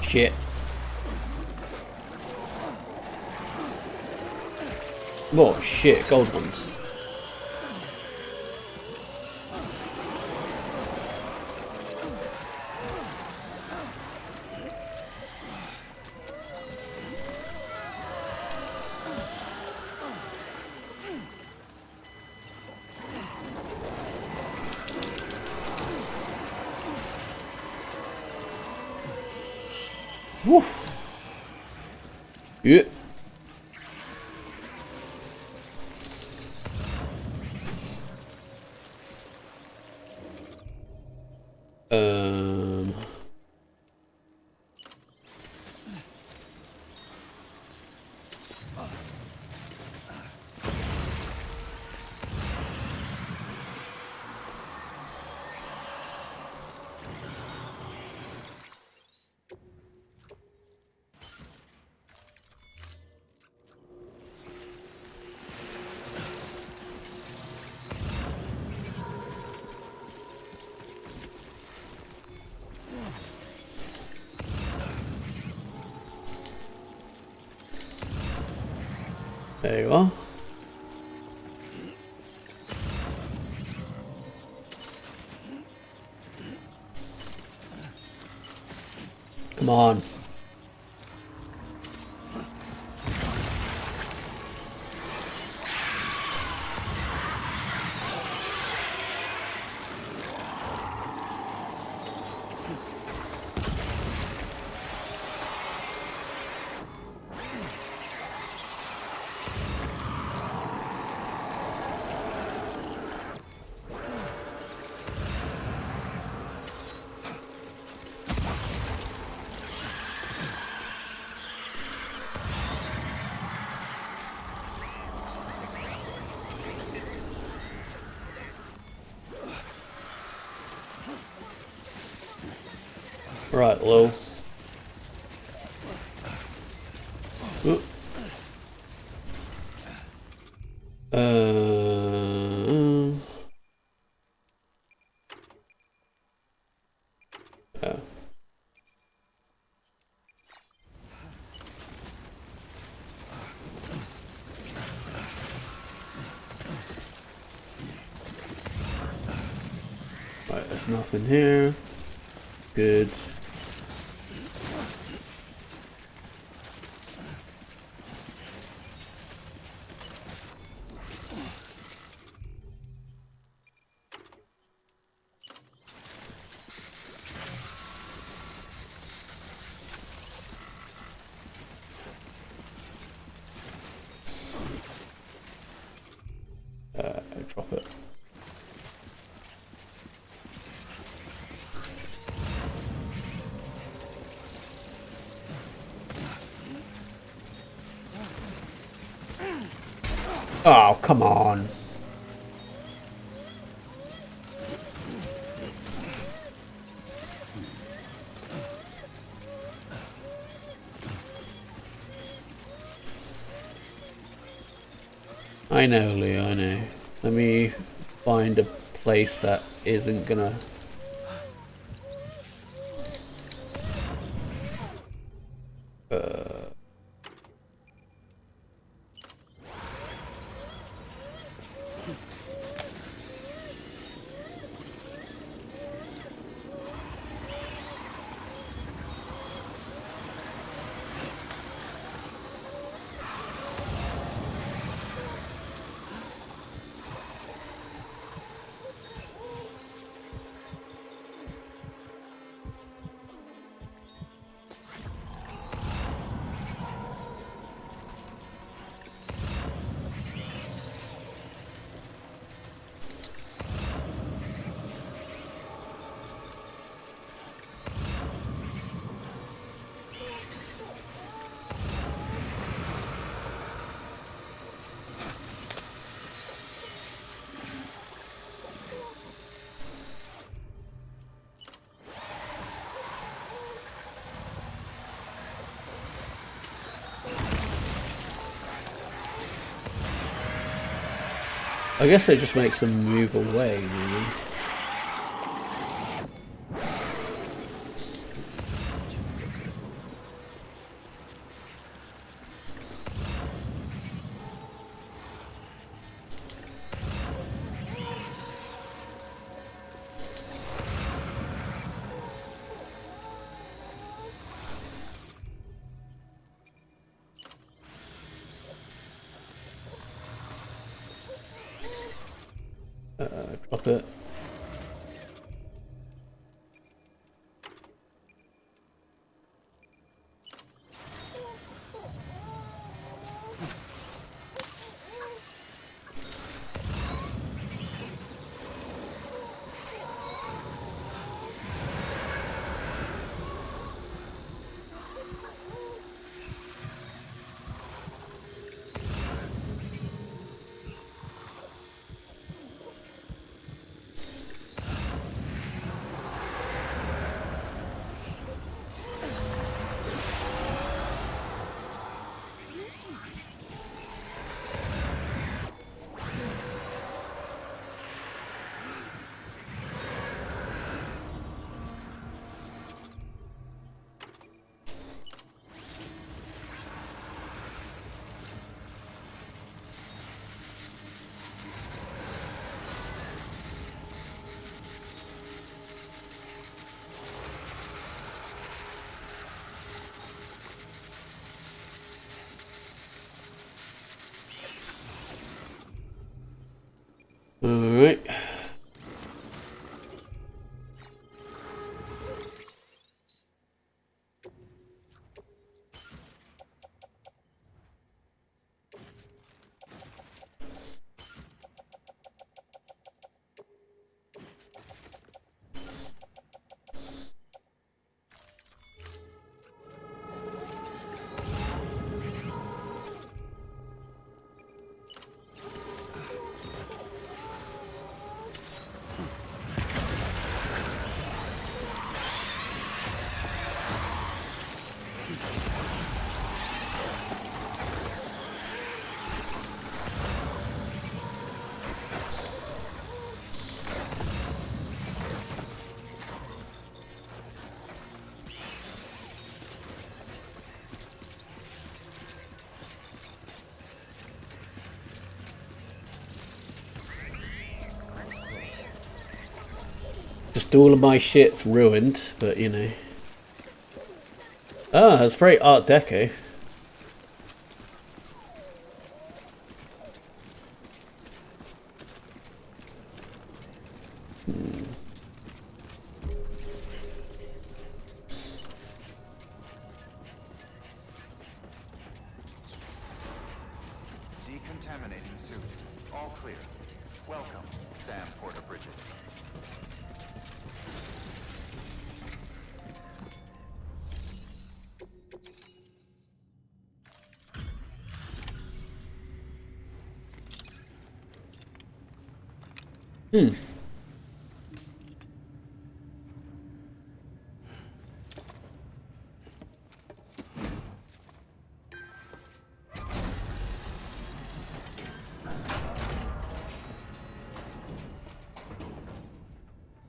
Shit. Oh shit, gold ones. Woo. Yeah. Um. There you are. Come on. Right, Lou. Nothing here. Good. Drop it. Oh, come on. I know, Leo, I know. Let me find a place that isn't gonna... I guess it just makes them move away, really. Drop it. Alright. Just all of my shit's ruined, but you know. Ah, it's very Art Deco. Decontaminating suit. All clear. Welcome, Sam Porter Bridges.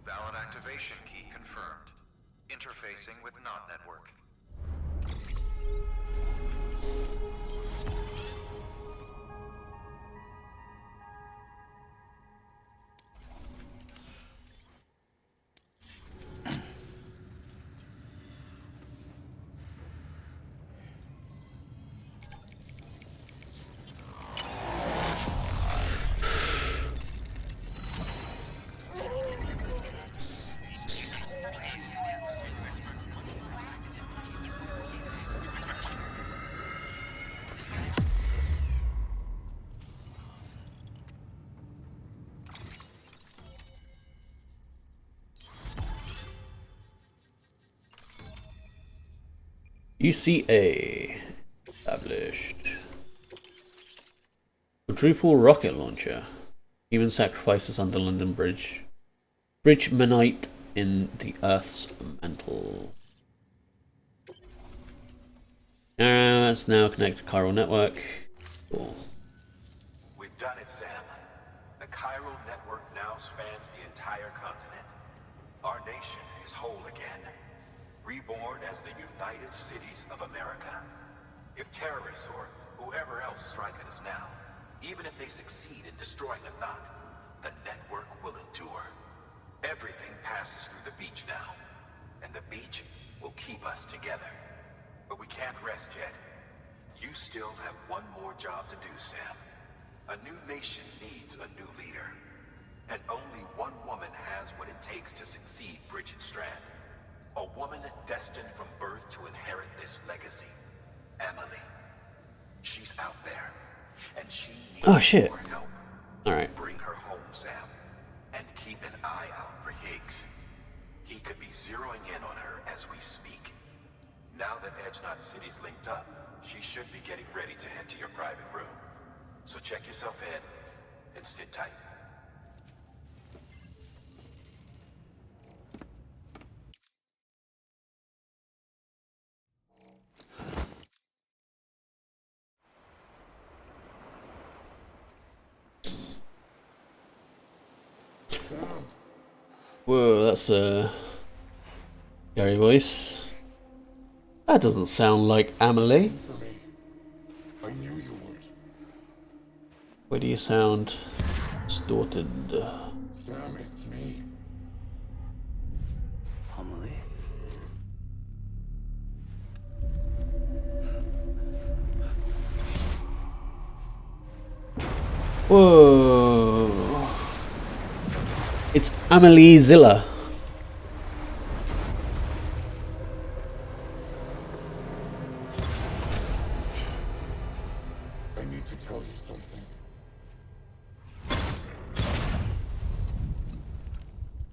Valid activation key confirmed. Interfacing with NOT network. UCA established. Quadruple rocket launcher. Human sacrifices under London Bridge. Bridge Manite in the Earth's mantle. It's now connected to chiral network. Cool. We've done it, Sam. The chiral network now spans the entire continent. Our nation is whole again. Reborn as the United Cities of America. If terrorists or whoever else strike at us now, even if they succeed in destroying the knot, the network will endure. Everything passes through the beach now, and the beach will keep us together. But we can't rest yet. You still have one more job to do, Sam. A new nation needs a new leader. And only one woman has what it takes to succeed Bridget Strand. A woman destined from birth to inherit this legacy. Emily. She's out there. And she needs your help. Alright. Bring her home, Sam. And keep an eye out for Higgs. He could be zeroing in on her as we speak. Now that Edge Knot City's linked up, she should be getting ready to head to your private room. So check yourself in and sit tight. Whoa, that's a scary voice. That doesn't sound like Amelie. I knew you would. Why do you sound distorted? Sam, it's me. Amelie? Whoa. It's Amelie Zilla. I need to tell you something.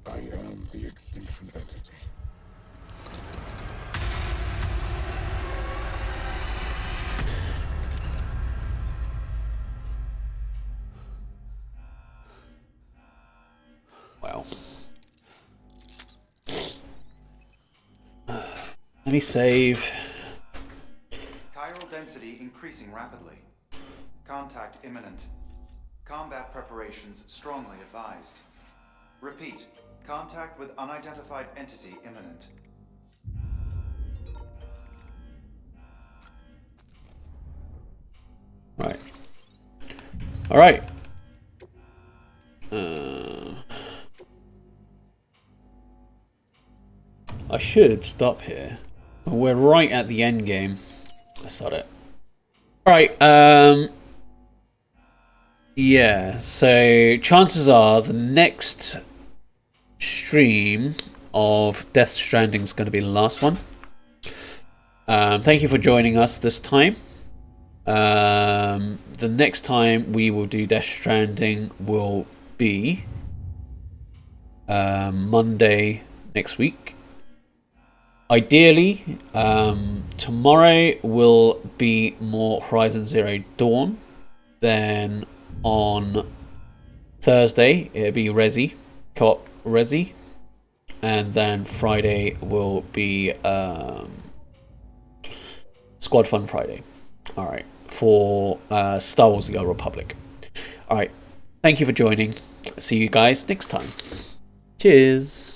I am the extinction entity. Wow. Let me save. Chiral density increasing rapidly. Contact imminent. Combat preparations strongly advised. Repeat. Contact with unidentified entity imminent. Right. Alright. should stop here. We're right at the end game. Let's start it. Alright, yeah, so chances are the next stream of Death Stranding is going to be the last one. Thank you for joining us this time. The next time we will do Death Stranding will be Monday next week. Ideally, tomorrow will be more Horizon Zero Dawn. Then on Thursday it'll be Resi, co-op Resi, and then Friday will be Squad Fun Friday. All right, for Star Wars: The Old Republic. All right, thank you for joining. See you guys next time. Cheers.